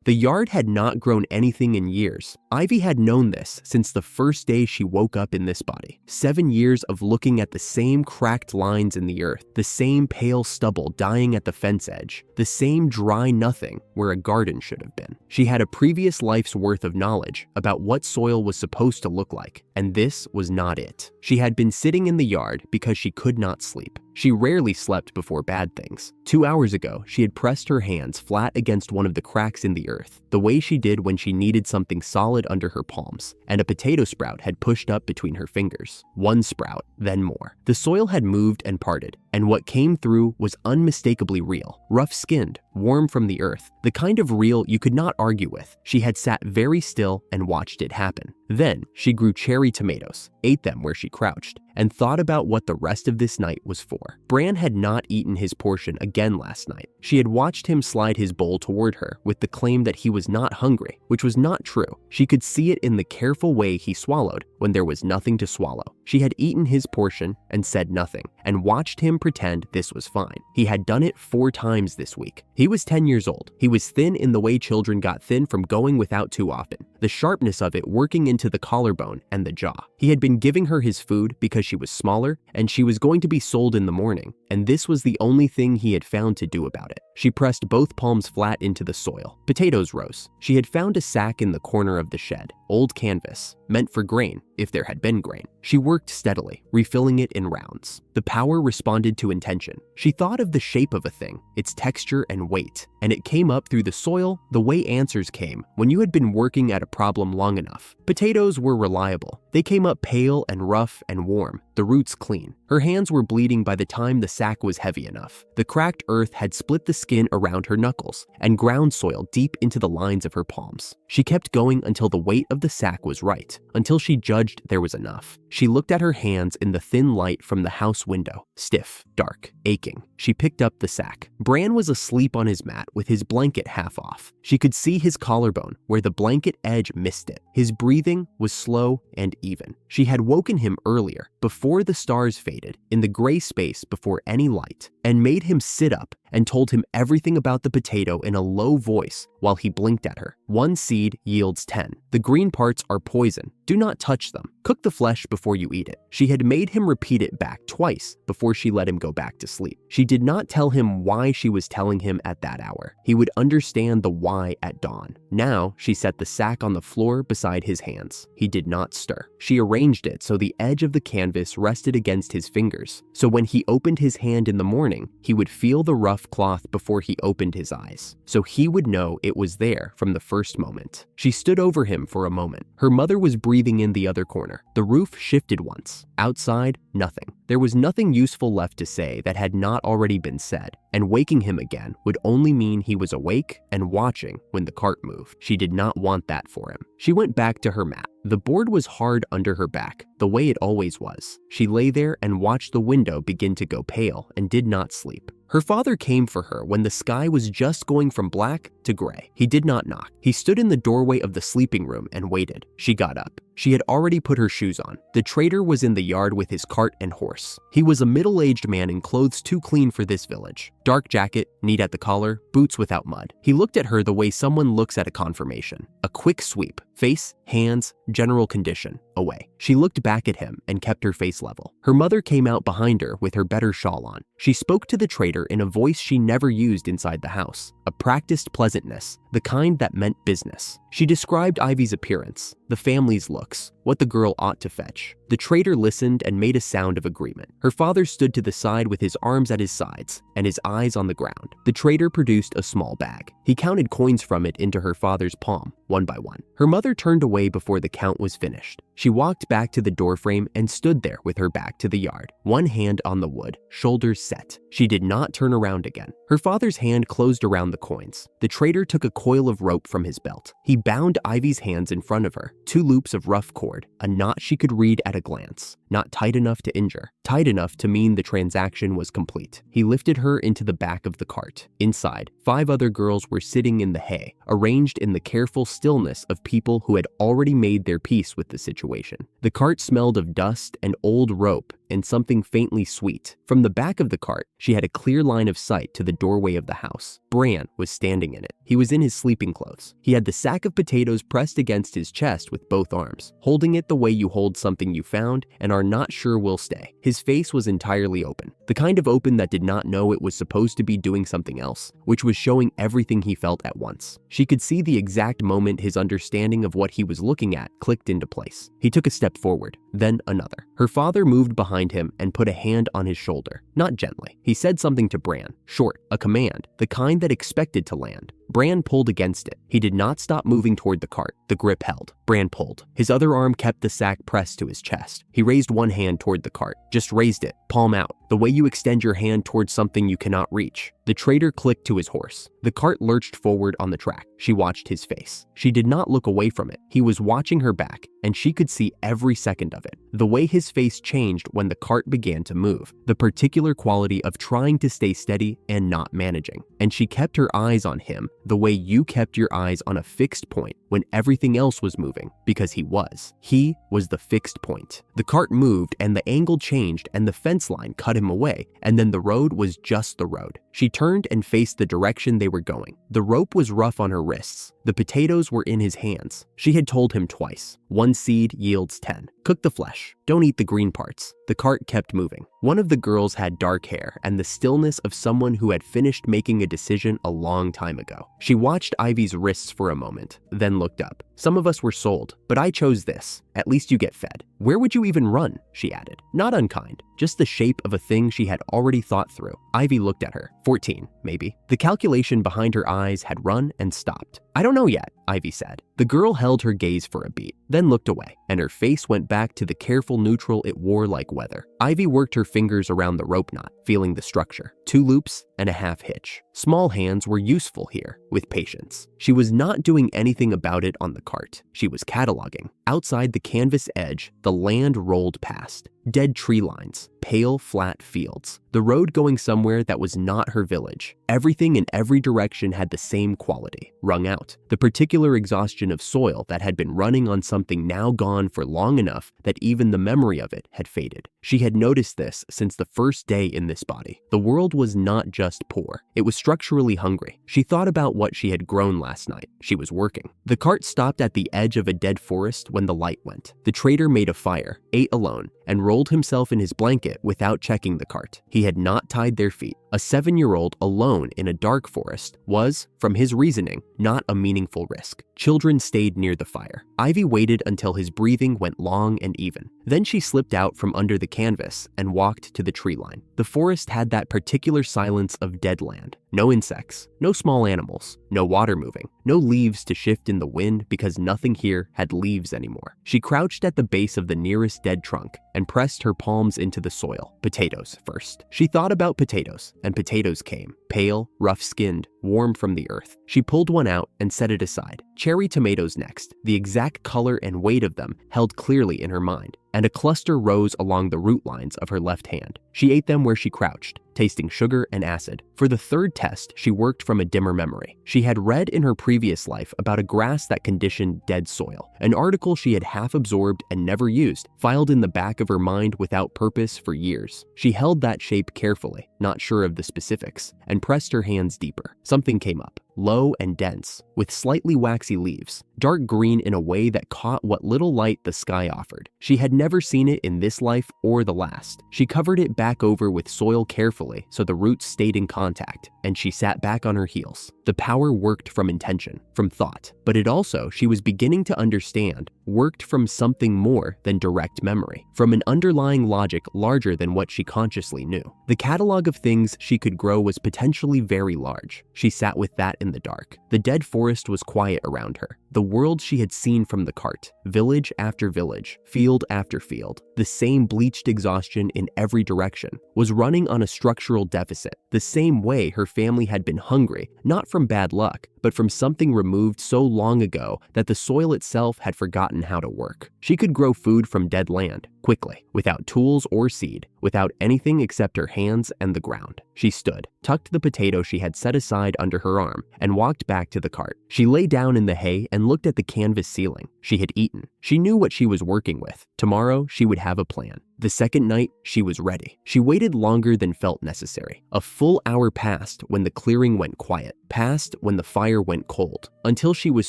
The yard had not grown anything in years. Ivy had known this since the first day she woke up in this body. 7 years of looking at the same cracked lines in the earth, the same pale stubble dying at the fence edge, the same dry nothing where a garden should have been. She had a previous life's worth of knowledge about what soil was supposed to look like, and this was not it. She had been sitting in the yard because she could not sleep. She rarely slept before bad things. 2 hours ago, she had pressed her hands flat against one of the cracks in the earth, the way she did when she needed something solid under her palms, and a potato sprout had pushed up between her fingers. One sprout, then more. The soil had moved and parted, and what came through was unmistakably real, rough-skinned, warm from the earth, the kind of real you could not argue with. She had sat very still and watched it happen. Then she grew cherry tomatoes, ate them where she crouched, and thought about what the rest of this night was for. Bran had not eaten his portion again last night. She had watched him slide his bowl toward her with the claim that he was not hungry, which was not true. She could see it in the careful way he swallowed when there was nothing to swallow. She had eaten his portion and said nothing, and watched him pretend this was fine. He had done it 4 times this week. He was 10 years old. He was thin in the way children got thin from going without too often, the sharpness of it working into the collarbone and the jaw. He had been giving her his food because she was smaller and she was going to be sold in the morning, and this was the only thing he had found to do about it. She pressed both palms flat into the soil. Potatoes rose. She had found a sack in the corner of the shed, old canvas, meant for grain, if there had been grain. She worked steadily, refilling it in rounds. The power responded to intention. She thought of the shape of a thing, its texture and weight, and it came up through the soil the way answers came when you had been working at a problem long enough. Potatoes were reliable. They came up pale and rough and warm, the roots clean. Her hands were bleeding by the time the sack was heavy enough. The cracked earth had split the skin around her knuckles and ground soil deep into the lines of her palms. She kept going until the weight of the sack was right, until she judged there was enough. She looked at her hands in the thin light from the house window, stiff, dark, aching. She picked up the sack. Bran was asleep on his mat with his blanket half off. She could see his collarbone where the blanket edge missed it. His breathing was slow and even. She had woken him earlier, before the stars faded, in the gray space before any light, and made him sit up and told him everything about the potato in a low voice while he blinked at her. 1 seed yields 10. The green parts are poison. Do not touch them. Cook the flesh before you eat it. She had made him repeat it back twice before she let him go back to sleep. She did not tell him why she was telling him at that hour. He would understand the why at dawn. Now she set the sack on the floor beside his hands. He did not stir. She arranged it so the edge of the canvas rested against his fingers, so when he opened his hand in the morning, he would feel the rough cloth before he opened his eyes, so he would know it was there from the first moment. She stood over him for a moment. Her mother was breathing in the other corner. The roof shifted once. Outside, nothing. There was nothing useful left to say that had not already been said, and waking him again would only mean he was awake and watching when the cart moved. She did not want that for him. She went back to her mat. The board was hard under her back, the way it always was. She lay there and watched the window begin to go pale and did not sleep. Her father came for her when the sky was just going from black to gray. He did not knock. He stood in the doorway of the sleeping room and waited. She got up. She had already put her shoes on. The trader was in the yard with his cart and horse. He was a middle-aged man in clothes too clean for this village. Dark jacket, neat at the collar, boots without mud. He looked at her the way someone looks at a confirmation. A quick sweep. Face, hands, general condition. Away. She looked back at him and kept her face level. Her mother came out behind her with her better shawl on. She spoke to the trader in a voice she never used inside the house. A practiced pleasantness, the kind that meant business. She described Ivy's appearance, the family's looks, what the girl ought to fetch. The trader listened and made a sound of agreement. Her father stood to the side with his arms at his sides and his eyes on the ground. The trader produced a small bag. He counted coins from it into her father's palm, one by one. Her mother turned away before the count was finished. She walked back to the doorframe and stood there with her back to the yard, one hand on the wood, shoulders set. She did not turn around again. Her father's hand closed around the coins. The trader took a coil of rope from his belt. He bound Ivy's hands in front of her, 2 loops of rough cord, a knot she could read at a glance. Not tight enough to injure, tight enough to mean the transaction was complete. He lifted her into the back of the cart. Inside, 5 other girls were sitting in the hay, arranged in the careful stillness of people who had already made their peace with the situation. The cart smelled of dust and old rope and something faintly sweet. From the back of the cart, she had a clear line of sight to the doorway of the house. Bran was standing in it. He was in his sleeping clothes. He had the sack of potatoes pressed against his chest with both arms, holding it the way you hold something you found and are not sure will stay. His face was entirely open, the kind of open that did not know it was supposed to be doing something else, which was showing everything he felt at once. She could see the exact moment his understanding of what he was looking at clicked into place. He took a step forward, then another. Her father moved behind him and put a hand on his shoulder, not gently. He said something to Bran, short, a command, the kind that expected to land. Bran pulled against it. He did not stop moving toward the cart. The grip held. Bran pulled. His other arm kept the sack pressed to his chest. He raised one hand toward the cart. Just raised it, palm out, the way you extend your hand towards something you cannot reach. The trader clicked to his horse. The cart lurched forward on the track. She watched his face. She did not look away from it. He was watching her back, and she could see every second of it. The way his face changed when the cart began to move. The particular quality of trying to stay steady and not managing. And she kept her eyes on him the way you kept your eyes on a fixed point when everything else was moving, because he was. He was the fixed point. The cart moved and the angle changed and the fence line cut him away, and then the road was just the road. She turned and faced the direction they were going. The rope was rough on her wrists. The potatoes were in his hands. She had told him twice. 1 seed yields 10. Cook the flesh. Don't eat the green parts. The cart kept moving. One of the girls had dark hair and the stillness of someone who had finished making a decision a long time ago. She watched Ivy's wrists for a moment, then looked up. Some of us were sold, but I chose this. At least you get fed. Where would you even run? She added. Not unkind, just the shape of a thing she had already thought through. Ivy looked at her. 14, maybe. The calculation behind her eyes had run and stopped. I don't know yet, Ivy said. The girl held her gaze for a beat, then looked away, and her face went back to the careful neutral it wore like weather. Ivy worked her fingers around the rope knot, feeling the structure. 2 loops and a half hitch. Small hands were useful here, with patience. She was not doing anything about it on the cart. She was cataloging. Outside the canvas edge, the land rolled past. Dead tree lines, pale, flat fields. The road going somewhere that was not her village. Everything in every direction had the same quality, wrung out. The particular exhaustion of soil that had been running on something now gone for long enough that even the memory of it had faded. She had noticed this since the first day in this body. The world was not just poor. It was structurally hungry. She thought about what she had grown last night. She was working. The cart stopped at the edge of a dead forest when the light went. The trader made a fire, ate alone, and rolled himself in his blanket without checking the cart. He had not tied their feet. A 7-year-old alone in a dark forest was, from his reasoning, not a meaningful risk. Children stayed near the fire. Ivy waited until his breathing went long and even. Then she slipped out from under the canvas and walked to the tree line. The forest had that particular silence of dead land. No insects, no small animals, no water moving, no leaves to shift in the wind because nothing here had leaves anymore. She crouched at the base of the nearest dead trunk and pressed her palms into the soil. Potatoes first. She thought about potatoes, and potatoes came, pale, rough-skinned, warm from the earth. She pulled one out and set it aside. Cherry tomatoes next, the exact color and weight of them held clearly in her mind, and a cluster rose along the root lines of her left hand. She ate them where she crouched, tasting sugar and acid. For the third test, she worked from a dimmer memory. She had read in her previous life about a grass that conditioned dead soil, an article she had half absorbed and never used, filed in the back of her mind without purpose for years. She held that shape carefully, not sure of the specifics, and pressed her hands deeper. Something came up, low and dense, with slightly waxy leaves, dark green in a way that caught what little light the sky offered. She had never seen it in this life or the last. She covered it back over with soil carefully so the roots stayed in contact, and she sat back on her heels. The power worked from intention, from thought, but it also, she was beginning to understand, worked from something more than direct memory, from an underlying logic larger than what she consciously knew. The catalog of things she could grow was potentially very large. She sat with that in the dark. The dead forest was quiet around her. The world she had seen from the cart, village after village, field after field, the same bleached exhaustion in every direction, was running on a structural deficit, the same way her family had been hungry, not from bad luck, but from something removed so long ago that the soil itself had forgotten how to work. She could grow food from dead land, quickly, without tools or seed, without anything except her hands and the ground. She stood, tucked the potato she had set aside under her arm, and walked back to the cart. She lay down in the hay and looked at the canvas ceiling. She had eaten. She knew what she was working with. Tomorrow, she would have a plan. The second night, she was ready. She waited longer than felt necessary. A full hour passed when the clearing went quiet, passed when the fire went cold, until she was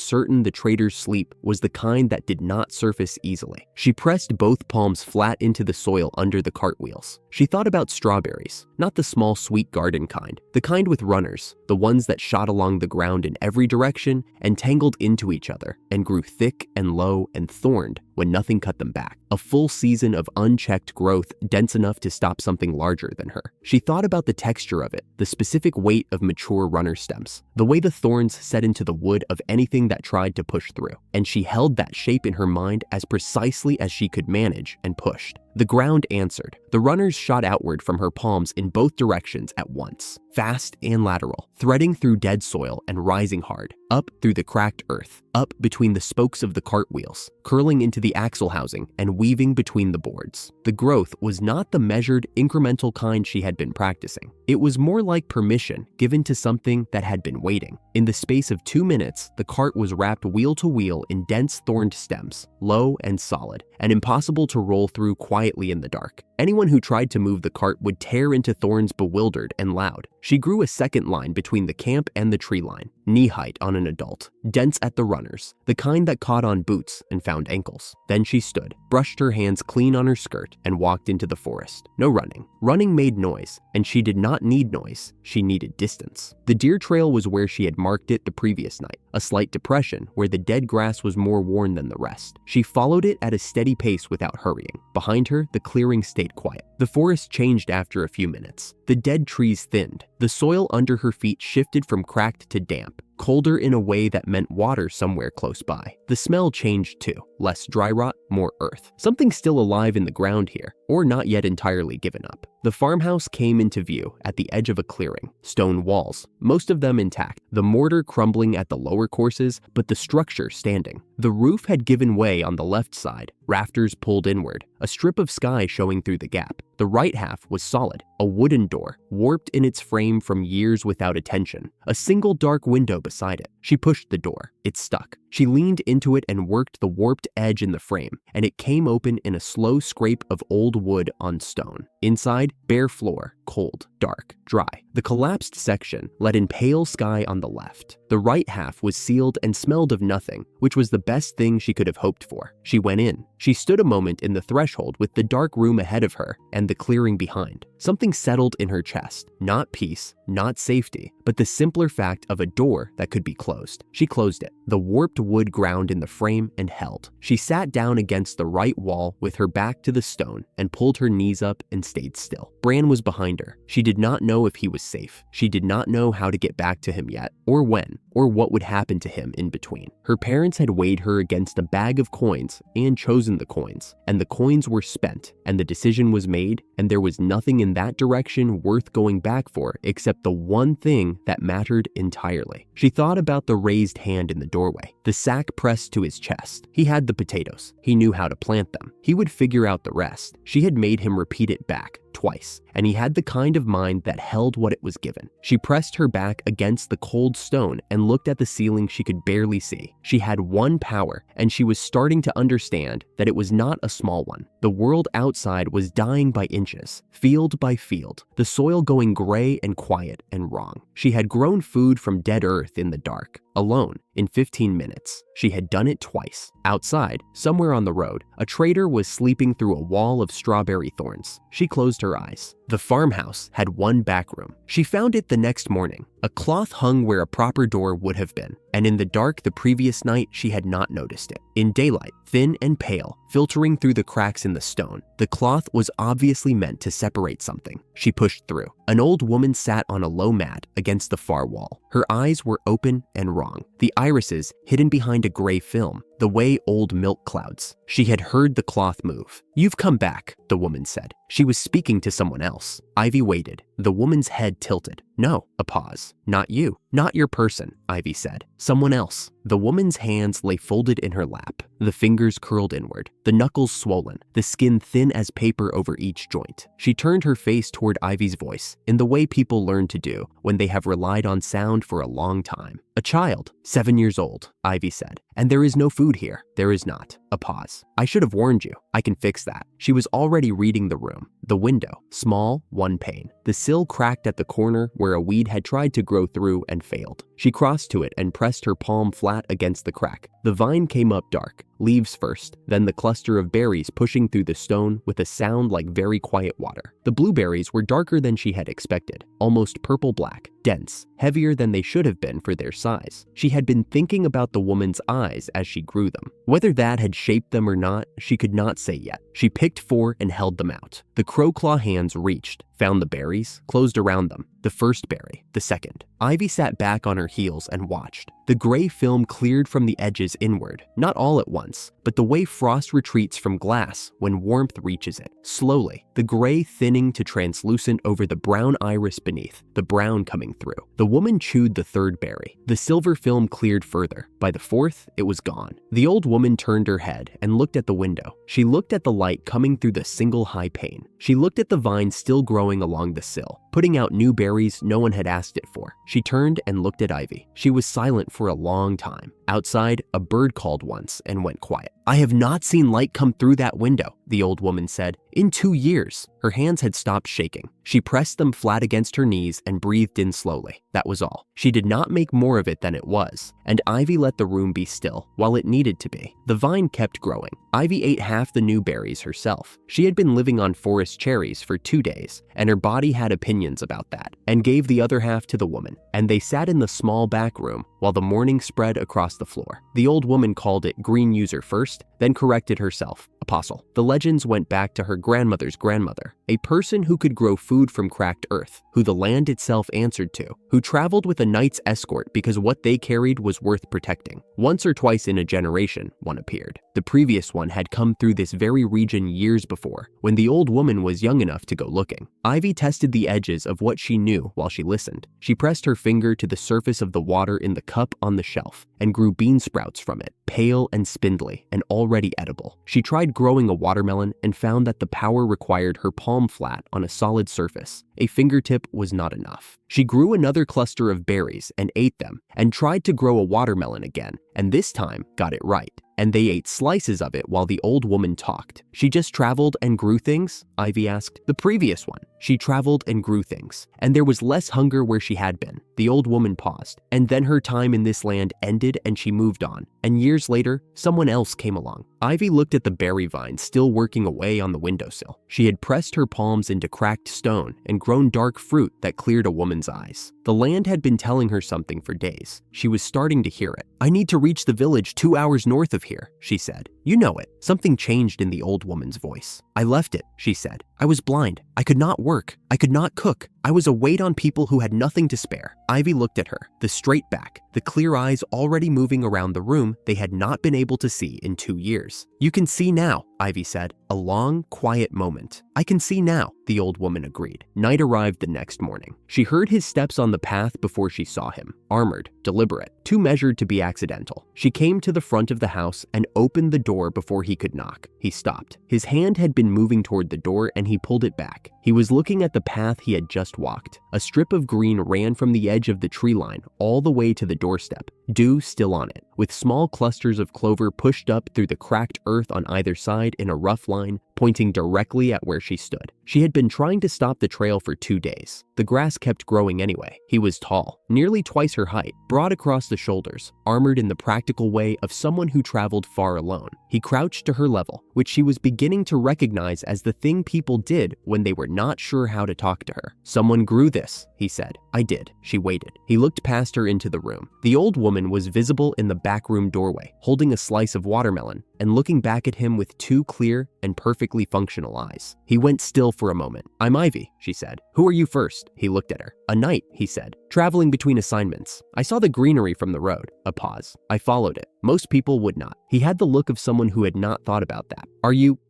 certain the trader's sleep was the kind that did not surface easily. She pressed both palms flat into the soil under the cart wheels. She thought about strawberries, not the small sweet garden kind, the kind with runners, the ones that shot along the ground in every direction and tangled into each other and grew thick and low and thorned when nothing cut them back. A full season of unchecked growth dense enough to stop something larger than her. She thought about the texture of it, the specific weight of mature runner stems, the way the thorns set into the wood of anything that tried to push through, and she held that shape in her mind as precisely as she could manage and pushed. The ground answered. The runners shot outward from her palms in both directions at once, fast and lateral, threading through dead soil and rising hard, up through the cracked earth, up between the spokes of the cart wheels, curling into the axle housing and weaving between the boards. The growth was not the measured, incremental kind she had been practicing. It was more like permission given to something that had been waiting. In the space of 2 minutes, the cart was wrapped wheel to wheel in dense thorned stems, low and solid, and impossible to roll through quietly in the dark. Anyone who tried to move the cart would tear into thorns bewildered and loud. She grew a second line between the camp and the tree line, knee-height on an adult, dense at the runners, the kind that caught on boots and found ankles. Then she stood, brushed her hands clean on her skirt, and walked into the forest. No running. Running made noise, and she did not need noise. She needed distance. The deer trail was where she had marked it the previous night, a slight depression where the dead grass was more worn than the rest. She followed it at a steady pace without hurrying. Behind her, the clearing stayed quiet. The forest changed after a few minutes. The dead trees thinned. The soil under her feet shifted from cracked to damp, colder in a way that meant water somewhere close by. The smell changed too. Less dry rot, more earth. Something still alive in the ground here, or not yet entirely given up. The farmhouse came into view at the edge of a clearing. Stone walls, most of them intact, the mortar crumbling at the lower courses, but the structure standing. The roof had given way on the left side, rafters pulled inward, a strip of sky showing through the gap. The right half was solid, a wooden door, warped in its frame from years without attention, a single dark window beside it. She pushed the door. It stuck. She leaned into it and worked the warped edge in the frame, and it came open in a slow scrape of old wood on stone. Inside, bare floor, cold, dark, dry. The collapsed section let in pale sky on the left. The right half was sealed and smelled of nothing, which was the best thing she could have hoped for. She went in. She stood a moment in the threshold with the dark room ahead of her and the clearing behind. Something settled in her chest. Not peace, not safety, but the simpler fact of a door that could be closed. She closed it. The warped wood ground in the frame and held. She sat down against the right wall with her back to the stone and pulled her knees up and stayed still. Bran was behind her. She did not know if he was safe. She did not know how to get back to him yet, or when, or what would happen to him in between. Her parents had weighed her against a bag of coins and chosen the coins, and the coins were spent, and the decision was made, and there was nothing in that direction worth going back for except the one thing that mattered entirely. She thought about the raised hand in the doorway, the sack pressed to his chest. He had the potatoes. He knew how to plant them. He would figure out the rest. She had made him repeat it back, twice, and he had the kind of mind that held what it was given. She pressed her back against the cold stone and looked at the ceiling she could barely see. She had one power, and she was starting to understand that it was not a small one. The world outside was dying by inches, field by field, the soil going gray and quiet and wrong. She had grown food from dead earth in the dark, alone, in 15 minutes. She had done it twice. Outside, somewhere on the road, a trader was sleeping through a wall of strawberry thorns. She closed her eyes. The farmhouse had one back room. She found it the next morning. A cloth hung where a proper door would have been, and in the dark the previous night she had not noticed it. In daylight, thin and pale, filtering through the cracks in the stone, the cloth was obviously meant to separate something. She pushed through. An old woman sat on a low mat against the far wall. Her eyes were open and wrong, the irises hidden behind a gray film, the way old milk clouds. She had heard the cloth move. "You've come back," the woman said. She was speaking to someone else. Ivy waited. The woman's head tilted. "No," a pause. "Not you. Not your person," Ivy said. "Someone else." The woman's hands lay folded in her lap. the fingers curled inward, the knuckles swollen, the skin thin as paper over each joint. She turned her face toward Ivy's voice in the way people learn to do when they have relied on sound for a long time. "A child, 7 years old," Ivy said. "And there is no food here." "There is not." A pause. "I should have warned you. I can fix that." She was already reading the room. The window, small, one pane. The sill cracked at the corner where a weed had tried to grow through and failed. She crossed to it and pressed her palm flat against the crack. The vine came up dark, leaves first, then the cluster of berries pushing through the stone with a sound like very quiet water. The blueberries were darker than she had expected, almost purple-black, dense, heavier than they should have been for their size. She had been thinking about the woman's eyes as she grew them. Whether that had shaped them or not, she could not say yet. She picked 4 and held them out. The crow-claw hands reached, found the berries, closed around them. The first berry, the second. Ivy sat back on her heels and watched. The gray film cleared from the edges inward, not all at once, but the way frost retreats from glass when warmth reaches it. Slowly, the gray thinning to translucent over the brown iris beneath, the brown coming through. The woman chewed the third berry. The silver film cleared further. By the fourth, it was gone. The old woman turned her head and looked at the window. She looked at the light coming through the single high pane. She looked at the vine still growing along the sill, putting out new berries no one had asked it for. She turned and looked at Ivy. She was silent for a long time. Outside, a bird called once and went quiet. "I have not seen light come through that window," the old woman said, "in 2 years." Her hands had stopped shaking. She pressed them flat against her knees and breathed in slowly. That was all. She did not make more of it than it was, and Ivy let the room be still while it needed to be. The vine kept growing. Ivy ate half the new berries herself. She had been living on forest cherries for 2 days, and her body had opinions about that, and gave the other half to the woman. And they sat in the small back room while the morning spread across the floor. The old woman called it green user first, then corrected herself, apostle. The legends went back to her grandmother's grandmother, a person who could grow food from cracked earth, who the land itself answered to, who traveled with a knight's escort because what they carried was worth protecting. Once or twice in a generation, one appeared. The previous one had come through this very region years before, when the old woman was young enough to go looking. Ivy tested the edges of what she knew while she listened. She pressed her finger to the surface of the water in the cup on the shelf and grew bean sprouts from it, pale and spindly and already edible. She tried growing a watermelon and found that the power required her palm flat on a solid surface. A fingertip was not enough. She grew another cluster of berries and ate them, and tried to grow a watermelon again, and this time got it right. And they ate slices of it while the old woman talked. "She just traveled and grew things?" Ivy asked. "The previous one. She traveled and grew things, and there was less hunger where she had been." The old woman paused, and then her time in this land ended and she moved on. And years later, someone else came along. Ivy looked at the berry vine still working away on the windowsill. She had pressed her palms into cracked stone and grown dark fruit that cleared a woman's eyes. The land had been telling her something for days. She was starting to hear it. "I need to reach the village 2 hours north of here," she said. "You know it." Something changed in the old woman's voice. "I left it," she said. "I was blind. I could not work. I could not cook. I was a weight on people who had nothing to spare." Ivy looked at her, the straight back, the clear eyes already moving around the room they had not been able to see in 2 years. "You can see now," Ivy said. A long, quiet moment. "I can see now," the old woman agreed. Night arrived the next morning. She heard his steps on the path before she saw him. Armored, deliberate, too measured to be accidental. She came to the front of the house and opened the door before he could knock. He stopped. His hand had been moving toward the door and he pulled it back. He was looking at the path he had just walked. A strip of green ran from the edge of the tree line all the way to the doorstep, dew still on it, with small clusters of clover pushed up through the cracked earth on either side in a rough line, pointing directly at where she stood. She had been trying to stop the trail for 2 days. The grass kept growing anyway. He was tall, nearly twice her height, broad across the shoulders, armored in the practical way of someone who traveled far alone. He crouched to her level, which she was beginning to recognize as the thing people did when they were not sure how to talk to her. "Someone grew this," he said. "I did." She waited. He looked past her into the room. The old woman was visible in the back room doorway, holding a slice of watermelon and looking back at him with 2 clear and perfectly functional eyes. He went still for a moment. "I'm Ivy," she said. "Who are you first?" He looked at her. "A knight," he said, "traveling between assignments. I saw the greenery from the road." A pause. "I followed it. Most people would not." He had the look of someone who had not thought about that.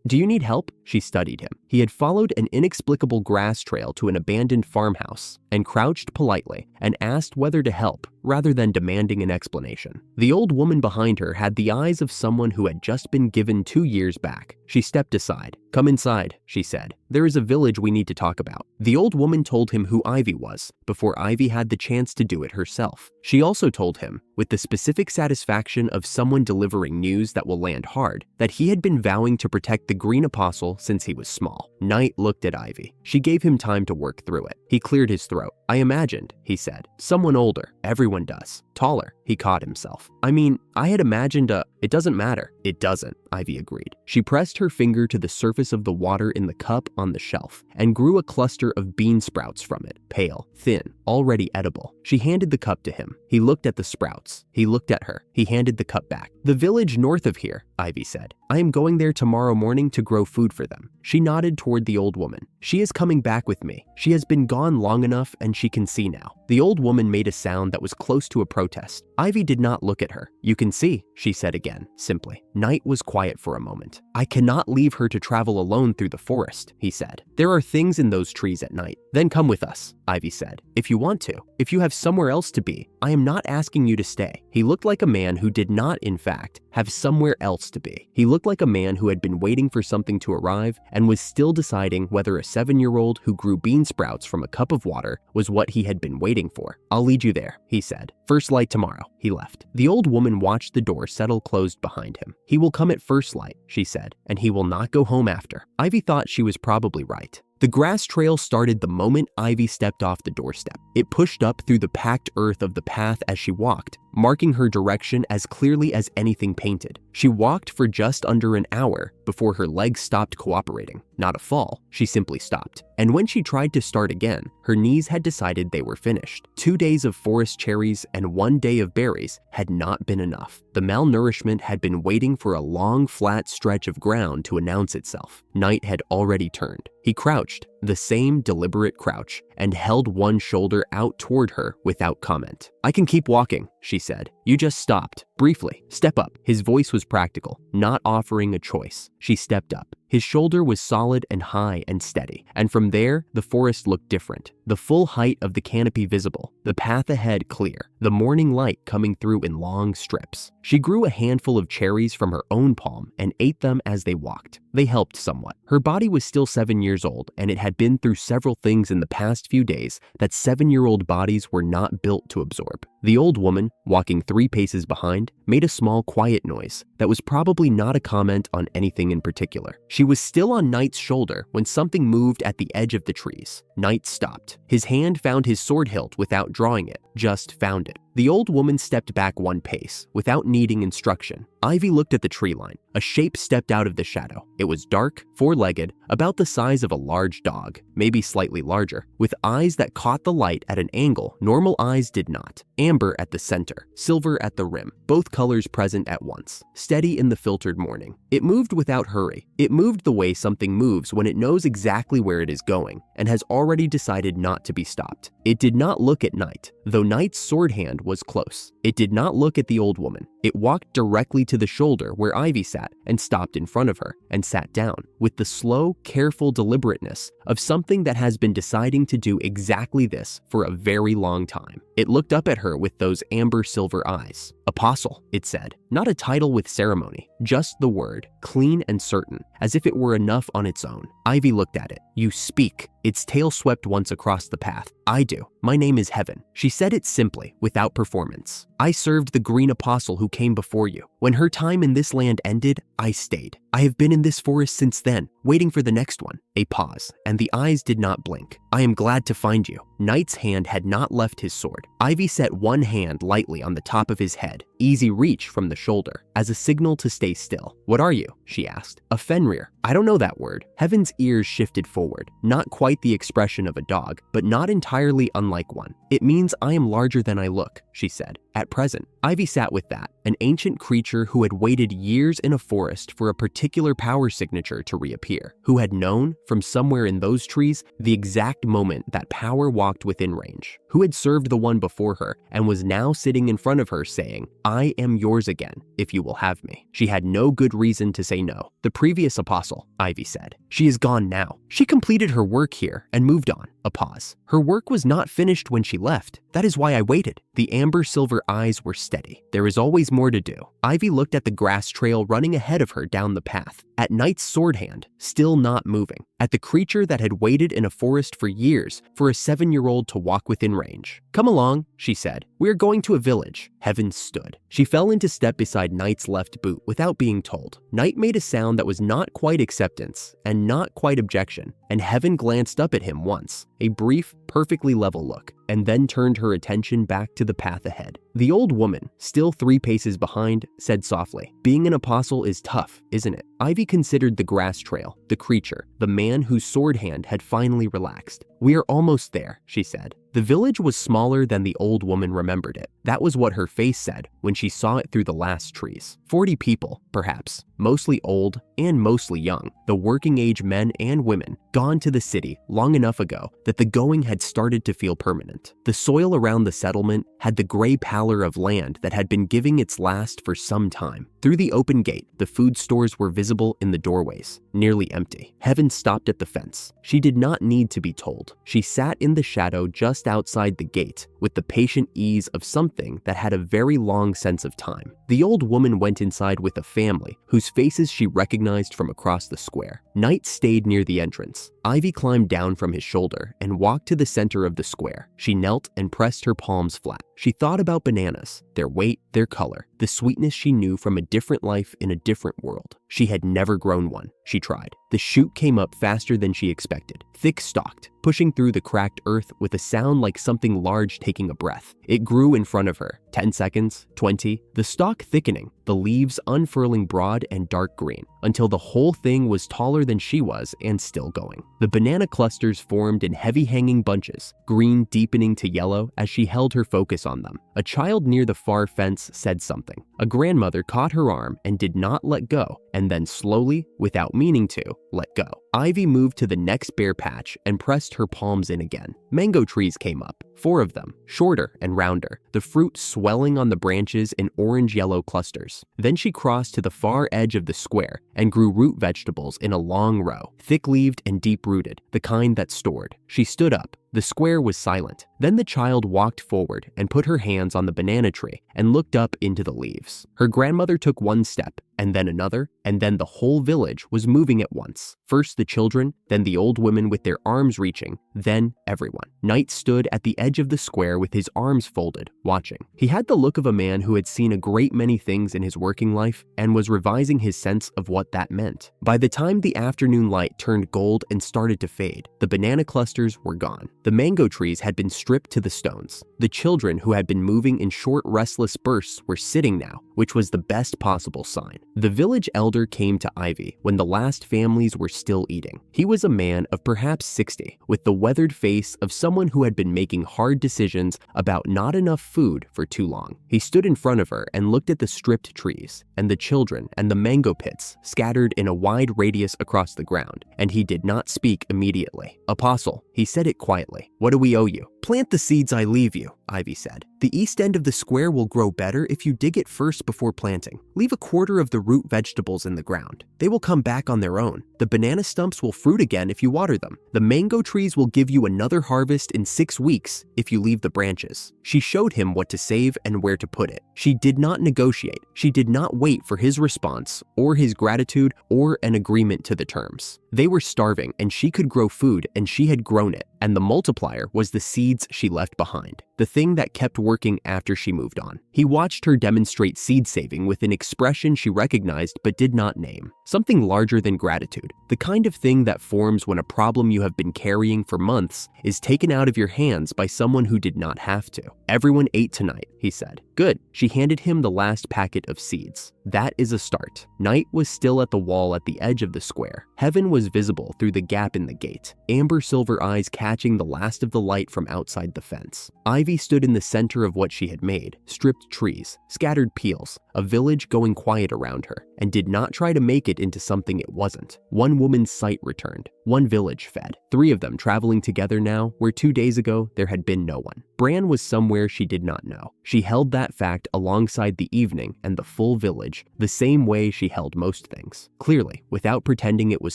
Do you need help?" She studied him. He had followed an inexplicable grass trail to an abandoned farmhouse and crouched politely and asked whether to help rather than demanding an explanation. The old woman behind her had the eyes of someone who had just been given 2 years back. She stepped aside. "Come inside," she said. "There is a village we need to talk about." The old woman told him who Ivy was before Ivy had the chance to do it herself. She also told him, with the specific satisfaction of someone delivering news that will land hard, that he had been vowing to protect the Green Apostle since he was small. Knight looked at Ivy. She gave him time to work through it. He cleared his throat. "I imagined," he said. "Someone older. Everyone does. Taller." He caught himself. "I mean, I had imagined It doesn't matter." "It doesn't," Ivy agreed. She pressed her finger to the surface of the water in the cup on the shelf and grew a cluster of bean sprouts from it, pale, thin, already edible. She handed the cup to him. He looked at the sprouts. He looked at her. He handed the cup back. "The village north of here," Ivy said. "I am going there tomorrow morning to grow food for them." She nodded toward the old woman. "She is coming back with me. She has been gone long enough and she can see now." The old woman made a sound that was close to a protest. Ivy did not look at her. "You can see," she said again, simply. Knight was quiet for a moment. "I cannot leave her to travel alone through the forest," he said. "There are things in those trees at night." "Then come with us," Ivy said. "If you want to. If you have somewhere else to be, I am not asking you to stay." He looked like a man who did not, in fact, have somewhere else to be. He looked like a man who had been waiting for something to arrive and was still deciding whether a 7-year-old who grew bean sprouts from a cup of water was what he had been waiting for. "I'll lead you there," he said. "First light tomorrow." He left. The old woman watched the door settle closed behind him. "He will come at first light," she said, "and he will not go home after." Ivy thought she was probably right. The grass trail started the moment Ivy stepped off the doorstep. It pushed up through the packed earth of the path as she walked, marking her direction as clearly as anything painted. She walked for just under an hour before her legs stopped cooperating. Not a fall, she simply stopped. And when she tried to start again, her knees had decided they were finished. 2 days of forest cherries and 1 day of berries had not been enough. The malnourishment had been waiting for a long, flat stretch of ground to announce itself. Night had already turned. He crouched, the same deliberate crouch, and held one shoulder out toward her without comment. "I can keep walking," she said. "You just stopped. Briefly. Step up." His voice was practical, not offering a choice. She stepped up. His shoulder was solid and high and steady, and from there, the forest looked different. The full height of the canopy visible, the path ahead clear, the morning light coming through in long strips. She grew a handful of cherries from her own palm and ate them as they walked. They helped somewhat. Her body was still 7 years old, and it had been through several things in the past few days that 7-year-old bodies were not built to absorb. The old woman, walking 3 paces behind, made a small quiet noise that was probably not a comment on anything in particular. She was still on Knight's shoulder when something moved at the edge of the trees. Knight stopped. His hand found his sword hilt without drawing it, just found it. The old woman stepped back 1 pace, without needing instruction. Ivy looked at the tree line. A shape stepped out of the shadow. It was dark, 4-legged, about the size of a large dog, maybe slightly larger, with eyes that caught the light at an angle normal eyes did not. Amber at the center, silver at the rim, both colors present at once, steady in the filtered morning. It moved without hurry. It moved the way something moves when it knows exactly where it is going and has already decided not to be stopped. It did not look at Knight, though Knight's sword hand was close. It did not look at the old woman. It walked directly to the shoulder where Ivy sat and stopped in front of her and sat down with the slow, careful deliberateness of something that has been deciding to do exactly this for a very long time. It looked up at her with those amber silver eyes. "Apostle," it said. Not a title with ceremony, just the word, clean and certain, as if it were enough on its own. Ivy looked at it. "You speak." Its tail swept once across the path. "I do. My name is Heaven." She said it simply, without performance. "I served the Green Apostle who came before you. When her time in this land ended, I stayed. I have been in this forest since then, waiting for the next one." A pause, and the eyes did not blink. "I am glad to find you." Knight's hand had not left his sword. Ivy set one hand lightly on the top of his head, easy reach from the shoulder, as a signal to stay still. "What are you?" she asked. "A Fenrir." "I don't know that word." Heaven's ears shifted forward, not quite the expression of a dog, but not entirely unlike one. "It means I am larger than I look," she said. "At present." Ivy sat with that, an ancient creature who had waited years in a forest for a particular power signature to reappear, who had known, from somewhere in those trees, the exact moment that power walked within range, who had served the one before her and was now sitting in front of her saying, "I am yours again." if you will have me." She had no good reason to say no. "The previous apostle," Ivy said. "She is gone now. She completed her work here and moved on." A pause. "Her work was not finished when she left. That is why I waited." The amber-silver eyes were steady. "There is always more to do." Ivy looked at the grass trail running ahead of her down the path, at Knight's sword hand, still not moving, at the creature that had waited in a forest for years for a 7-year-old to walk within range. "Come along," she said. "We are going to a village." Heaven stood. She fell into step beside Knight's left boot without being told. Knight made a sound that was not quite acceptance and not quite objection, and Heaven glanced up at him once, a brief, perfectly level look, and then turned her attention back to the path ahead. The old woman, still 3 paces behind, said softly, "Being an apostle is tough, isn't it?" Ivy considered the grass trail, the creature, the man whose sword hand had finally relaxed. "We are almost there," she said. The village was smaller than the old woman remembered it. That was what her face said when she saw it through the last trees. 40 people, perhaps, mostly old and mostly young, the working-age men and women, gone to the city long enough ago that the going had started to feel permanent. The soil around the settlement had the gray pallor of land that had been giving its last for some time. Through the open gate, the food stores were visible in the doorways, nearly empty. Heaven stopped at the fence. She did not need to be told. She sat in the shadow just outside the gate with the patient ease of something that had a very long sense of time. The old woman went inside with a family whose faces she recognized from across the square. Knight stayed near the entrance. Ivy climbed down from his shoulder and walked to the center of the square. She knelt and pressed her palms flat. She thought about bananas, their weight, their color, the sweetness she knew from a different life in a different world. She had never grown one. She tried. The shoot came up faster than she expected, thick-stalked, pushing through the cracked earth with a sound like something large taking a breath. It grew in front of her. 10 seconds, 20, the stalk thickening, the leaves unfurling broad and dark green, until the whole thing was taller than she was and still going. The banana clusters formed in heavy-hanging bunches, green deepening to yellow as she held her focus on them. A child near the far fence said something. A grandmother caught her arm and did not let go, and then slowly, without meaning to, let go. Ivy moved to the next bare patch and pressed her palms in again. Mango trees came up, 4 of them, shorter and rounder, the fruit swelling on the branches in orange-yellow clusters. Then she crossed to the far edge of the square and grew root vegetables in a long row, thick-leaved and deep-rooted, the kind that stored. She stood up. The square was silent. Then the child walked forward and put her hands on the banana tree and looked up into the leaves. Her grandmother took 1 step, and then another, and then the whole village was moving at once. First the children, then the old women with their arms reaching, then everyone. Knight stood at the edge of the square with his arms folded, watching. He had the look of a man who had seen a great many things in his working life and was revising his sense of what that meant. By the time the afternoon light turned gold and started to fade, the banana clusters were gone. The mango trees had been stripped to the stones. The children who had been moving in short, restless bursts were sitting now, which was the best possible sign. The village elder came to Ivy when the last families were still eating. He was a man of perhaps 60, with the weathered face of someone who had been making hard decisions about not enough food for too long. He stood in front of her and looked at the stripped trees, and the children and the mango pits scattered in a wide radius across the ground, and he did not speak immediately. "Apostle," he said it quietly, "what do we owe you?" "Plant the seeds I leave you," Ivy said. "The east end of the square will grow better if you dig it first before planting. Leave a quarter of the root vegetables in the ground. They will come back on their own. The banana stumps will fruit again if you water them. The mango trees will give you another harvest in 6 weeks if you leave the branches." She showed him what to save and where to put it. She did not negotiate. She did not wait for his response or his gratitude or an agreement to the terms. They were starving and she could grow food, and she had grown it, and the multiplier was the seeds she left behind, the thing that kept working after she moved on. He watched her demonstrate seed saving with an expression she recognized but did not name. Something larger than gratitude, the kind of thing that forms when a problem you have been carrying for months is taken out of your hands by someone who did not have to. "Everyone ate tonight," he said. "Good." She handed him the last packet of seeds. "That is a start." Knight was still at the wall at the edge of the square. Heaven was visible through the gap in the gate, amber-silver eyes catching the last of the light from outside the fence. Ivy stood in the center of what she had made, stripped trees, scattered peels, a village going quiet around her, and did not try to make it into something it wasn't. One woman's sight returned. One village fed, 3 of them traveling together now where 2 days ago there had been no one. Bran was somewhere she did not know. She held that fact alongside the evening and the full village, the same way she held most things. Clearly, without pretending it was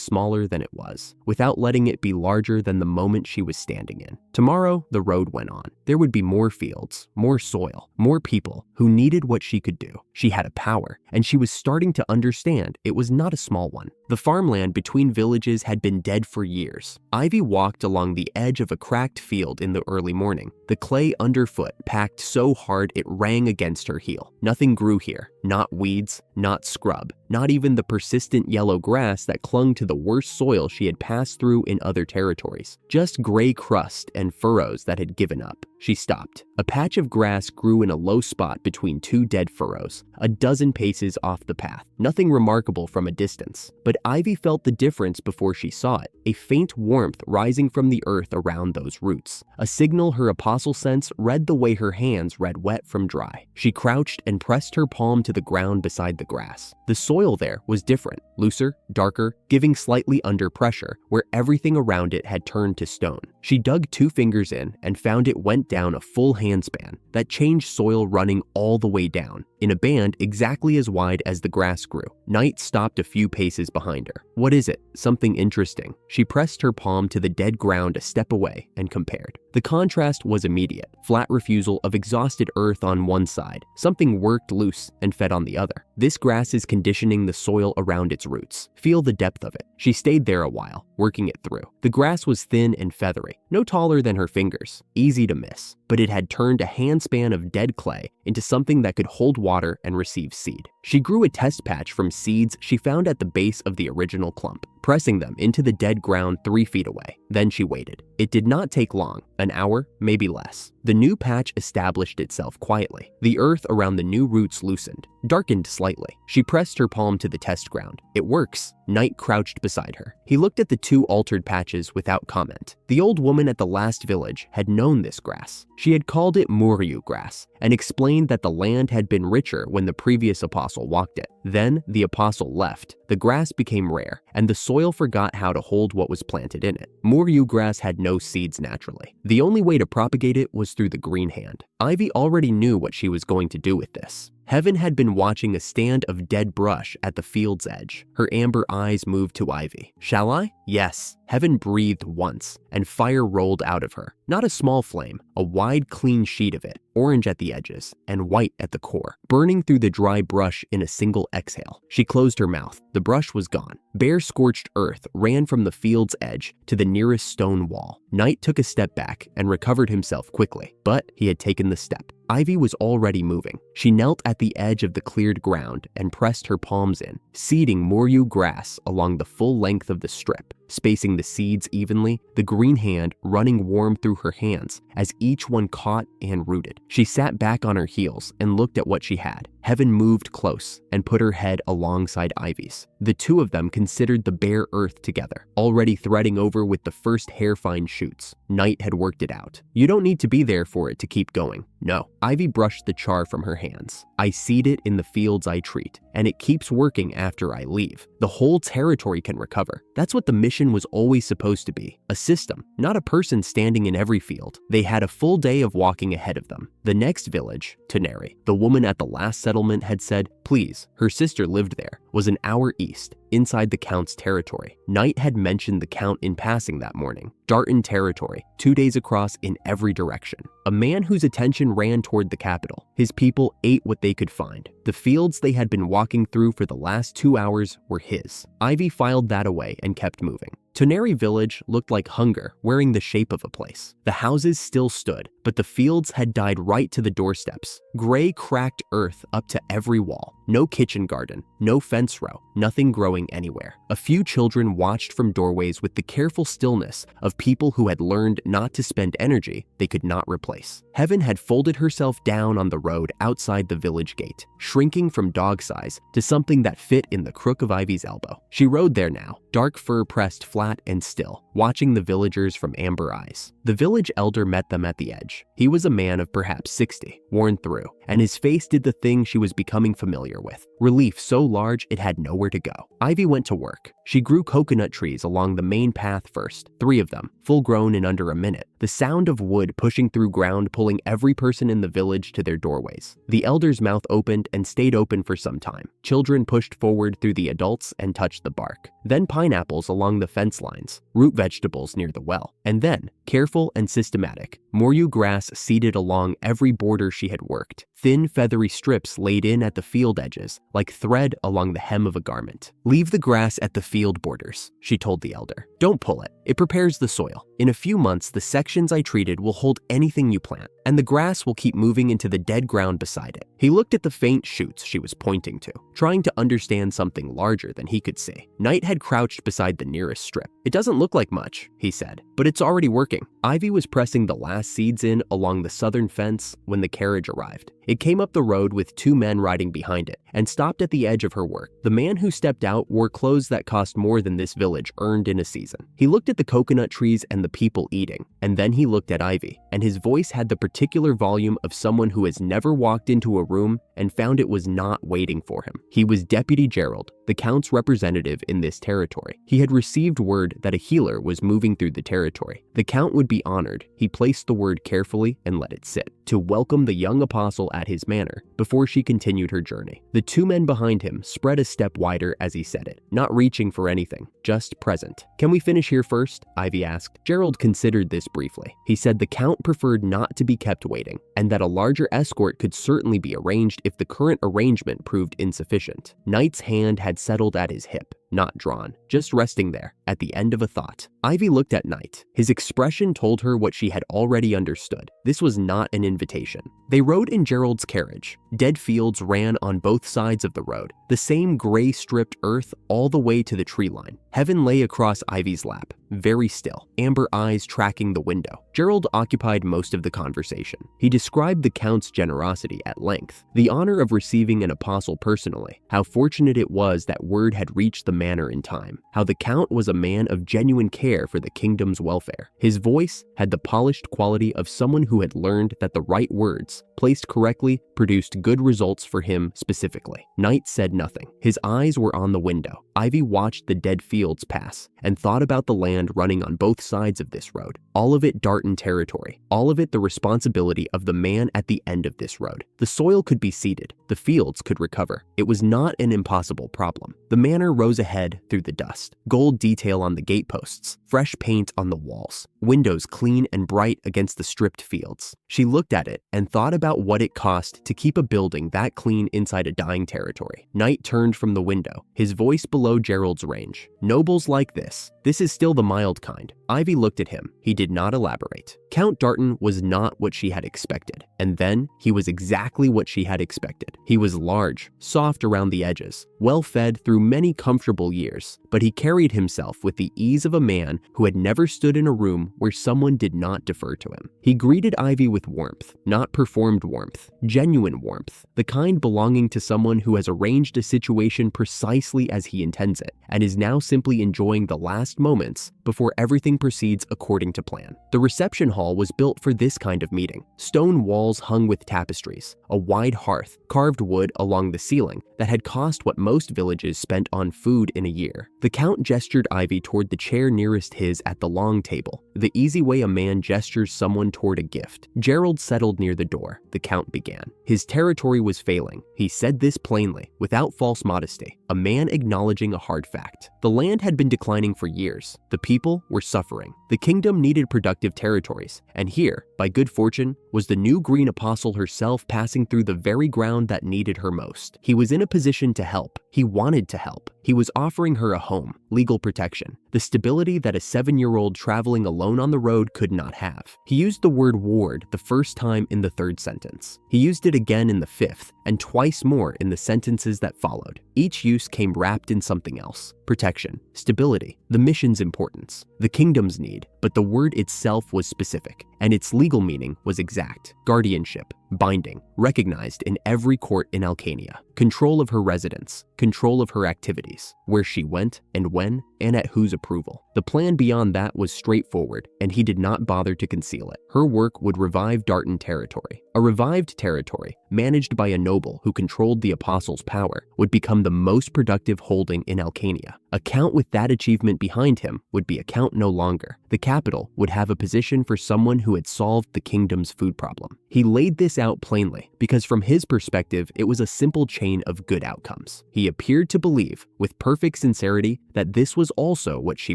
smaller than it was, without letting it be larger than the moment she was standing in. Tomorrow, the road went on. There would be more fields, more soil, more people who needed what she could do. She had a power, and she was starting to understand it was not a small one. The farmland between villages had been dead for years. Ivy walked along the edge of a cracked field in the early morning. The clay underfoot packed so hard it rang against her heel. Nothing grew here, not weeds, not scrub, not even the persistent yellow grass that clung to the worst soil she had passed through in other territories. Just gray crust and furrows that had given up. She stopped. A patch of grass grew in a low spot between 2 dead furrows, a dozen paces off the path. Nothing remarkable from a distance, but Ivy felt the difference before she saw it, a faint warmth rising from the earth around those roots, a signal her apostle sense read the way her hands read wet from dry. She crouched and pressed her palm to the ground beside the grass. The soil there was different, looser, darker, giving slightly under pressure, where everything around it had turned to stone. She dug 2 fingers in and found it went down a full handspan, that changed soil running all the way down, in a band exactly as wide as the grass grew. Night stopped a few paces behind her. What is it? Something interesting. She pressed her palm to the dead ground a step away and compared. The contrast was immediate. Flat refusal of exhausted earth on one side. Something worked loose and fed on the other. This grass is conditioning the soil around its roots. Feel the depth of it. She stayed there a while, working it through. The grass was thin and feathery, no taller than her fingers. Easy to miss. But it had turned a handspan of dead clay into something that could hold water and receive seed. She grew a test patch from seeds she found at the base of the original clump, pressing them into the dead ground 3 feet away. Then she waited. It did not take long, an hour, maybe less. The new patch established itself quietly. The earth around the new roots loosened, darkened slightly. She pressed her palm to the test ground. It works. Knight crouched beside her. He looked at the 2 altered patches without comment. The old woman at the last village had known this grass. She had called it Muriu grass and explained that the land had been richer when the previous apostle walked it. Then the apostle left. The grass became rare, and the soil forgot how to hold what was planted in it. Muriu grass had no seeds naturally. The only way to propagate it was through the green hand. Ivy already knew what she was going to do with this. Heaven had been watching a stand of dead brush at the field's edge. Her amber eyes moved to Ivy. Shall I? Yes. Heaven breathed once, and fire rolled out of her. Not a small flame, a wide, clean sheet of it, orange at the edges and white at the core, burning through the dry brush in a single exhale. She closed her mouth. The brush was gone. Bare, scorched earth ran from the field's edge to the nearest stone wall. Knight took a step back and recovered himself quickly, but he had taken the step. Ivy was already moving. She knelt at the edge of the cleared ground and pressed her palms in, seeding Muriu grass along the full length of the strip, spacing the seeds evenly, the green hand running warm through her hands as each one caught and rooted. She sat back on her heels and looked at what she had. Heaven moved close and put her head alongside Ivy's. The 2 of them considered the bare earth together, already threading over with the first hair-fine shoots. Night had worked it out. You don't need to be there for it to keep going. No. Ivy brushed the char from her hands. I seed it in the fields I treat, and it keeps working after I leave. The whole territory can recover. That's what the mission was always supposed to be. A system, not a person standing in every field. They had a full day of walking ahead of them. The next village, Toneri, the woman at the last settlement had said, please, her sister lived there, was an hour east, inside the Count's territory. Knight had mentioned the Count in passing that morning. Darton territory, 2 days across in every direction. A man whose attention ran toward the capital. His people ate what they could find. The fields they had been walking through for the last 2 hours were his. Ivy filed that away and kept moving. Toneri village looked like hunger wearing the shape of a place. The houses still stood, but the fields had died right to the doorsteps. Gray, cracked earth up to every wall. No kitchen garden, no fence row, nothing growing anywhere. A few children watched from doorways with the careful stillness of people who had learned not to spend energy they could not replace. Heaven had folded herself down on the road outside the village gate, shrinking from dog size to something that fit in the crook of Ivy's elbow. She rode there now, dark fur pressed flat and still, watching the villagers from amber eyes. The village elder met them at the edge. He was a man of perhaps 60, worn through, and his face did the thing she was becoming familiar with. Relief so large it had nowhere to go. Ivy went to work. She grew coconut trees along the main path first, 3 of them, full-grown in under a minute. The sound of wood pushing through ground pulling every person in the village to their doorways. The elder's mouth opened and stayed open for some time. Children pushed forward through the adults and touched the bark. Then pineapples along the fence lines, root vegetables near the well. And then, careful and systematic, Moryu grass seeded along every border she had worked. Thin, feathery strips laid in at the field edges, like thread along the hem of a garment. "Leave the grass at the field borders," she told the elder. "Don't pull it. It prepares the soil. In a few months, the sections I treated will hold anything you plant, and the grass will keep moving into the dead ground beside it." He looked at the faint shoots she was pointing to, trying to understand something larger than he could see. Knight had crouched beside the nearest strip. "It doesn't look like much," he said, "but it's already working." Ivy was pressing the last seeds in along the southern fence when the carriage arrived. It came up the road with 2 men riding behind it and stopped at the edge of her work. The man who stepped out wore clothes that cost more than this village earned in a season. He looked at the coconut trees and the people eating, and then he looked at Ivy, and his voice had the particular volume of someone who has never walked into a room and found it was not waiting for him. He was Deputy Gerald, the Count's representative in this territory. He had received word that a healer was moving through the territory. The Count would be honored. He placed the word carefully and let it sit, to welcome the young apostle at his manor before she continued her journey. The 2 men behind him spread a step wider as he said it, not reaching for anything, just present. "Can we finish here first?" Ivy asked. Gerald considered this briefly. He said the Count preferred not to be kept waiting, and that a larger escort could certainly be arranged if the current arrangement proved insufficient. Knight's hand had settled at his hip, not drawn, just resting there, at the end of a thought. Ivy looked at Knight. His expression told her what she had already understood. This was not an invitation. They rode in Gerald's carriage. Dead fields ran on both sides of the road, the same gray-stripped earth all the way to the tree line. Heaven lay across Ivy's lap, very still, amber eyes tracking the window. Gerald occupied most of the conversation. He described the Count's generosity at length, the honor of receiving an apostle personally, how fortunate it was that word had reached the manor in time, how the Count was a man of genuine care for the kingdom's welfare. His voice had the polished quality of someone who had learned that the right words, placed correctly, produced good results for him specifically. Knight said nothing. His eyes were on the window. Ivy watched the dead fields pass and thought about the land running on both sides of this road. All of it Darton territory. All of it the responsibility of the man at the end of this road. The soil could be seeded. The fields could recover. It was not an impossible problem. The manor rose ahead through the dust. Gold detail on the gateposts. Fresh paint on the walls. Windows clean and bright against the stripped fields. She looked at it and thought about what it cost to keep a building that clean inside a dying territory. Knight turned from the window, his voice below Gerald's range. "Nobles like this. This is still the mild kind." Ivy looked at him. He did not elaborate. Count Darton was not what she had expected. And then he was exactly what she had expected. He was large, soft around the edges, well fed through many comfortable years, but he carried himself with the ease of a man who had never stood in a room where someone did not defer to him. He greeted Ivy with warmth, not performed warmth, genuine warmth, the kind belonging to someone who has arranged a situation precisely as he intends it, and is now simply enjoying the last moments before everything proceeds according to plan. The reception hall was built for this kind of meeting. Stone walls hung with tapestries, a wide hearth, carved wood along the ceiling that had cost what most villages spent on food in a year. The Count gestured Ivy toward the chair nearest his at the long table, the easy way a man gestures someone toward a gift. Gerald settled near the door. The Count began. His territory was failing. He said this plainly, without false modesty, a man acknowledging a hard fact. The land had been declining for years. The people were suffering. The kingdom needed productive territories, and here, by good fortune, was the new Green Apostle herself passing through the very ground that needed her most. He was in a position to help. He wanted to help. He was offering her a home, legal protection, the stability that a 7-year-old traveling alone on the road could not have. He used the word ward the first time in the 3rd sentence. He used it again in the 5th, and twice more in the sentences that followed. Each use came wrapped in something else: protection, stability, the mission's importance, the kingdom's need, but the word itself was specific, and its legal meaning was exact: guardianship, binding, recognized in every court in Alcania. Control of her residence, control of her activities, where she went and when and at whose approval. The plan beyond that was straightforward, and he did not bother to conceal it. Her work would revive Darton territory. A revived territory, managed by a noble who controlled the apostles' power, would become the most productive holding in Alcania. A count with that achievement behind him would be a count no longer. The capital would have a position for someone who had solved the kingdom's food problem. He laid this out plainly because from his perspective, it was a simple chain of good outcomes. He appeared to believe, with perfect sincerity, that this was also what she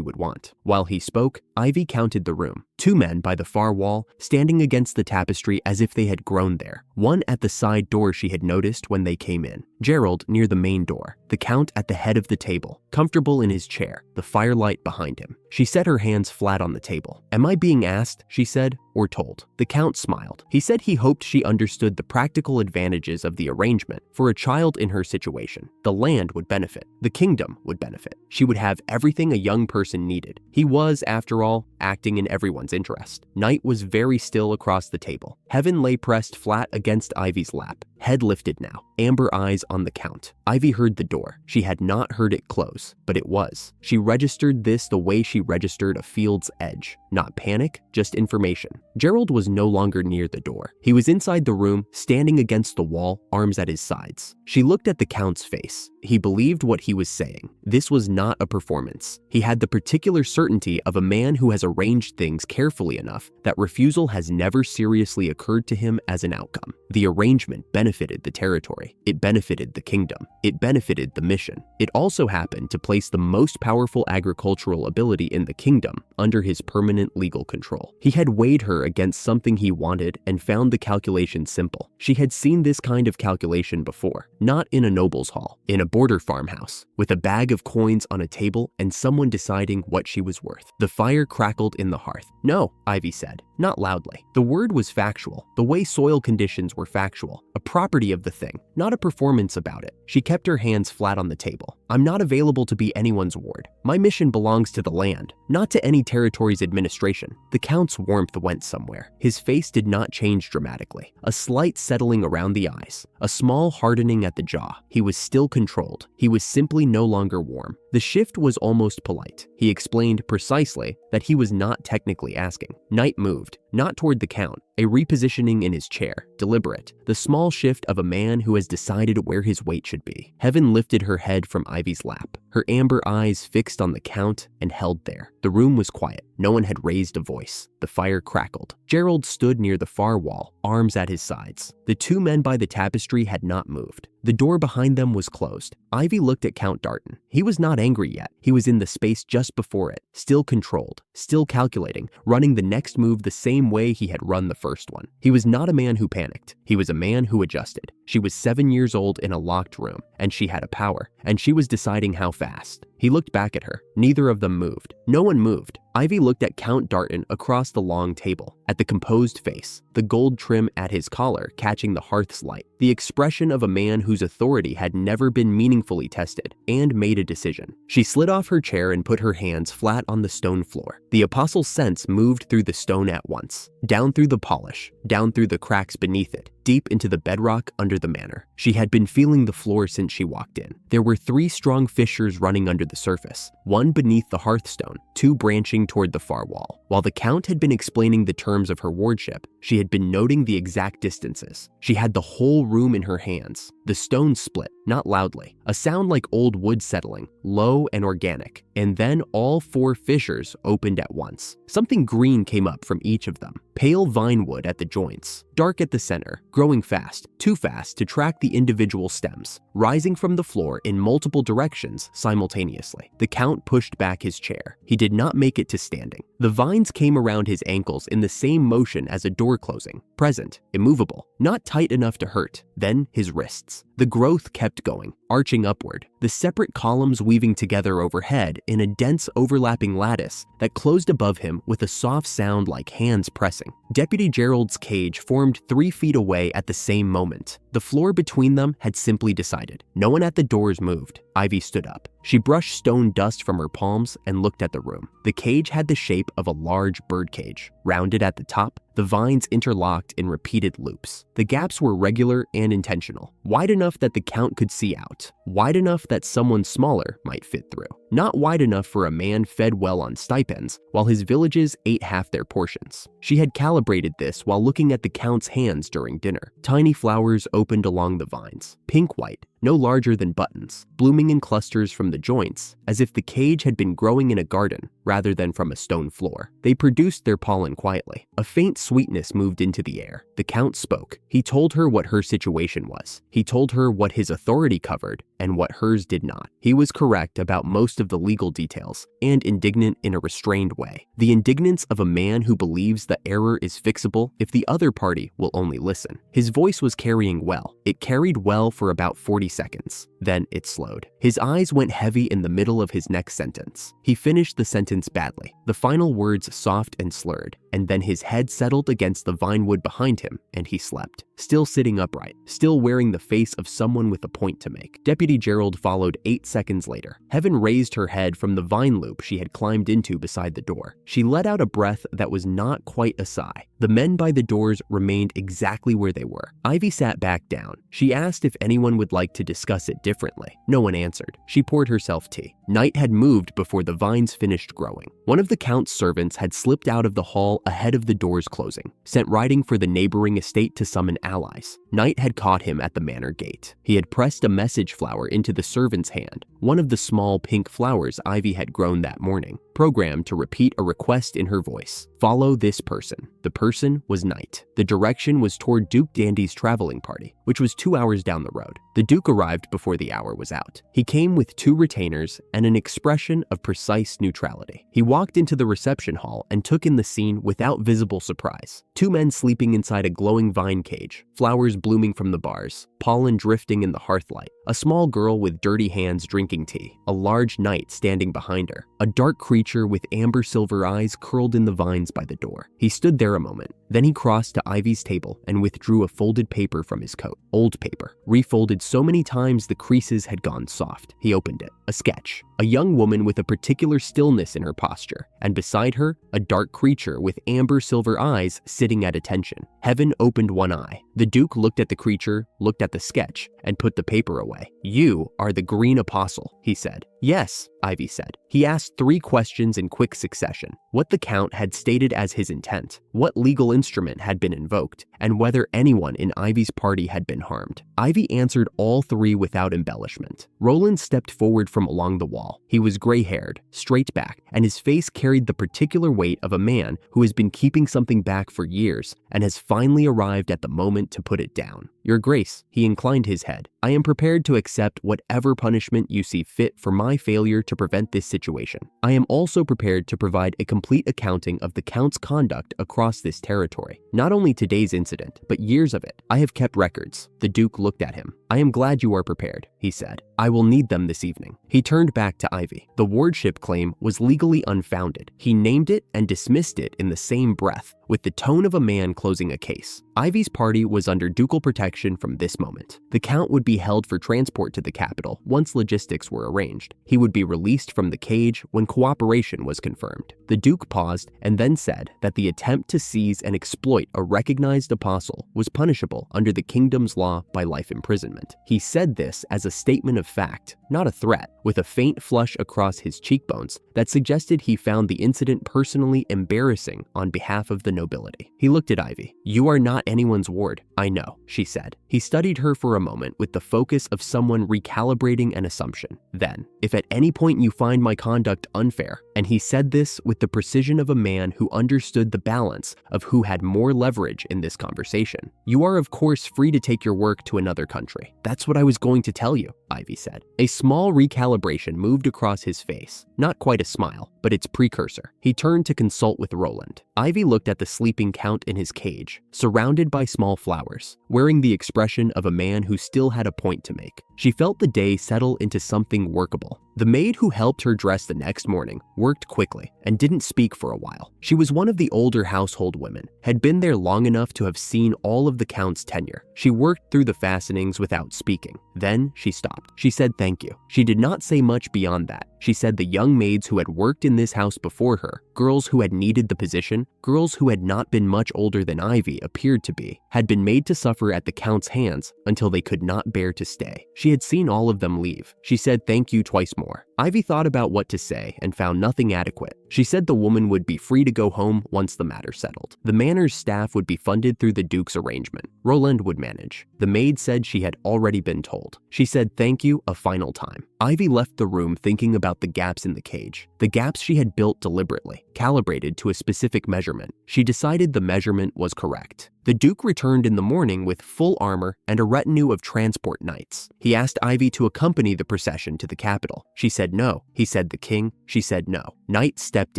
would want. While he spoke, Ivy counted the room. 2 men by the far wall, standing against the tapestry as if they had grown there. One at the side door she had noticed when they came in. Gerald near the main door. The Count at the head of the table, comfortable in his chair, the firelight behind him. She set her hands flat on the table. "Am I being asked," she said, "or told?" The Count smiled. He said he hoped she understood the practical advantages of the arrangement. For a child in her situation, the land would benefit. The kingdom would benefit. She would have everything a young person needed. He was, after all, acting in everyone's interest. Night was very still across the table. Heaven lay pressed flat against Ivy's lap, head lifted now, amber eyes on the Count. Ivy heard the door. She had not heard it close, but it was. She registered this the way she registered a field's edge. Not panic, just information. Gerald was no longer near the door. He was inside the room, standing against the wall, arms at his sides. She looked at the Count's face. He believed what he was saying. This was not a performance. He had the particular certainty of a man who has arranged things carefully enough that refusal has never seriously occurred to him as an outcome. The arrangement benefited the territory. It benefited the kingdom. It benefited the mission. It also happened to place the most powerful agricultural ability in the kingdom under his permanent legal control. He had weighed her against something he wanted and found the calculation simple. She had seen this kind of calculation before, not in a noble's hall, in a border farmhouse, with a bag of coins on a table and someone deciding what she was worth. The fire crackled in the hearth. "No," Ivy said, not loudly. The word was factual, the way soil conditions were factual, a property of the thing, not a performance about it. She kept her hands flat on the table. "I'm not available to be anyone's ward. My mission belongs to the land, not to any territory's administration." The Count's warmth went somewhere. His face did not change dramatically. A slight settling around the eyes, a small hardening at the jaw. He was still controlled. He was simply no longer warm. The shift was almost polite. He explained precisely that he was not technically asking. Knight moved, not toward the Count, a repositioning in his chair, deliberate, the small shift of a man who has decided where his weight should be. Heaven lifted her head from Ivy's lap, her amber eyes fixed on the Count and held there. The room was quiet. No one had raised a voice. The fire crackled. Gerald stood near the far wall, arms at his sides. The 2 men by the tapestry had not moved. The door behind them was closed. Ivy looked at Count Darton. He was not angry yet. He was in the space just before it, still controlled, still calculating, running the next move the same way he had run the first one. He was not a man who panicked. He was a man who adjusted. She was 7 years old in a locked room, and she had a power, and she was deciding how fast. He looked back at her. Neither of them moved. No one moved. Ivy looked at Count Darton across the long table, at the composed face, the gold trim at his collar catching the hearth's light, the expression of a man whose authority had never been meaningfully tested, and made a decision. She slid off her chair and put her hands flat on the stone floor. The apostle's sense moved through the stone at once, down through the polish, down through the cracks beneath it, deep into the bedrock under the manor. She had been feeling the floor since she walked in. There were 3 strong fissures running under the surface, one beneath the hearthstone, 2 branching toward the far wall. While the Count had been explaining the terms of her wardship, she had been noting the exact distances. She had the whole room in her hands. The stone split, not loudly, a sound like old wood settling, low and organic, and then all 4 fissures opened at once. Something green came up from each of them, pale vine wood at the joints, dark at the center, growing fast, too fast to track the individual stems, rising from the floor in multiple directions simultaneously. The Count pushed back his chair. He did not make it to standing. The vines came around his ankles in the same motion as a door closing, present, immovable, not tight enough to hurt. Then his wrists. The growth kept going, arching upward, the separate columns weaving together overhead in a dense overlapping lattice that closed above him with a soft sound like hands pressing. Deputy Gerald's cage formed 3 feet away at the same moment. The floor between them had simply decided. No one at the doors moved. Ivy stood up. She brushed stone dust from her palms and looked at the room. The cage had the shape of a large birdcage. Rounded at the top, the vines interlocked in repeated loops. The gaps were regular and intentional, wide enough that the Count could see out, wide enough that someone smaller might fit through. Not wide enough for a man fed well on stipends, while his villages ate half their portions. She had calibrated this while looking at the Count's hands during dinner. Tiny flowers opened along the vines, pink-white, no larger than buttons, blooming in clusters from the joints, as if the cage had been growing in a garden rather than from a stone floor. They produced their pollen quietly. A faint sweetness moved into the air. The Count spoke. He told her what her situation was. He told her what his authority covered and what hers did not. He was correct about most of the legal details and indignant in a restrained way. The indignance of a man who believes the error is fixable if the other party will only listen. His voice was carrying well. It carried well for about 40 seconds. Then it slowed. His eyes went heavy in the middle of his next sentence. He finished the sentence badly, the final words soft and slurred, and then his head settled against the vinewood behind him and he slept, still sitting upright, still wearing the face of someone with a point to make. Deputy Gerald followed 8 seconds later. Heaven raised her head from the vine loop she had climbed into beside the door. She let out a breath that was not quite a sigh. The men by the doors remained exactly where they were. Ivy sat back down. She asked if anyone would like to discuss it differently. No one answered. She poured herself tea. Night had moved before the vines finished growing. One of the Count's servants had slipped out of the hall ahead of the doors closing, sent riding for the neighboring estate to summon allies. Night had caught him at the manor gate. He had pressed a message flower into the servant's hand, one of the small pink flowers Ivy had grown that morning, programmed to repeat a request in her voice. Follow this person. The person was Night. The direction was toward Duke Dandy's traveling party, which was 2 hours down the road. The Duke arrived before the hour was out. He came with 2 retainers and an expression of precise neutrality. He walked into the reception hall and took in the scene without visible surprise. 2 men sleeping inside a glowing vine cage, flowers blooming from the bars, pollen drifting in the hearthlight, a small girl with dirty hands drinking tea, a large Knight standing behind her, a dark creature with amber silver eyes curled in the vines by the door. He stood there a moment. Then he crossed to Ivy's table and withdrew a folded paper from his coat. Old paper, refolded so many times the creases had gone soft. He opened it. A sketch. A young woman with a particular stillness in her posture, and beside her, a dark creature with amber silver eyes sitting at attention. Heaven opened one eye. The Duke looked at the creature, looked at the sketch, and put the paper away. You are the Green Apostle, he said. Yes, Ivy said. He asked 3 questions in quick succession. What the Count had stated as his intent, what legal instrument had been invoked, and whether anyone in Ivy's party had been harmed. Ivy answered all 3 without embellishment. Roland stepped forward from along the wall. He was gray-haired, straight-backed, and his face carried the particular weight of a man who has been keeping something back for years and has finally arrived at the moment to put it down. Your Grace, he inclined his head. I am prepared to accept whatever punishment you see fit for my failure to prevent this situation. I am also prepared to provide a complete accounting of the Count's conduct across this territory. Not only today's incident, but years of it. I have kept records. The Duke looked at him. I am glad you are prepared, he said. I will need them this evening. He turned back to Ivy. The wardship claim was legally unfounded. He named it and dismissed it in the same breath, with the tone of a man closing a case. Ivy's party was under ducal protection from this moment. The Count would be held for transport to the capital once logistics were arranged. He would be released from the cage when cooperation was confirmed. The Duke paused and then said that the attempt to seize and exploit a recognized apostle was punishable under the kingdom's law by life imprisonment. He said this as a statement of fact, not a threat, with a faint flush across his cheekbones that suggested he found the incident personally embarrassing on behalf of the nobility. He looked at Ivy. You are not anyone's ward. I know, she said. He studied her for a moment with the focus of someone recalibrating an assumption. Then, if at any point you find my conduct unfair, and he said this with the precision of a man who understood the balance of who had more leverage in this conversation, you are of course free to take your work to another country. That's what I was going to tell you, Ivy said. A small recalibration moved across his face, not quite a smile, but its precursor. He turned to consult with Roland. Ivy looked at the sleeping Count in his cage, surrounded by small flowers, wearing the expression of a man who still had a point to make. She felt the day settle into something workable. The maid who helped her dress the next morning worked quickly and didn't speak for a while. She was one of the older household women, had been there long enough to have seen all of the Count's tenure. She worked through the fastenings without speaking. Then she stopped. She said thank you. She did not say much beyond that. She said the young maids who had worked in this house before her, girls who had needed the position, girls who had not been much older than Ivy appeared to be, had been made to suffer at the Count's hands until they could not bear to stay. She had seen all of them leave. She said thank you twice more. Ivy thought about what to say and found nothing adequate. She said the woman would be free to go home once the matter settled. The manor's staff would be funded through the Duke's arrangement. Roland would manage. The maid said she had already been told. She said thank you a final time. Ivy left the room thinking about the gaps in the cage. The gaps she had built deliberately, calibrated to a specific measurement. She decided the measurement was correct. The Duke returned in the morning with full armor and a retinue of transport knights. He asked Ivy to accompany the procession to the capital. She said no. He said the king. She said no. Knights stepped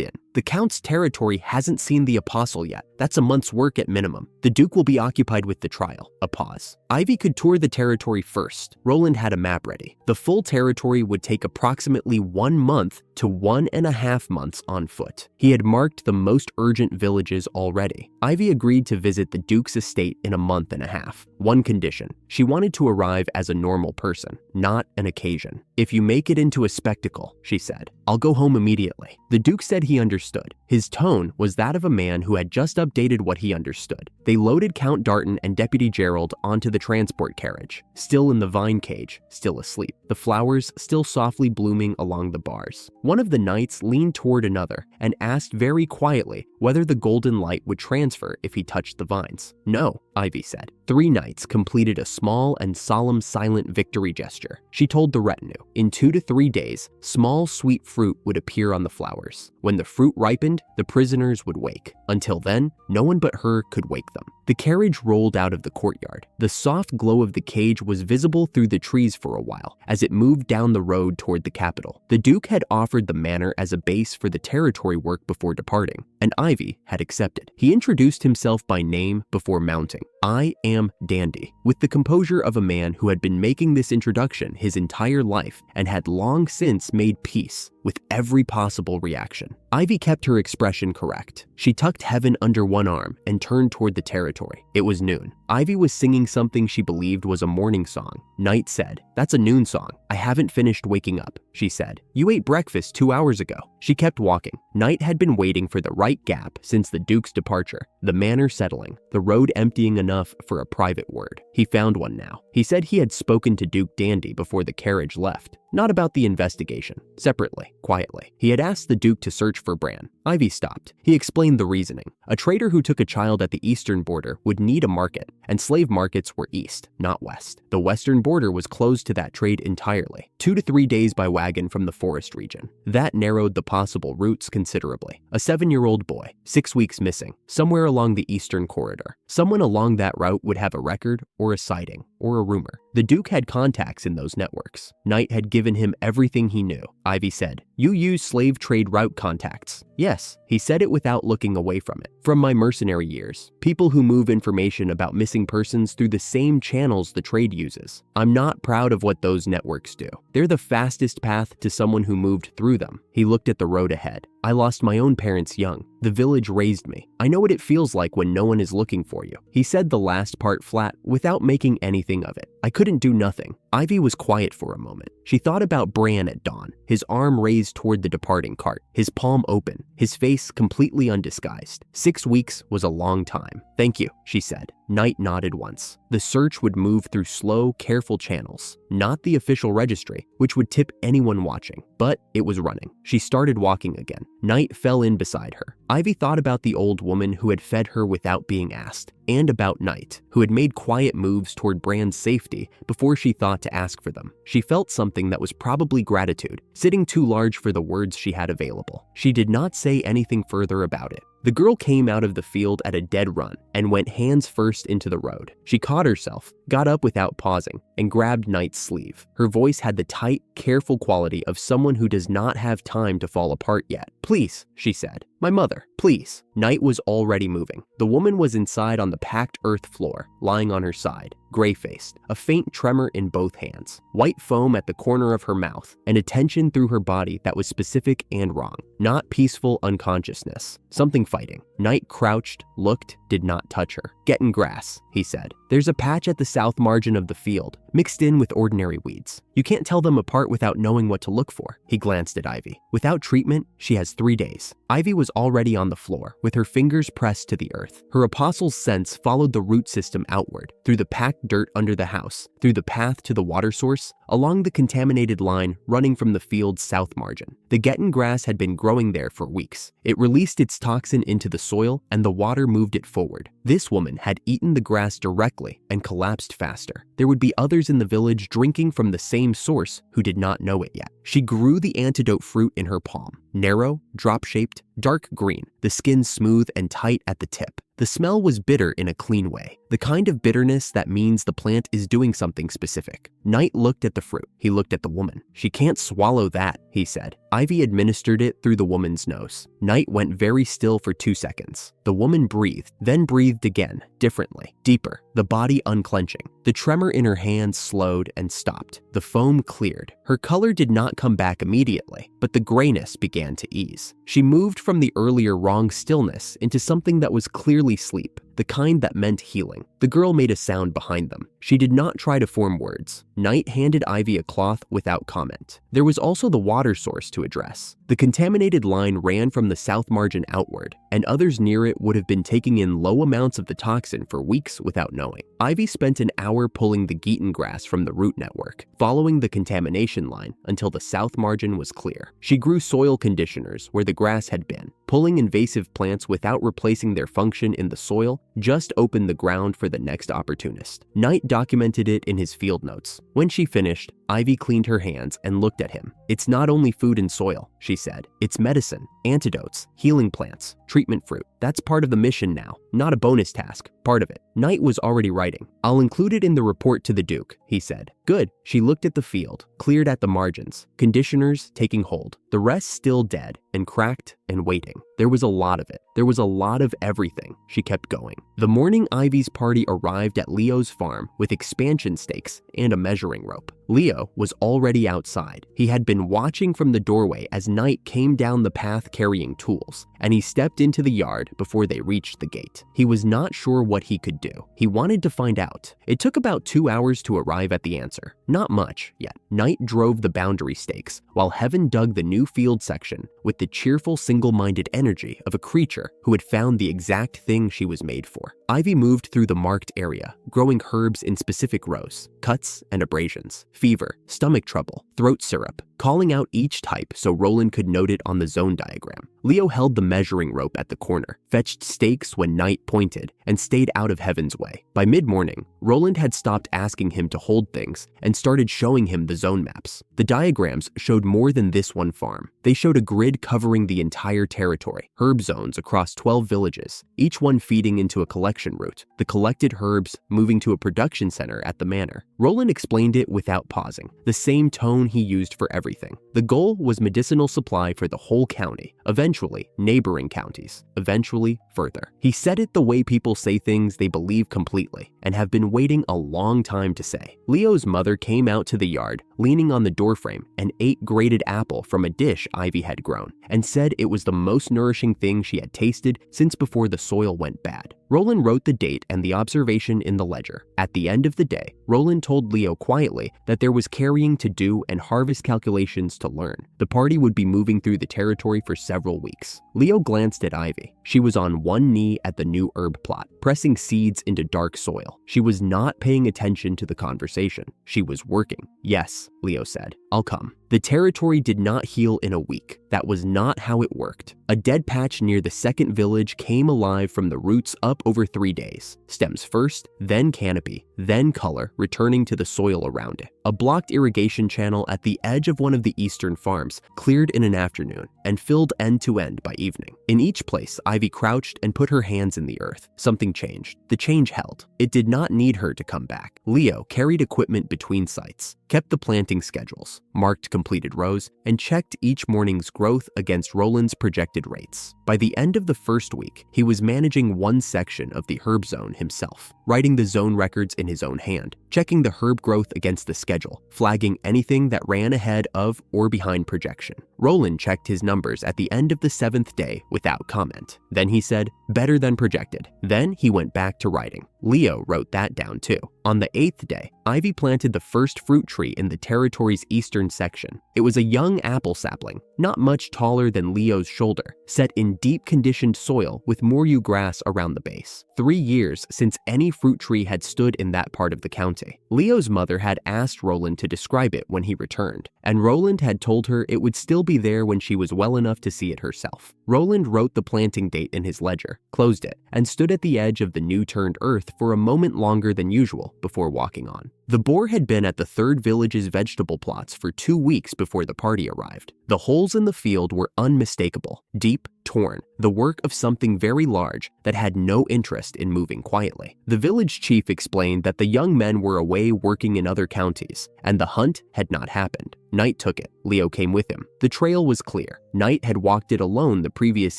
in. The Count's territory hasn't seen the apostle yet. That's a month's work at minimum. The Duke will be occupied with the trial. A pause. Ivy could tour the territory first. Roland had a map ready. The full territory would take approximately 1 month to 1.5 months on foot. He had marked the most urgent villages already. Ivy agreed to visit the Duke's estate in a month and a half. One condition. She wanted to arrive as a normal person, not an occasion. If you make it into a spectacle, she said, I'll go home immediately. The Duke said he understood. His tone was that of a man who had just updated what he understood. They loaded Count Darton and Deputy Gerald onto the transport carriage, still in the vine cage, still asleep, the flowers still softly blooming along the bars. One of the knights leaned toward another and asked very quietly whether the golden light would transfer if he touched the vines. No, Ivy said. 3 knights completed a small and solemn silent victory gesture. She told the retinue, in 2 to 3 days, small sweet fruit would appear on the flowers. When the fruit ripened, the prisoners would wake. Until then, no one but her could wake them. The carriage rolled out of the courtyard. The soft glow of the cage was visible through the trees for a while as it moved down the road toward the capital. The Duke had offered the manor as a base for the territory work before departing, and Ivy had accepted. He introduced himself by name before mounting. I am Dandy, with the composure of a man who had been making this introduction his entire life and had long since made peace with every possible reaction. Ivy kept her expression correct. She tucked Heaven under one arm and turned toward the territory. It was noon. Ivy was singing something she believed was a morning song. Knight said, "That's a noon song. I haven't finished waking up," she said. "You ate breakfast 2 hours ago." She kept walking. Knight had been waiting for the right gap since the Duke's departure, the manor settling, the road emptying enough for a private word. He found one now. He said he had spoken to Duke Dandy before the carriage left. Not about the investigation. Separately, quietly. He had asked the Duke to search for Bran. Ivy stopped. He explained the reasoning. A trader who took a child at the eastern border would need a market, and slave markets were east, not west. The western border was closed to that trade entirely. 2 to 3 days by wagon from the forest region. That narrowed the possible routes considerably. A 7-year-old boy, 6 weeks missing, somewhere along the eastern corridor. Someone along that route would have a record or a sighting or a rumor. The Duke had contacts in those networks. Knight had given him everything he knew. Ivy said, "You use slave trade route contacts." "Yes." He said it without looking away from it. "From my mercenary years. People who move information about missing persons through the same channels the trade uses. I'm not proud of what those networks do. They're the fastest path to someone who moved through them." He looked at the road ahead. "I lost my own parents young. The village raised me. I know what it feels like when no one is looking for you." He said the last part flat without making anything of it. "I couldn't do nothing." Ivy was quiet for a moment. She thought about Bran at dawn, his arm raised toward the departing cart, his palm open, his face completely undisguised. 6 weeks was a long time. "Thank you," she said. Knight nodded once. The search would move through slow, careful channels, not the official registry, which would tip anyone watching, but it was running. She started walking again. Knight fell in beside her. Ivy thought about the old woman who had fed her without being asked, and about Knight, who had made quiet moves toward Bran's safety before she thought to ask for them. She felt something that was probably gratitude, sitting too large for the words she had available. She did not say anything further about it. The girl came out of the field at a dead run and went hands first into the road. She caught herself, got up without pausing, and grabbed Knight's sleeve. Her voice had the tight, careful quality of someone who does not have time to fall apart yet. "Please," she said. "My mother, please." Knight was already moving. The woman was inside on the packed earth floor, lying on her side. gray-faced, a faint tremor in both hands, white foam at the corner of her mouth, and a tension through her body that was specific and wrong. Not peaceful unconsciousness. Something fighting. Knight crouched, looked, did not touch her. "Gettin' grass," he said. "There's a patch at the south margin of the field, mixed in with ordinary weeds. You can't tell them apart without knowing what to look for." He glanced at Ivy. "Without treatment, she has 3 days." Ivy was already on the floor, with her fingers pressed to the earth. Her apostle's sense followed the root system outward, through the packed dirt under the house, through the path to the water source, along the contaminated line running from the field's south margin. The Gettin' grass had been growing there for weeks. It released its toxin into the soil, and the water moved it forward. This woman had eaten the grass directly and collapsed faster. There would be others in the village drinking from the same source who did not know it yet. She grew the antidote fruit in her palm. Narrow, drop-shaped, dark green, the skin smooth and tight at the tip. The smell was bitter in a clean way, the kind of bitterness that means the plant is doing something specific. Knight looked at the fruit. He looked at the woman. "She can't swallow that," he said. Ivy administered it through the woman's nose. Knight went very still for 2 seconds. The woman breathed, then breathed again, differently, deeper, the body unclenching. The tremor in her hands slowed and stopped. The foam cleared. Her color did not come back immediately, but the grayness began to ease. She moved from the earlier wrong stillness into something that was clearly sleep, the kind that meant healing. The girl made a sound behind them. She did not try to form words. Knight handed Ivy a cloth without comment. There was also the water source to address. The contaminated line ran from the south margin outward, and others near it would have been taking in low amounts of the toxin for weeks without knowing. Ivy spent an hour pulling the Gettin' grass from the root network, following the contamination line until the south margin was clear. She grew soil conditioners where the grass had been. Pulling invasive plants without replacing their function in the soil just opened the ground for the next opportunist. Knight documented it in his field notes. When she finished, Ivy cleaned her hands and looked at him. "It's not only food and soil," she said. "It's medicine, antidotes, healing plants, treatment fruit. That's part of the mission now, not a bonus task, part of it." Knight was already writing. "I'll include it in the report to the Duke," he said. "Good." She looked at the field, cleared at the margins, conditioners taking hold. The rest still dead and cracked and waiting. There was a lot of it. There was a lot of everything. She kept going. The morning Ivy's party arrived at Leo's farm with expansion stakes and a measuring rope. Leo was already outside. He had been watching from the doorway as Knight came down the path carrying tools, and he stepped into the yard before they reached the gate. He was not sure what he could do. He wanted to find out. It took about 2 hours to arrive at the answer. Not much yet. Knight drove the boundary stakes, while Heaven dug the new field section with the cheerful, single-minded energy of a creature who had found the exact thing she was made for. Ivy moved through the marked area, growing herbs in specific rows, cuts and abrasions, fever, stomach trouble, throat syrup, calling out each type so Roland could note it on the zone diagram. Leo held the measuring rope at the corner, fetched stakes when Knight pointed, and stayed out of Heaven's way. By mid-morning, Roland had stopped asking him to hold things and started showing him the zone maps. The diagrams showed more than this one farm. They showed a grid covering the entire territory, herb zones across 12 villages, each one feeding into a collection route, the collected herbs moving to a production center at the manor. Roland explained it without pausing, the same tone he used for everything. The goal was medicinal supply for the whole county, eventually neighboring counties, eventually further. He said it the way people say things they believe completely and have been waiting a long time to say. Leo's mother came out to the yard, leaning on the doorframe, and ate grated apple from a dish Ivy had grown, and said it was the most nourishing thing she had tasted since before the soil went bad. Roland wrote the date and the observation in the ledger. At the end of the day, Roland told Leo quietly that there was carrying to do and harvest calculations to learn. The party would be moving through the territory for several weeks. Leo glanced at Ivy. She was on one knee at the new herb plot, pressing seeds into dark soil. She was not paying attention to the conversation. She was working. "Yes," Leo said. "I'll come." The territory did not heal in a week. That was not how it worked. A dead patch near the second village came alive from the roots up over 3 days. Stems first, then canopy, then color, returning to the soil around it. A blocked irrigation channel at the edge of one of the eastern farms cleared in an afternoon and filled end to end by evening. In each place, Ivy crouched and put her hands in the earth. Something changed. The change held. It did not need her to come back. Leo carried equipment between sites, kept the planting schedules, marked completed rows, and checked each morning's growth against Roland's projected rates. By the end of the first week, he was managing one section of the herb zone himself, writing the zone records in his own hand, checking the herb growth against the schedule, flagging anything that ran ahead of or behind projection. Roland checked his numbers at the end of the 7th day without comment. Then he said, "Better than projected." Then he went back to writing. Leo wrote that down too. On the 8th day, Ivy planted the first fruit tree in the territory's eastern section. It was a young apple sapling, not much taller than Leo's shoulder, set in deep conditioned soil with Moryu grass around the base. 3 years since any fruit tree had stood in that part of the county. Leo's mother had asked Roland to describe it when he returned, and Roland had told her it would still be there when she was well enough to see it herself. Roland wrote the planting date in his ledger, closed it, and stood at the edge of the new-turned earth for a moment longer than usual before walking on. The boar had been at the third village's vegetable plots for 2 weeks before the party arrived. The holes in the field were unmistakable, deep, torn, the work of something very large that had no interest in moving quietly. The village chief explained that the young men were away working in other counties, and the hunt had not happened. Knight took it. Leo came with him. The trail was clear. Knight had walked it alone the previous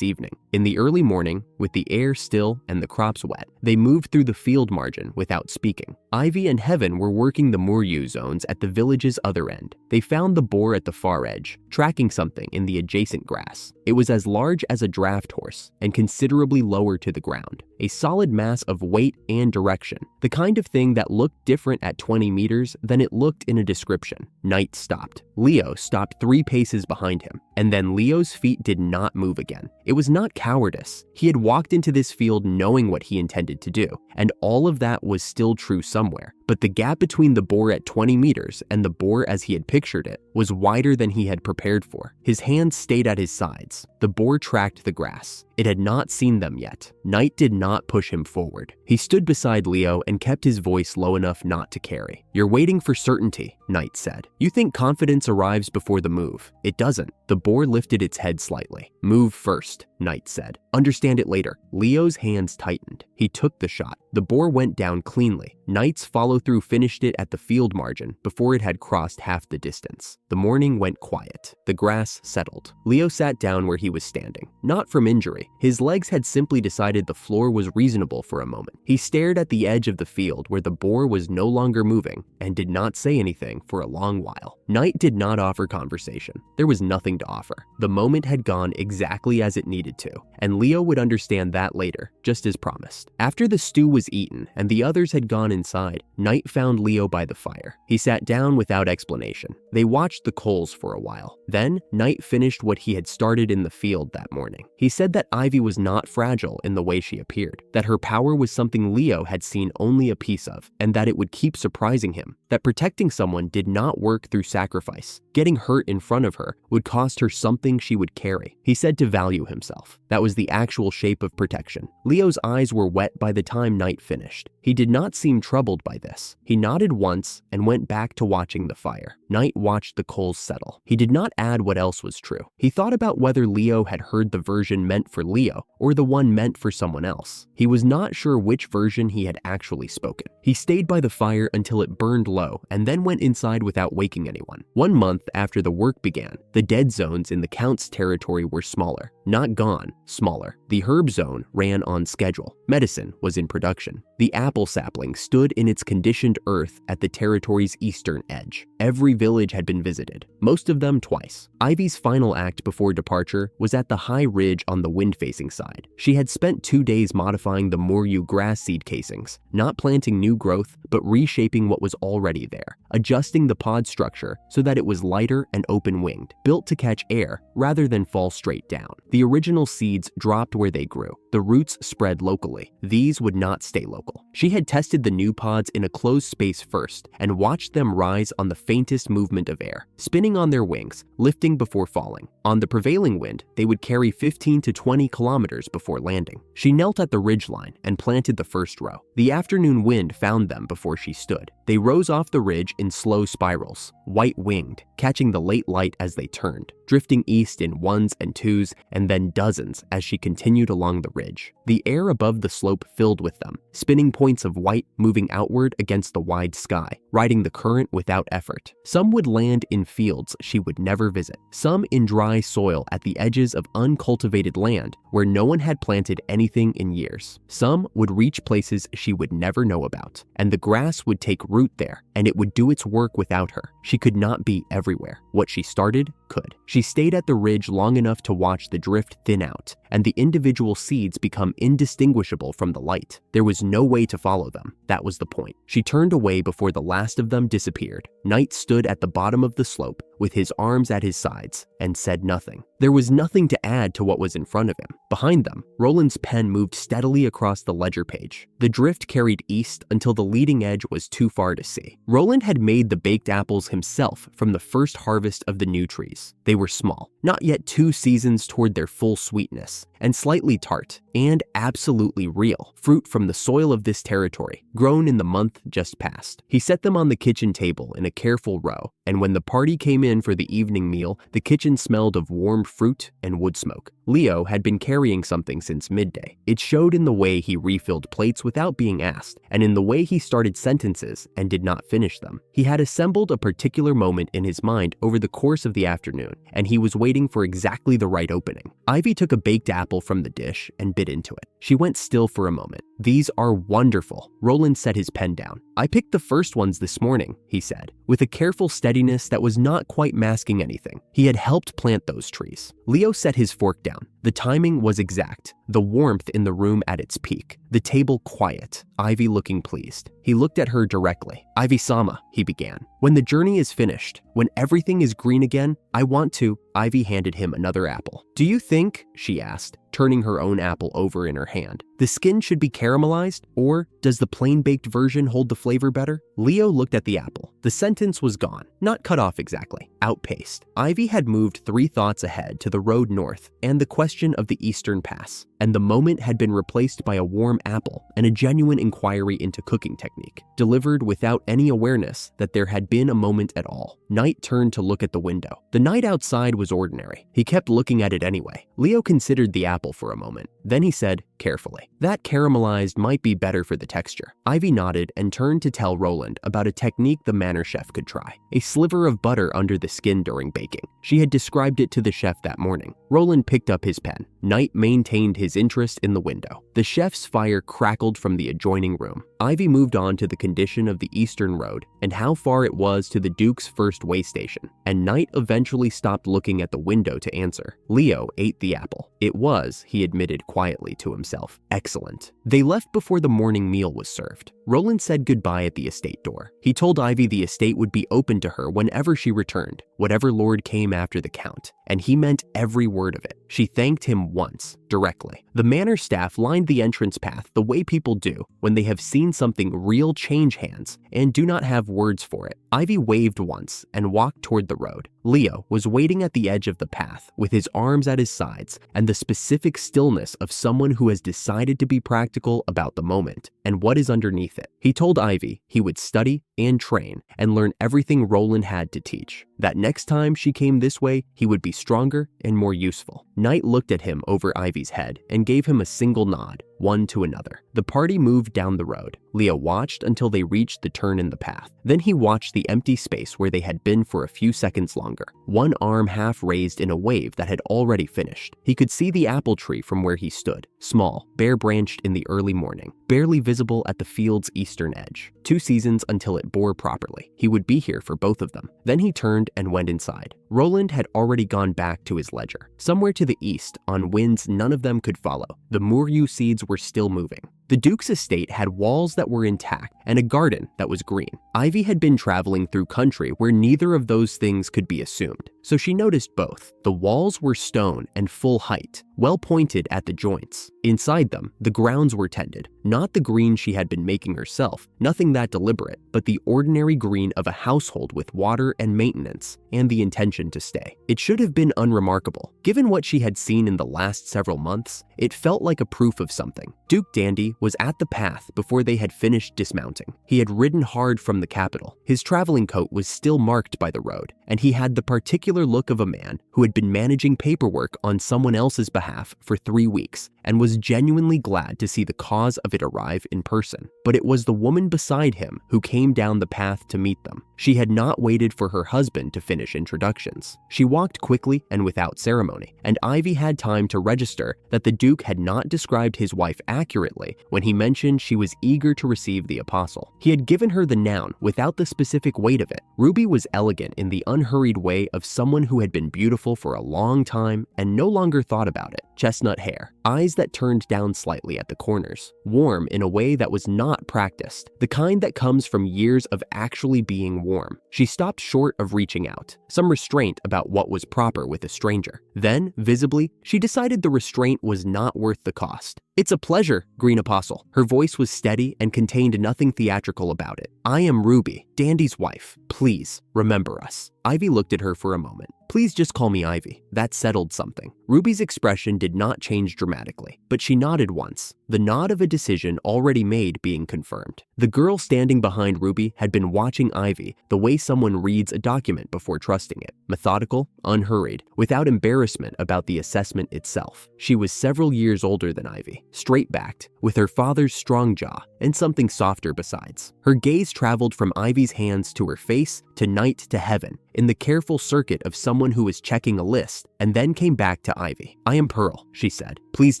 evening. In the early morning, with the air still and the crops wet, they moved through the field margin without speaking. Ivy and Heaven were working the Moryu zones at the village's other end. They found the boar at the far edge, tracking something in the adjacent grass. It was as large as a draft horse and considerably lower to the ground. A solid mass of weight and direction, the kind of thing that looked different at 20 meters than it looked in a description. Knight stopped. Leo stopped 3 paces behind him, and then Leo's feet did not move again. It was not cowardice. He had walked into this field knowing what he intended to do, and all of that was still true somewhere. But the gap between the boar at 20 meters and the boar as he had pictured it was wider than he had prepared for. His hands stayed at his sides. The boar tracked the grass. It had not seen them yet. Knight did not push him forward. He stood beside Leo and kept his voice low enough not to carry. "You're waiting for certainty," Knight said. "You think confidence arrives before the move. It doesn't." The boar lifted its head slightly. "Move first," Knight said. "Understand it later." Leo's hands tightened. He took the shot. The boar went down cleanly. Knight's follow-through finished it at the field margin before it had crossed half the distance. The morning went quiet. The grass settled. Leo sat down where he was standing. Not from injury. His legs had simply decided the floor was reasonable for a moment. He stared at the edge of the field where the boar was no longer moving and did not say anything for a long while. Knight did not offer conversation. There was nothing to offer. The moment had gone exactly as it needed to, and Leo would understand that later, just as promised. After the stew was eaten and the others had gone inside, Knight found Leo by the fire. He sat down without explanation. They watched the coals for a while. Then, Knight finished what he had started in the field that morning. He said that Ivy was not fragile in the way she appeared, that her power was something Leo had seen only a piece of, and that it would keep surprising him, that protecting someone did not work through sacrifice. Getting hurt in front of her would cost her something she would carry. He said to value himself. That was the actual shape of protection. Leo's eyes were wet by the time Knight finished. He did not seem troubled by this. He nodded once and went back to watching the fire. Knight watched the coals settle. He did not add what else was true. He thought about whether Leo had heard the version meant for Leo or the one meant for someone else. He was not sure which version he had actually spoken. He stayed by the fire until it burned low and then went inside without waking anyone. 1 month after the work began, the dead zones in the Count's territory were smaller. Not gone, smaller. The herb zone ran on schedule. Medicine was in production. The apple sapling stood in its conditioned earth at the territory's eastern edge. Every village had been visited, most of them twice. Ivy's final act before departure was at the high ridge on the wind-facing side. She had spent 2 days modifying the Moryu grass seed casings, not planting new growth, but reshaping what was already there, adjusting the pod structure so that it was lighter and open-winged, built to catch air rather than fall straight down. The original seeds dropped where they grew. The roots spread locally. These would not stay local. She had tested the new pods in a closed space first and watched them rise on the faintest movement of air, spinning on their wings, lifting before falling. On the prevailing wind, they would carry 15 to 20 kilometers before landing. She knelt at the ridgeline and planted the first row. The afternoon wind found them before she stood. They rose off the ridge in slow spirals, white-winged, catching the late light as they turned, drifting east in ones and twos, and then dozens as she continued along the ridge. The air above the slope filled with them, spinning points points of white moving outward against the wide sky, riding the current without effort. Some would land in fields she would never visit, some in dry soil at the edges of uncultivated land where no one had planted anything in years. Some would reach places she would never know about, and the grass would take root there, and it would do its work without her. She could not be everywhere. What she started could. She stayed at the ridge long enough to watch the drift thin out, and the individual seeds become indistinguishable from the light. There was no way to follow them. That was the point. She turned away before the last of them disappeared. Knight stood at the bottom of the slope with his arms at his sides and said nothing. There was nothing to add to what was in front of him. Behind them, Roland's pen moved steadily across the ledger page. The drift carried east until the leading edge was too far to see. Roland had made the baked apples himself from the first harvest of the new trees. They were small, not yet 2 seasons toward their full sweetness, and slightly tart, and absolutely real, fruit from the soil of this territory, grown in the month just past. He set them on the kitchen table in a careful row, and when the party came in for the evening meal, the kitchen smelled of warm fruit and wood smoke. Leo had been carrying something since midday. It showed in the way he refilled plates without being asked, and in the way he started sentences and did not finish them. He had assembled a particular moment in his mind over the course of the afternoon, and he was waiting for exactly the right opening. Ivy took a baked apple from the dish and bit into it. She went still for a moment. "These are wonderful." Roland set his pen down. "I picked the first ones this morning," he said, with a careful steadiness that was not quite masking anything. He had helped plant those trees. Leo set his fork down. The timing was exact, the warmth in the room at its peak, the table quiet, Ivy looking pleased. He looked at her directly. "Ivy-sama," he began. "When the journey is finished, when everything is green again, I want to—" Ivy handed him another apple. "Do you think," she asked, turning her own apple over in her hand, "the skin should be caramelized, or does the plain-baked version hold the flavor better?" Leo looked at the apple. The sentence was gone, not cut off exactly, outpaced. Ivy had moved 3 thoughts ahead to the road north and the question of the Eastern Pass, and the moment had been replaced by a warm apple and a genuine inquiry into cooking technique, delivered without any awareness that there had been a moment at all. Knight turned to look at the window. The night outside was ordinary. He kept looking at it anyway. Leo considered the apple for a moment. Then he said, carefully, "That caramelized might be better for the texture." Ivy nodded and turned to tell Roland about a technique the Manor chef could try. A sliver of butter under the skin during baking. She had described it to the chef that morning. Roland picked up his pen. Knight maintained his interest in the window. The chef's fire crackled from the adjoining room. Ivy moved on to the condition of the Eastern Road and how far it was to the Duke's first way station, and Knight eventually stopped looking at the window to answer. Leo ate the apple. It was, he admitted quietly to himself, excellent. They left before the morning meal was served. Roland said goodbye at the estate door. He told Ivy the estate would be open to her whenever she returned, whatever lord came after the count, and he meant every word of it. She thanked him once, directly. The manor staff lined the entrance path the way people do when they have seen something real change hands and do not have words for it. Ivy waved once and walked toward the road. Leo was waiting at the edge of the path with his arms at his sides and the specific stillness of someone who has decided to be practical about the moment and what is underneath it. He told Ivy he would study and train and learn everything Roland had to teach. That next time she came this way, he would be stronger and more useful. Knight looked at him over Ivy's head and gave him a single nod, one to another. The party moved down the road. Leo watched until they reached the turn in the path. Then he watched the empty space where they had been for a few seconds longer, one arm half raised in a wave that had already finished. He could see the apple tree from where he stood, small, bare-branched in the early morning, barely visible at the field's eastern edge. 2 seasons until it bore properly. He would be here for both of them. Then he turned and went inside. Roland had already gone back to his ledger. Somewhere to the east, on winds none of them could follow, the Muryu seeds were still moving. The Duke's estate had walls that were intact and a garden that was green. Ivy had been traveling through country where neither of those things could be assumed, so she noticed both. The walls were stone and full height, well pointed at the joints. Inside them, the grounds were tended, not the green she had been making herself, nothing that deliberate, but the ordinary green of a household with water and maintenance, and the intention to stay. It should have been unremarkable. Given what she had seen in the last several months, it felt like a proof of something. Duke Dandy was at the path before they had finished dismounting. He had ridden hard from the capital. His traveling coat was still marked by the road, and he had the particular look of a man who had been managing paperwork on someone else's behalf for 3 weeks and was genuinely glad to see the cause of it arrive in person. But it was the woman beside him who came down the path to meet them. She had not waited for her husband to finish introductions. She walked quickly and without ceremony, and Ivy had time to register that the Duke had not described his wife accurately when he mentioned she was eager to receive the apostle. He had given her the noun without the specific weight of it. Ruby was elegant in the unhurried way of someone who had been beautiful for a long time and no longer thought about it. Chestnut hair, eyes that turned down slightly at the corners, warm in a way that was not practiced, the kind that comes from years of actually being warm. She stopped short of reaching out, some restraint about what was proper with a stranger. Then, visibly, she decided the restraint was not worth the cost. "It's a pleasure, Green Apostle." Her voice was steady and contained nothing theatrical about it. "I am Ruby, Dandy's wife. Please, remember us." Ivy looked at her for a moment. "Please just call me Ivy." That settled something. Ruby's expression did not change dramatically, but she nodded once, the nod of a decision already made being confirmed. The girl standing behind Ruby had been watching Ivy the way someone reads a document before trusting it, methodical, unhurried, without embarrassment about the assessment itself. She was several years older than Ivy, straight-backed, with her father's strong jaw, and something softer besides. Her gaze traveled from Ivy's hands to her face, to night to heaven, in the careful circuit of someone who was checking a list, and then came back to Ivy. "I am Pearl," she said. "Pleased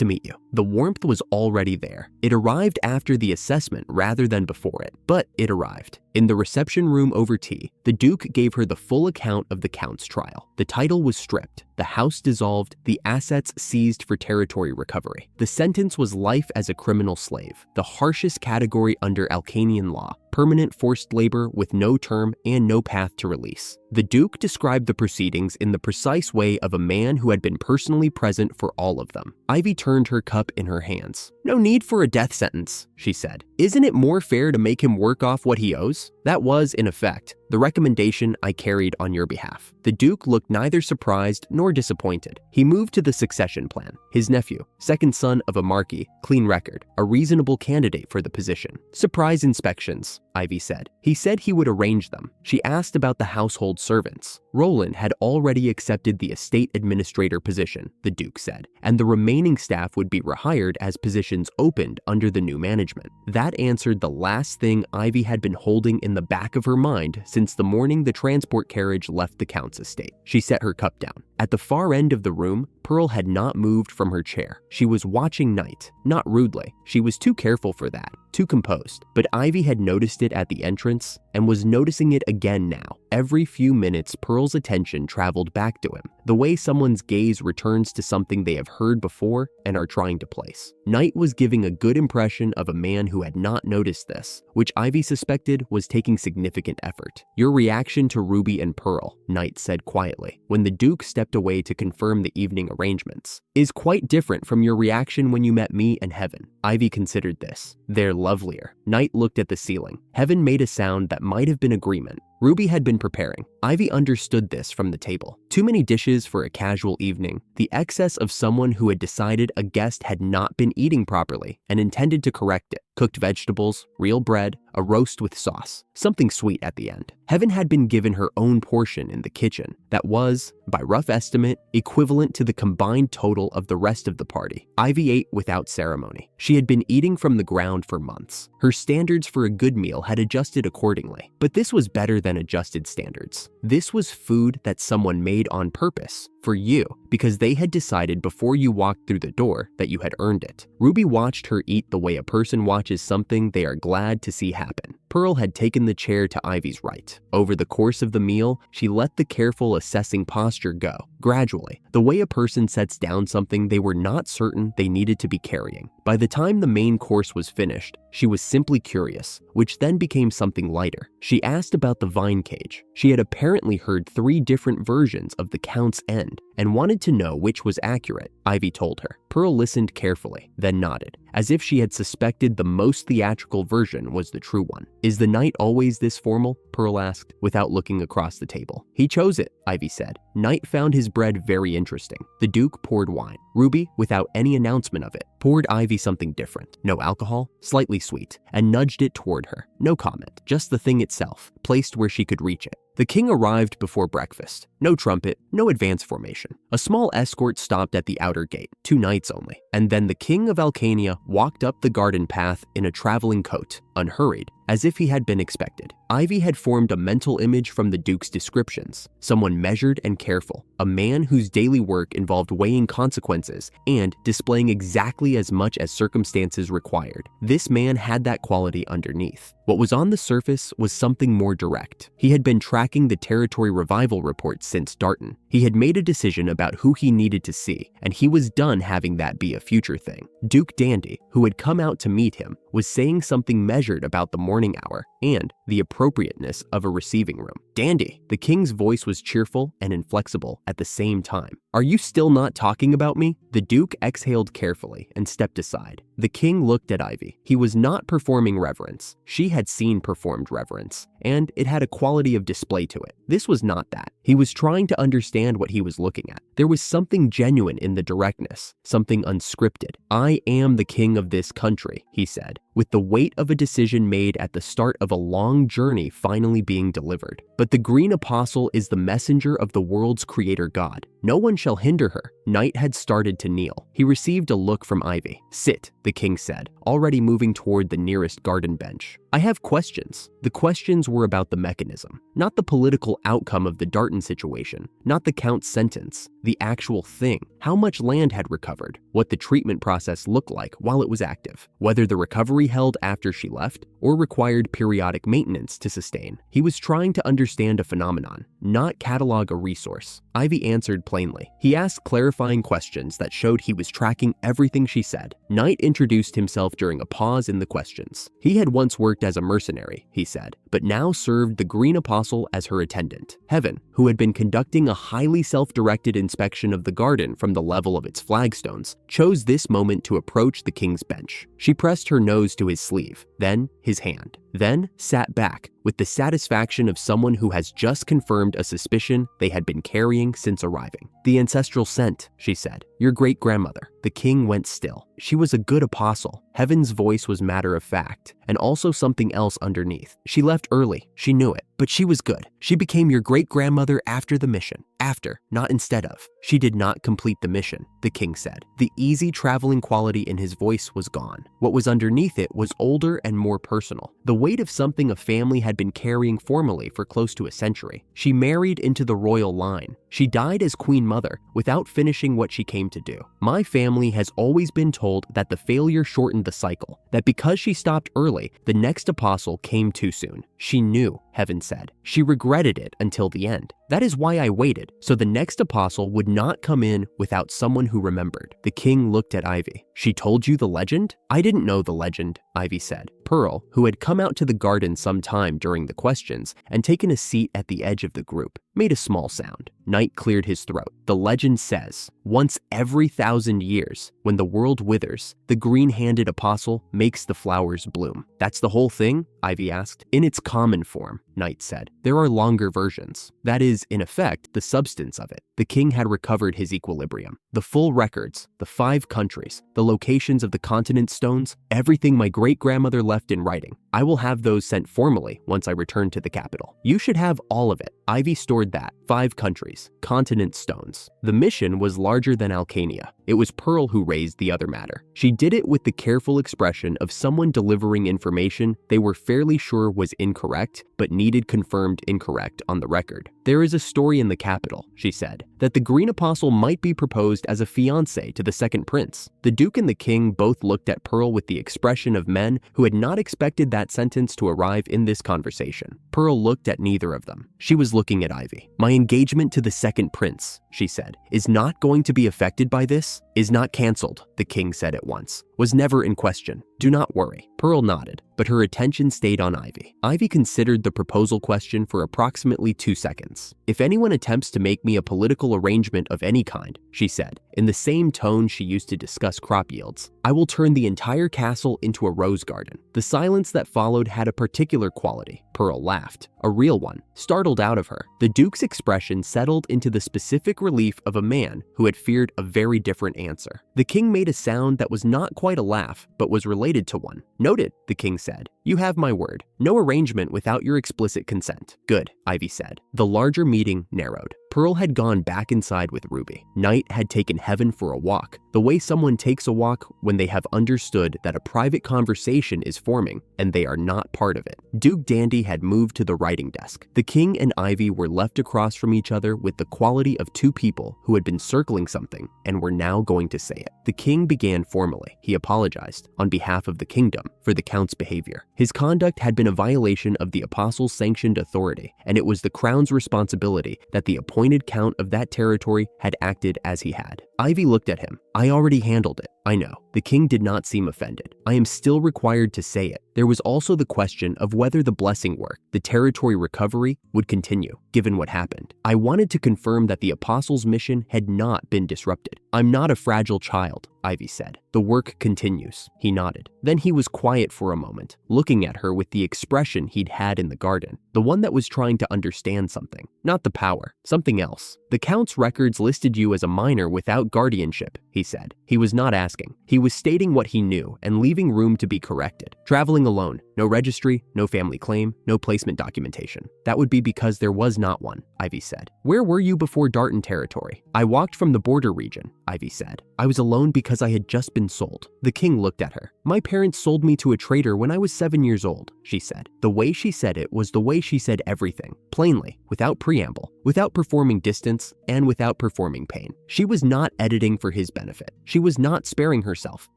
to meet you." The warmth was already there. It arrived after the assessment rather than before it, but it arrived. In the reception room over tea, the Duke gave her the full account of the Count's trial. The title was stripped, the house dissolved, the assets seized for territory recovery. The sentence was life as a criminal slave, the harshest category under Alcanian law, permanent forced labor with no term and no path to release. The Duke described the proceedings in the precise way of a man who had been personally present for all of them. Ivy turned her cup in her hands. "No need for a death sentence," she said. "Isn't it more fair to make him work off what he owes?" That was, in effect, the recommendation I carried on your behalf. The Duke looked neither surprised nor disappointed. He moved to the succession plan. His nephew, second son of a Marquis, clean record, a reasonable candidate for the position. "Surprise inspections," Ivy said. He said he would arrange them. She asked about the household servants. Roland had already accepted the estate administrator position, the Duke said, and the remaining staff would be rehired as positions opened under the new management. That answered the last thing Ivy had been holding in the back of her mind since the morning the transport carriage left the Count's estate. She set her cup down. At the far end of the room, Pearl had not moved from her chair. She was watching Night, not rudely. She was too careful for that, too composed. But Ivy had noticed it at the entrance and was noticing it again now. Every few minutes, Pearl's attention traveled back to him, the way someone's gaze returns to something they have heard before and are trying to place. Night was giving a good impression of a man who had not noticed this, which Ivy suspected was taking significant effort. "Your reaction to Ruby and Pearl," Night said quietly, when the Duke stepped away to confirm the evening arrangements, "is quite different from your reaction when you met me and Heaven." Ivy considered this. "They're lovelier." Night looked at the ceiling. Heaven made a sound that might have been agreement. Ruby had been preparing. Ivy understood this from the table. Too many dishes for a casual evening, the excess of someone who had decided a guest had not been eating properly and intended to correct it. Cooked vegetables, real bread, a roast with sauce, something sweet at the end. Heaven had been given her own portion in the kitchen that was, by rough estimate, equivalent to the combined total of the rest of the party. Ivy ate without ceremony. She had been eating from the ground for months. Her standards for a good meal had adjusted accordingly, but this was better than adjusted standards. This was food that someone made on purpose for you, because they had decided before you walked through the door that you had earned it. Ruby watched her eat the way a person watches something they are glad to see happen. Pearl had taken the chair to Ivy's right. Over the course of the meal, she let the careful assessing posture go, gradually, the way a person sets down something they were not certain they needed to be carrying. By the time the main course was finished, she was simply curious, which then became something lighter. She asked about the vine cage. She had apparently heard 3 different versions of the Count's end and wanted to know which was accurate, Ivy told her. Pearl listened carefully, then nodded. as if she had suspected the most theatrical version was the true one. "Is the night always this formal?" Pearl asked, without looking across the table. "He chose it," Ivy said. Knight found his bread very interesting. The Duke poured wine. Ruby, without any announcement of it, poured Ivy something different. No alcohol, slightly sweet, and nudged it toward her. No comment, just the thing itself, placed where she could reach it. The king arrived before breakfast. No trumpet, no advance formation. A small escort stopped at the outer gate, 2 knights only. And then the king of Alcania walked up the garden path in a traveling coat, unhurried, as if he had been expected. Ivy had formed a mental image from the Duke's descriptions. Someone measured and careful. A man whose daily work involved weighing consequences and displaying exactly as much as circumstances required. This man had that quality underneath. What was on the surface was something more direct. He had been tracking the territory revival reports since Darton. He had made a decision about who he needed to see, and he was done having that be a future thing. Duke Dandy, who had come out to meet him, was saying something measured about the morning hour and the appropriateness of a receiving room. "Dandy," the king's voice was cheerful and inflexible at the same time. "Are you still not talking about me?" The Duke exhaled carefully and stepped aside. The king looked at Ivy. He was not performing reverence. She had seen performed reverence, and it had a quality of display to it. This was not that. He was trying to understand what he was looking at. There was something genuine in the directness, something unscripted. "I am the king of this country," he said, with the weight of a decision made at the start of a long journey finally being delivered. "But the Green Apostle is the messenger of the world's creator God. No one shall hinder her." Knight had started to kneel. He received a look from Ivy. "Sit," the king said, already moving toward the nearest garden bench. "I have questions." The questions were about the mechanism, not the political outcome of the Darton situation, not the count's sentence, the actual thing. How much land had recovered, what the treatment process looked like while it was active, whether the recovery held after she left or required periodic maintenance to sustain. He was trying to understand a phenomenon, not catalog a resource. Ivy answered plainly. He asked clarifying questions that showed he was tracking everything she said. Knight introduced himself during a pause in the questions. He had once worked as a mercenary, he said, but now served the Green Apostle as her attendant. Heaven, who had been conducting a highly self-directed inspection of the garden from the level of its flagstones, chose this moment to approach the king's bench. She pressed her nose to his sleeve, then his hand, then sat back with the satisfaction of someone who has just confirmed a suspicion they had been carrying since arriving. "The ancestral scent," she said. "Your great-grandmother." The king went still. She was a good apostle. Heaven's voice was matter of fact, and also something else underneath. She left early. She knew it, but she was good. She became your great-grandmother after the mission. After, not instead of. She did not complete the mission, the king said. The easy traveling quality in his voice was gone. What was underneath it was older and more personal. The weight of something a family had been carrying formally for close to a century. She married into the royal line. She died as queen mother without finishing what she came to do. My family has always been told that the failure shortened the cycle, that because she stopped early, the next apostle came too soon. She knew, Heaven said. She regretted it until the end. That is why I waited, so the next apostle would not come in without someone who remembered. The king looked at Ivy. She told you the legend? I didn't know the legend, Ivy said. Pearl, who had come out to the garden some time during the questions and taken a seat at the edge of the group, made a small sound. Knight cleared his throat. The legend says, once every 1,000 years, when the world withers, the green-handed apostle makes the flowers bloom. That's the whole thing? Ivy asked. In its common form, Knight said. There are longer versions. That is, in effect, the substance of it. The king had recovered his equilibrium. The full records, the 5 countries, the locations of the continent stones, everything my great-grandmother left in writing. I will have those sent formally once I return to the capital. You should have all of it. Ivy stored that. 5 countries, continent stones. The mission was larger than Alcania. It was Pearl who raised the other matter. She did it with the careful expression of someone delivering information they were fairly sure was incorrect, but needed confirmed incorrect on the record. There is a story in the capital, she said, that the Green Apostle might be proposed as a fiancé to the second prince. The Duke and the King both looked at Pearl with the expression of men who had not expected that sentence to arrive in this conversation. Pearl looked at neither of them. She was looking at Ivy. My engagement to the second prince, she said, is not going to be affected by this, is not cancelled, the king said at once, was never in question. "Do not worry." Pearl nodded, but her attention stayed on Ivy. Ivy considered the proposal question for approximately 2 seconds. "If anyone attempts to make me a political arrangement of any kind," she said, in the same tone she used to discuss crop yields, "I will turn the entire castle into a rose garden." The silence that followed had a particular quality. Pearl laughed, a real one, startled out of her. The Duke's expression settled into the specific relief of a man who had feared a very different answer. The king made a sound that was not quite a laugh, but was related to one. "Noted," the king said. "You have my word. No arrangement without your explicit consent." "Good," Ivy said. The larger meeting narrowed. Pearl had gone back inside with Ruby. Night had taken Heaven for a walk, the way someone takes a walk when they have understood that a private conversation is forming and they are not part of it. Duke Dandy had moved to the writing desk. The king and Ivy were left across from each other with the quality of two people who had been circling something and were now going to say it. The king began formally. He apologized, on behalf of the kingdom, for the count's behavior. His conduct had been a violation of the apostles' sanctioned authority, and it was the crown's responsibility that the appointed count of that territory had acted as he had. Ivy looked at him. "I already handled it." "I know." The king did not seem offended. "I am still required to say it." There was also the question of whether the blessing work, the territory recovery, would continue, given what happened. "I wanted to confirm that the apostles' mission had not been disrupted." "I'm not a fragile child," Ivy said. "The work continues." He nodded. Then he was quiet for a moment, looking at her with the expression he'd had in the garden, the one that was trying to understand something. "Not the power, something else. The count's records listed you as a minor without guardianship," he said. He was not asking. He was stating what he knew and leaving room to be corrected. "Traveling alone, no registry, no family claim, no placement documentation." "That would be because there was not one," Ivy said. "Where were you before Darton territory?" "I walked from the border region," Ivy said. "I was alone because I had just been sold." The king looked at her. "My parents sold me to a trader when I was 7 years old," she said. The way she said it was the way she said everything, plainly, without preamble, without performing distance, and without performing pain. She was not editing for his benefit. She was not sparing herself.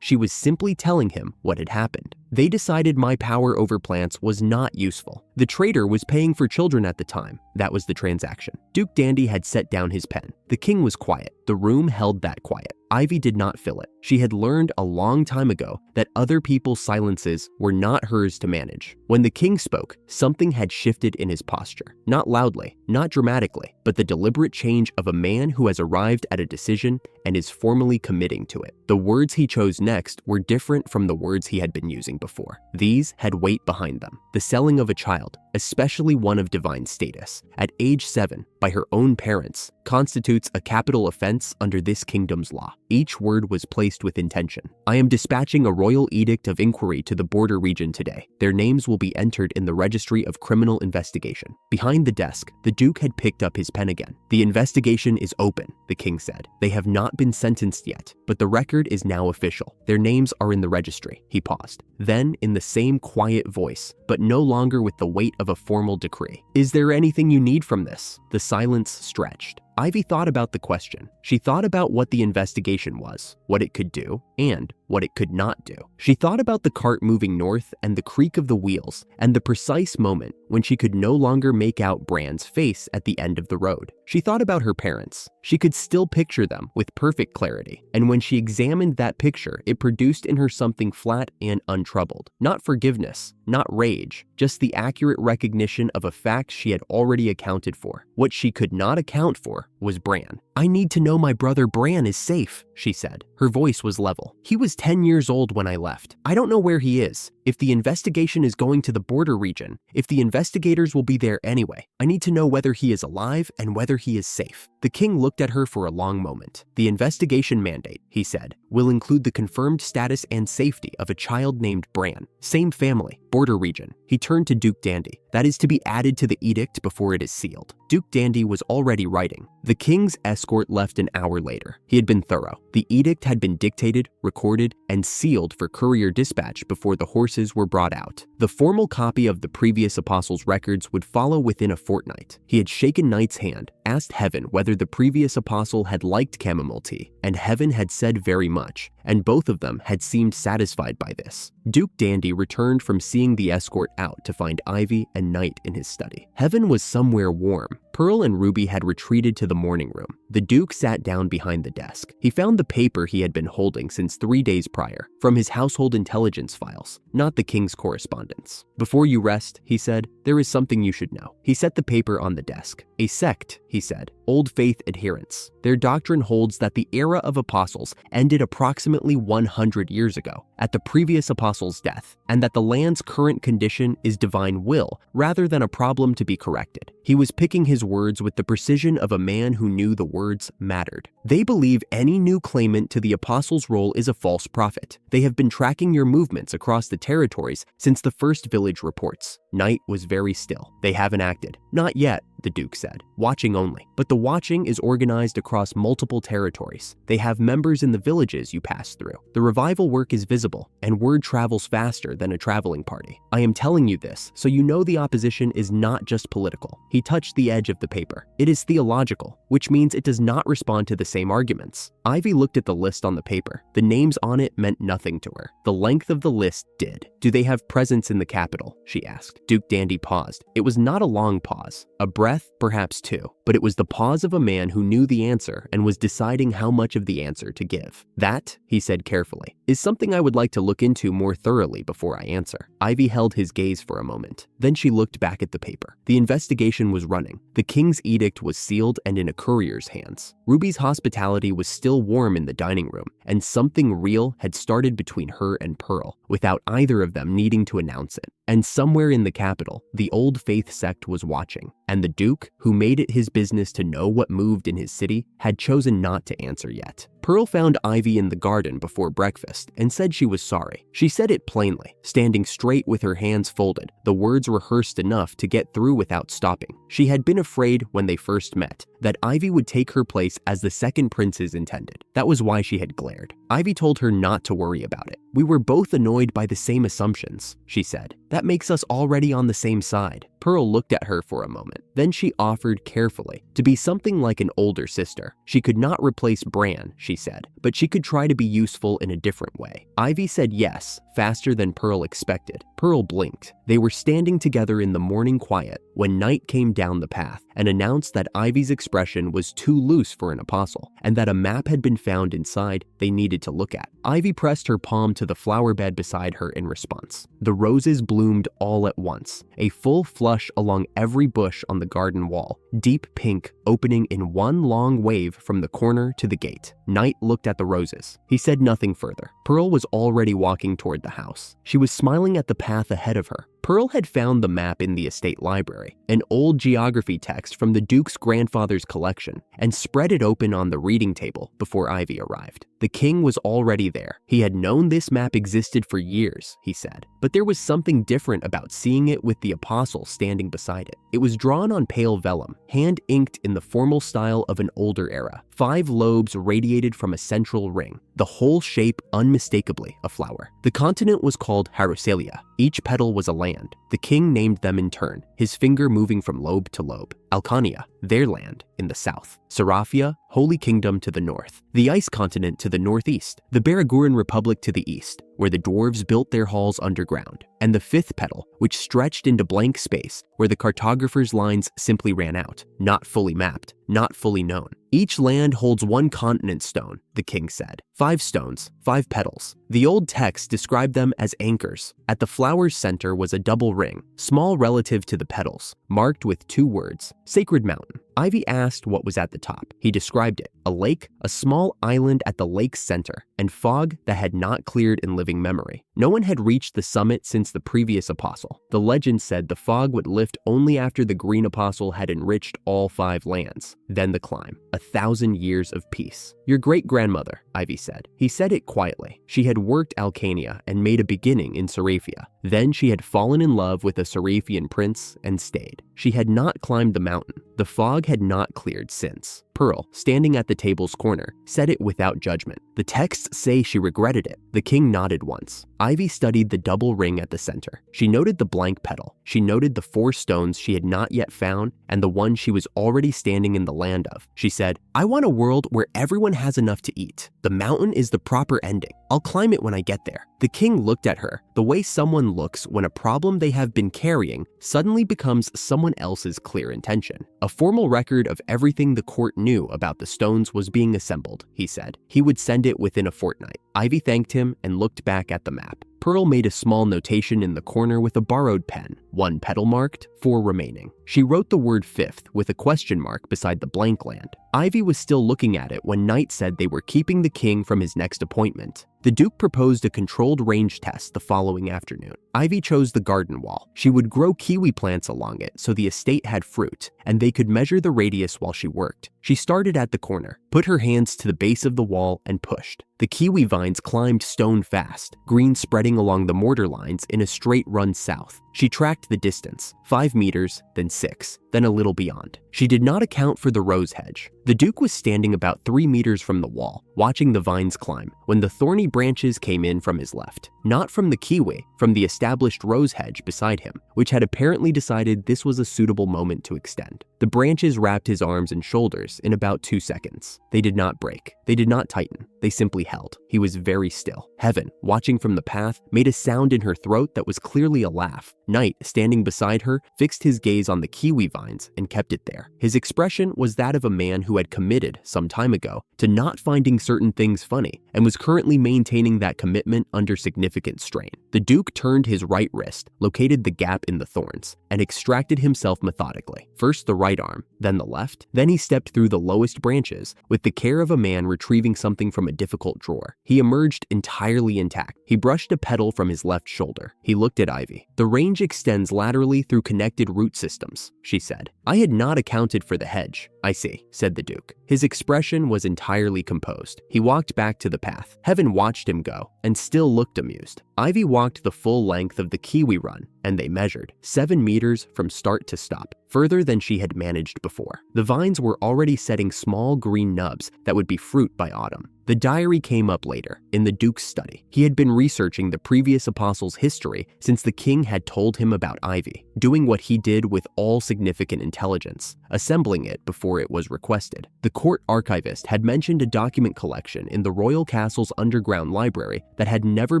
She was simply telling him what had happened. "They decided my power over plants was not useful. The trader was paying for children at the time. That was the transaction." Duke Dandy had set down his pen. The king was quiet. The room held that quiet. Ivy did not fill it. She had learned a long time ago that other people's silences were not hers to manage. When the king spoke, something had shifted in his posture. Not loudly, not dramatically, but the deliberate change of a man who has arrived at a decision and is formally committing to it. The words he chose next were different from the words he had been using before. These had weight behind them. The selling of a child, especially one of divine status, at age 7, by her own parents, constitutes a capital offense under this kingdom's law. Each word was placed with intention. "I am dispatching a royal edict of inquiry to the border region today. Their names will be entered in the registry of criminal investigation." Behind the desk, the Duke had picked up his pen again. "The investigation is open," the king said. "They have not been sentenced yet, but the record is now official. Their names are in the registry." He paused. Then, in the same quiet voice, but no longer with the weight of a formal decree, "Is there anything you need from this?" The silence stretched. Ivy thought about the question. She thought about what the investigation was, what it could do, and what it could not do. She thought about the cart moving north and the creak of the wheels, and the precise moment when she could no longer make out Bran's face at the end of the road. She thought about her parents. She could still picture them with perfect clarity, and when she examined that picture, it produced in her something flat and untroubled. Not forgiveness, not rage, just the accurate recognition of a fact she had already accounted for. What she could not account for was Bran. "I need to know my brother Bran is safe," she said. Her voice was level. "He was 10 years old when I left. I don't know where he is. If the investigation is going to the border region, if the investigators will be there anyway, I need to know whether he is alive and whether he is safe." The king looked at her for a long moment. "The investigation mandate," he said, "will include the confirmed status and safety of a child named Bran. Same family, border region." He turned to Duke Dandy. "That is to be added to the edict before it is sealed." Duke Dandy was already writing. The king's escort left an hour later. He had been thorough. The edict had been dictated, recorded, and sealed for courier dispatch before the horses were brought out. The formal copy of the previous apostles' records would follow within a fortnight. He had shaken Knight's hand, asked Heaven whether the previous apostle had liked chamomile tea, and Heaven had said very much, and both of them had seemed satisfied by this. Duke Dandy returned from seeing the escort out to find Ivy and Knight in his study. Heaven was somewhere warm. Pearl and Ruby had retreated to the morning room. The Duke sat down behind the desk. He found the paper he had been holding since 3 days prior, from his household intelligence files, not the king's correspondence. "Before you rest," he said, "there is something you should know." He set the paper on the desk. "A sect," he said, "Old Faith adherents. Their doctrine holds that the era of apostles ended approximately 100 years ago, at the previous apostle's death, and that the land's current condition is divine will rather than a problem to be corrected." He was picking his words with the precision of a man who knew the words mattered. "They believe any new claimant to the apostles' role is a false prophet. They have been tracking your movements across the territories since the first village reports." Knight was very still. "They haven't acted." "Not yet," the Duke said. "Watching only. But the watching is organized across multiple territories. They have members in the villages you pass through. The revival work is visible, and word travels faster than a traveling party. I am telling you this so you know the opposition is not just political." He touched the edge of the paper. "It is theological, which means it does not respond to the same arguments." Ivy looked at the list on the paper. The names on it meant nothing to her. The length of the list did. "Do they have presence in the capital?" she asked. Duke Dandy paused. It was not a long pause. A breath, perhaps two, but it was the pause of a man who knew the answer and was deciding how much of the answer to give. "That," he said carefully, "is something I would like to look into more thoroughly before I answer." Ivy held his gaze for a moment. Then she looked back at the paper. The investigation was running. The king's edict was sealed and in a courier's hands. Ruby's hospitality was still warm in the dining room, and something real had started between her and Pearl, without either of them needing to announce it. And somewhere in the capital, the Old Faith sect was watching, and the Duke, who made it his business to know what moved in his city, had chosen not to answer yet. Pearl found Ivy in the garden before breakfast and said she was sorry. She said it plainly, standing straight with her hands folded, the words rehearsed enough to get through without stopping. She had been afraid when they first met that Ivy would take her place as the second prince's intended. That was why she had glared. Ivy told her not to worry about it. "We were both annoyed by the same assumptions," she said. "That makes us already on the same side." Pearl looked at her for a moment. Then she offered carefully to be something like an older sister. She could not replace Bran, she said, but she could try to be useful in a different way. Ivy said yes, faster than Pearl expected. Pearl blinked. They were standing together in the morning quiet when Knight came down the path and announced that Ivy's expression was too loose for an apostle, and that a map had been found inside they needed to look at. Ivy pressed her palm to the flower bed beside her in response. The roses bloomed all at once, a full flush along every bush on the garden wall, deep pink opening in one long wave from the corner to the gate. Knight looked at the roses. He said nothing further. Pearl was already walking toward the house. She was smiling at the path ahead of her. Pearl had found the map in the estate library, an old geography text from the Duke's grandfather's collection, and spread it open on the reading table before Ivy arrived. The king was already there. He had known this map existed for years, he said, but there was something different about seeing it with the apostle standing beside it. It was drawn on pale vellum, hand-inked in the formal style of an older era. 5 lobes radiated from a central ring, the whole shape unmistakably a flower. The continent was called Harusalia. Each petal was a land. The king named them in turn, his finger moving from lobe to lobe. Alcania, their land, in the south. Seraphia, Holy Kingdom to the north. The Ice Continent to the northeast. The Baraguran Republic to the east, where the dwarves built their halls underground. And the 5th petal, which stretched into blank space, where the cartographer's lines simply ran out. Not fully mapped, not fully known. Each land holds 1 continent stone, the king said. 5 stones, 5 petals. The old text described them as anchors. At the flower's center was a double ring, small relative to the petals, marked with 2 words, Sacred Mountain. Ivy asked what was at the top. He described it, a lake, a small island at the lake's center, and fog that had not cleared in living memory. No one had reached the summit since the previous apostle. The legend said the fog would lift only after the green apostle had enriched all 5 lands. Then the climb, 1,000 years of peace. Your great-grandmother, Ivy said. He said it quietly. She had worked Alcania and made a beginning in Seraphia. Then she had fallen in love with a Seraphian prince and stayed. She had not climbed the mountain. The fog had not cleared since. Pearl, standing at the table's corner, said it without judgment. The texts say she regretted it. The king nodded once. Ivy studied the double ring at the center. She noted the blank petal. She noted the 4 stones she had not yet found and the one she was already standing in the land of. She said, "I want a world where everyone has enough to eat. The mountain is the proper ending. I'll climb it when I get there." The king looked at her, the way someone looks when a problem they have been carrying suddenly becomes someone else's clear intention. A formal record of everything the court knew about the stones was being assembled, he said. He would send it within a fortnight. Ivy thanked him and looked back at the map. Pearl made a small notation in the corner with a borrowed pen, 1 petal marked, 4 remaining. She wrote the word 5th with a question mark beside the blank land. Ivy was still looking at it when Knight said they were keeping the king from his next appointment. The Duke proposed a controlled range test the following afternoon. Ivy chose the garden wall. She would grow kiwi plants along it so the estate had fruit, and they could measure the radius while she worked. She started at the corner, put her hands to the base of the wall, and pushed. The kiwi vines climbed stone fast, green spreading along the mortar lines in a straight run south. She tracked the distance, 5 meters, then 6, then a little beyond. She did not account for the rose hedge. The Duke was standing about 3 meters from the wall, watching the vines climb, when the thorny branches came in from his left. Not from the kiwi, from the established rose hedge beside him, which had apparently decided this was a suitable moment to extend. The branches wrapped his arms and shoulders in about 2 seconds. They did not break. They did not tighten. They simply held. He was very still. Heaven, watching from the path, made a sound in her throat that was clearly a laugh. Knight, standing beside her, fixed his gaze on the kiwi vines and kept it there. His expression was that of a man who had committed, some time ago, to not finding certain things funny and was currently maintaining that commitment under significant strain. The Duke turned his right wrist, located the gap in the thorns, and extracted himself methodically. First the right arm, then the left. Then he stepped through the lowest branches with the care of a man retrieving something from a difficult drawer. He emerged entirely intact. He brushed a petal from his left shoulder. He looked at Ivy. "The range extends laterally through connected root systems," she said. "I had not accounted for the hedge." "I see," said the Duke. His expression was entirely composed. He walked back to the path. Heaven watched him go and still looked amused. Ivy walked the full length of the kiwi run, and they measured 7 meters from start to stop, further than she had managed before. The vines were already setting small green nubs that would be fruit by autumn. The diary came up later, in the Duke's study. He had been researching the previous apostle's history since the king had told him about Ivy, doing what he did with all significant intelligence, assembling it before it was requested. The court archivist had mentioned a document collection in the royal castle's underground library that had never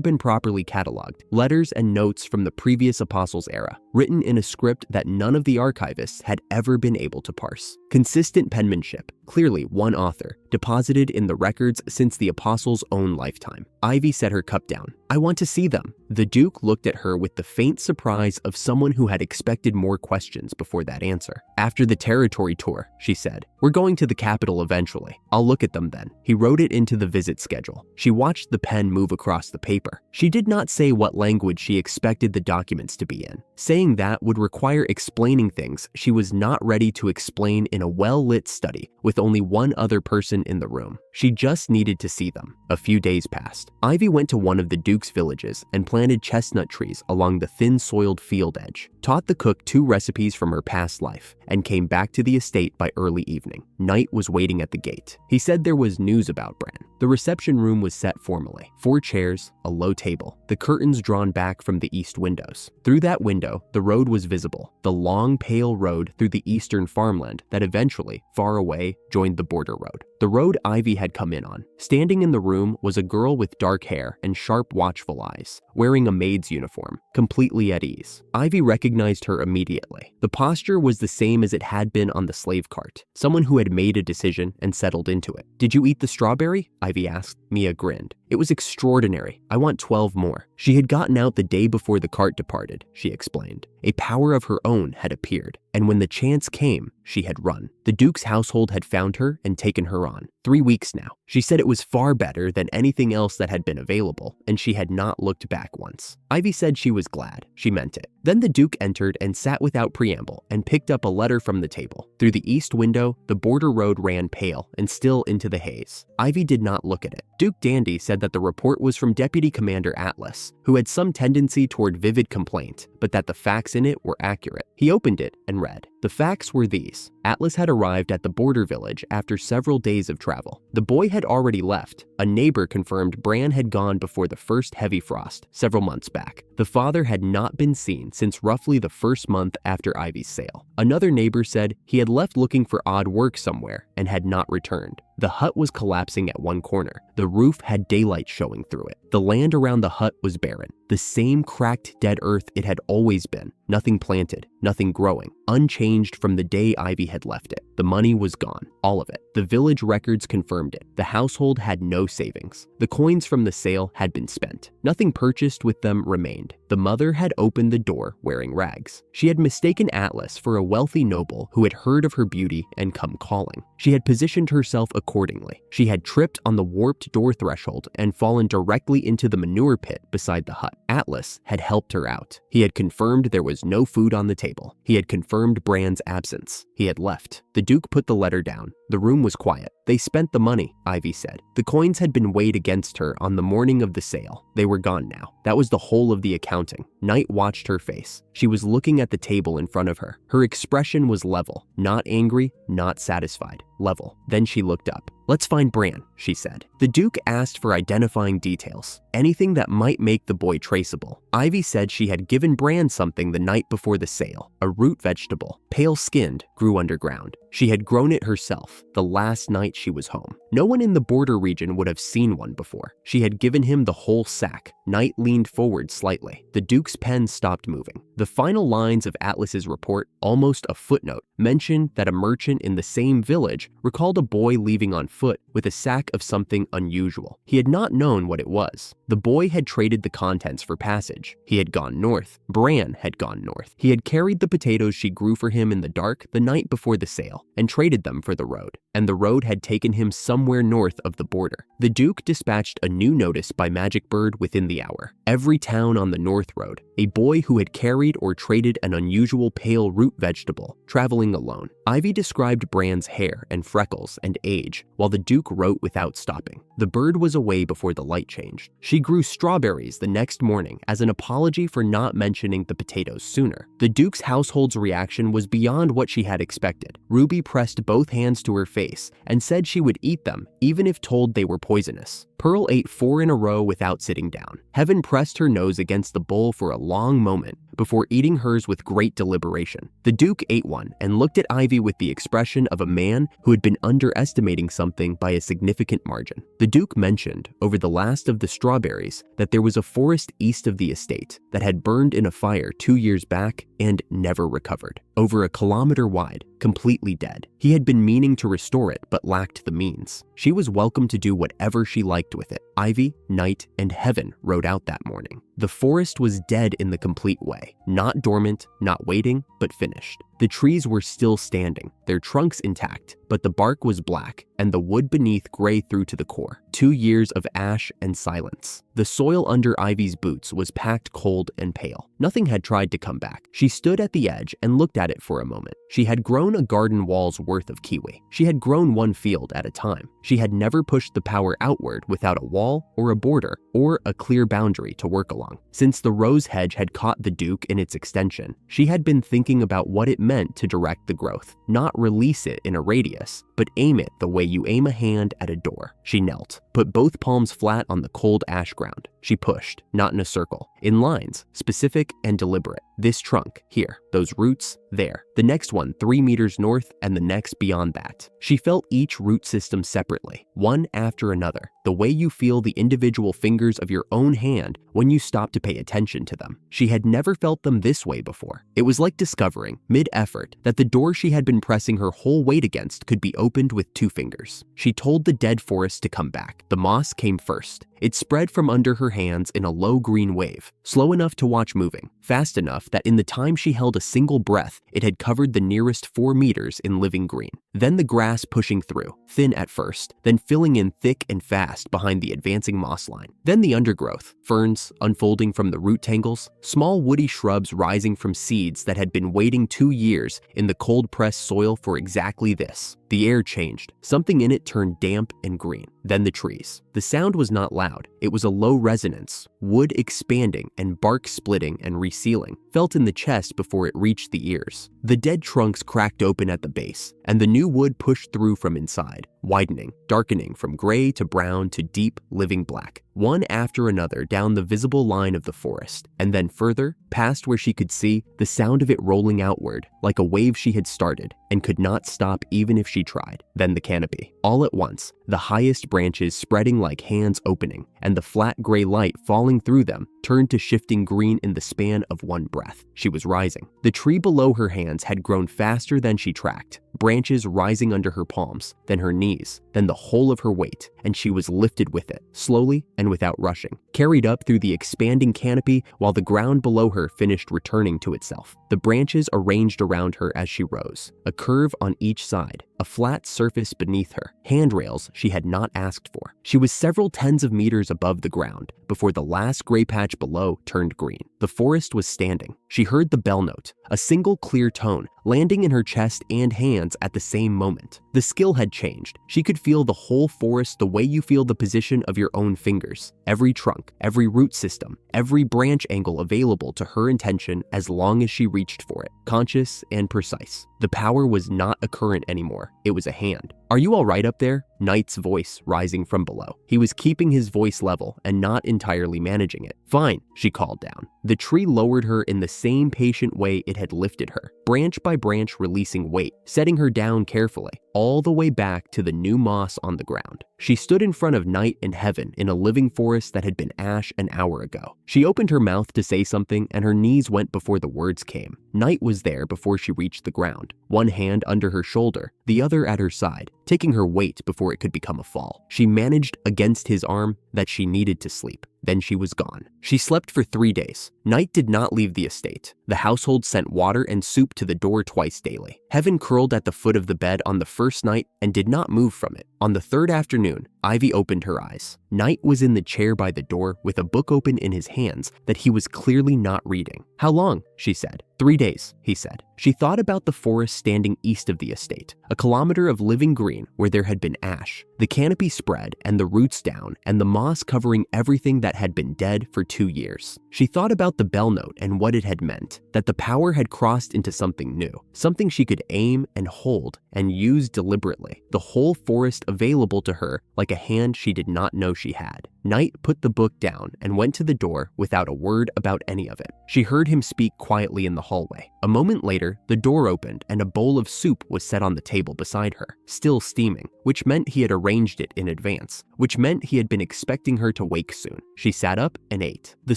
been properly cataloged, letters and notes from the previous apostle's era, written in a script that none of the archivists had ever been able to parse. Consistent penmanship, clearly one author, deposited in the records since the apostle's own lifetime. Ivy set her cup down. "I want to see them." The Duke looked at her with the faint surprise of someone who had expected more questions before that answer. "After the territory tour," she said. "We're going to the capital eventually. I'll look at them then." He wrote it into the visit schedule. She watched the pen move across the paper. She did not say what language she expected the documents to be in. Saying that would require explaining things she was not ready to explain in a well-lit study with only one other person in the room. She just needed to see them. A few days passed. Ivy went to one of the Duke's villages and planted chestnut trees along the thin-soiled field edge, taught the cook 2 recipes from her past life, and came back to the estate by early evening. Knight was waiting at the gate. He said there was news about Bran. The reception room was set formally. 4 chairs, a low table, the curtains drawn back from the east windows. Through that window, the road was visible, the long, pale road through the eastern farmland that eventually, far away, joined the border road. The road Ivy had come in on. Standing in the room was a girl with dark hair and sharp, watchful eyes, wearing a maid's uniform, completely at ease. Ivy recognized her immediately. The posture was the same as it had been on the slave cart, someone who had made a decision and settled into it. "Did you eat the strawberry?" Ivy asked. Mia grinned. "It was extraordinary. I want 12 more." She had gotten out the day before the cart departed, she explained. A power of her own had appeared, and when the chance came, she had run. The Duke's household had found her and taken her on. 3 weeks now. She said it was far better than anything else that had been available, and she had not looked back once. Ivy said she was glad. She meant it. Then the Duke entered and sat without preamble and picked up a letter from the table. Through the east window, the border road ran pale and still into the haze. Ivy did not look at it. Duke Dandy said that the report was from Deputy Commander Atlas, who had some tendency toward vivid complaint, but that the facts in it were accurate. He opened it and read. The facts were these. Atlas had arrived at the border village after several days of travel. The boy had already left. A neighbor confirmed Bran had gone before the first heavy frost, several months back. The father had not been seen since roughly the first month after Ivy's sale. Another neighbor said he had left looking for odd work somewhere and had not returned. The hut was collapsing at one corner. The roof had daylight showing through it. The land around the hut was barren. The same cracked dead earth it had always been. Nothing planted, nothing growing, unchanged from the day Ivy had left it. The money was gone, all of it. The village records confirmed it. The household had no savings. The coins from the sale had been spent. Nothing purchased with them remained. The mother had opened the door wearing rags. She had mistaken Atlas for a wealthy noble who had heard of her beauty and come calling. She had positioned herself accordingly. She had tripped on the warped door threshold and fallen directly into the manure pit beside the hut. Atlas had helped her out. He had confirmed there was no food on the table. He had confirmed Bran's absence. He had left. The Duke put the letter down. The room was quiet. They spent the money, Ivy said. The coins had been weighed against her on the morning of the sale. They were gone now. That was the whole of the accounting. Knight watched her face. She was looking at the table in front of her. Her expression was level, not angry, not satisfied. Level. Then she looked up. "Let's find Bran," she said. The Duke asked for identifying details, anything that might make the boy traceable. Ivy said she had given Bran something the night before the sale, a root vegetable, pale-skinned, grew underground. She had grown it herself the last night she was home. No one in the border region would have seen one before. She had given him the whole sack. Knight leaned forward slightly. The Duke's pen stopped moving. The final lines of Atlas's report, almost a footnote, mentioned that a merchant in the same village recalled a boy leaving on foot with a sack of something unusual. He had not known what it was. The boy had traded the contents for passage. He had gone north. Bran had gone north. He had carried the potatoes she grew for him in the dark the night before the sale and traded them for the road. And the road had taken him somewhere north of the border. The Duke dispatched a new notice by Magic Bird within the hour. Every town on the North Road, a boy who had carried or traded an unusual pale root vegetable, traveling alone. Ivy described Bran's hair and freckles and age, while the Duke wrote without stopping. The bird was away before the light changed. She grew strawberries the next morning as an apology for not mentioning the potatoes sooner. The Duke's household's reaction was beyond what she had expected. Ruby pressed both hands to her face and said she would eat them, even if told they were poisonous. Pearl ate 4 in a row without sitting down. Heaven pressed her nose against the bowl for a long moment before eating hers with great deliberation. The Duke ate one and looked at Ivy with the expression of a man who had been underestimating something by a significant margin. The Duke mentioned, over the last of the strawberries, that there was a forest east of the estate that had burned in a fire 2 years back and never recovered. Over a kilometer wide, completely dead. He had been meaning to restore it, but lacked the means. She was welcome to do whatever she liked with it. Ivy, Knight, and Heaven rode out that morning. The forest was dead in the complete way. Not dormant, not waiting, but finished. The trees were still standing, their trunks intact, but the bark was black and the wood beneath gray through to the core. 2 years of ash and silence. The soil under Ivy's boots was packed cold and pale. Nothing had tried to come back. She stood at the edge and looked at it for a moment. She had grown a garden wall's worth of kiwi. She had grown one field at a time. She had never pushed the power outward without a wall or a border or a clear boundary to work along. Since the rose hedge had caught the Duke in its extension, she had been thinking about what it meant to direct the growth. Not release it in a radius, but aim it the way you aim a hand at a door. She knelt, put both palms flat on the cold ash ground. She pushed, not in a circle, in lines, specific and deliberate. This trunk, here. Those roots, there. The next one 3 meters north and the next beyond that. She felt each root system separately, one after another, the way you feel the individual fingers of your own hand when you stop to pay attention to them. She had never felt them this way before. It was like discovering, mid-effort, that the door she had been pressing her whole weight against could be opened with 2 fingers. She told the dead forest to come back. The moss came first. It spread from under her hands in a low green wave, slow enough to watch moving, fast enough that in the time she held a single breath, it had covered the nearest 4 meters in living green. Then the grass pushing through, thin at first, then filling in thick and fast behind the advancing moss line. Then the undergrowth, ferns unfolding from the root tangles, small woody shrubs rising from seeds that had been waiting 2 years in the cold-pressed soil for exactly this. The air changed. Something in it turned damp and green. Then the trees. The sound was not loud. It was a low resonance, wood expanding and bark splitting and resealing, felt in the chest before it reached the ears. The dead trunks cracked open at the base, and the new wood pushed through from inside, widening, darkening from gray to brown to deep, living black, one after another down the visible line of the forest, and then further, past where she could see the sound of it rolling outward like a wave she had started and could not stop even if she tried. Then the canopy. All at once, the highest branches spreading like hands opening, and the flat gray light falling through them turned to shifting green in the span of one breath. She was rising. The tree below her hands had grown faster than she tracked, branches rising under her palms, then her knees, then the whole of her weight, and she was lifted with it, slowly and without rushing, carried up through the expanding canopy while the ground below her finished returning to itself. The branches arranged around her as she rose, a curve on each side, a flat surface beneath her, handrails she had not asked for. She was several tens of meters above the ground before the last gray patch below turned green. The forest was standing. She heard the bell note, a single clear tone, landing in her chest and hands at the same moment. The skill had changed. She could feel the whole forest the way you feel the position of your own fingers, every trunk, every root system, every branch angle available to her intention as long as she reached for it, conscious and precise. The power was not a current anymore. It was a hand. "Are you all right up there?" Knight's voice rising from below. He was keeping his voice level and not entirely managing it. "Fine," she called down. The tree lowered her in the same patient way it had lifted her, branch by branch releasing weight, setting her down carefully, all the way back to the new moss on the ground. She stood in front of night and heaven in a living forest that had been ash an hour ago. She opened her mouth to say something and her knees went before the words came. Night was there before she reached the ground, one hand under her shoulder, the other at her side, taking her weight before it could become a fall. She managed against his arm that she needed to sleep. Then she was gone. She slept for 3 days. Night did not leave the estate. The household sent water and soup to the door twice daily. Heaven curled at the foot of the bed on the first night and did not move from it. On the third afternoon, Ivy opened her eyes. Night was in the chair by the door with a book open in his hands that he was clearly not reading. "How long?" she said. 3 days, he said. She thought about the forest standing east of the estate, a kilometer of living green where there had been ash, the canopy spread and the roots down and the moss covering everything that had been dead for 2 years. She thought about the bell note and what it had meant, that the power had crossed into something new, something she could aim and hold and use deliberately, the whole forest available to her like a hand she did not know she had. Night put the book down and went to the door without a word about any of it. She heard him speak quietly in the hallway. A moment later, the door opened and a bowl of soup was set on the table beside her, still steaming, which meant he had arranged it in advance, which meant he had been expecting her to wake soon. She sat up and ate. The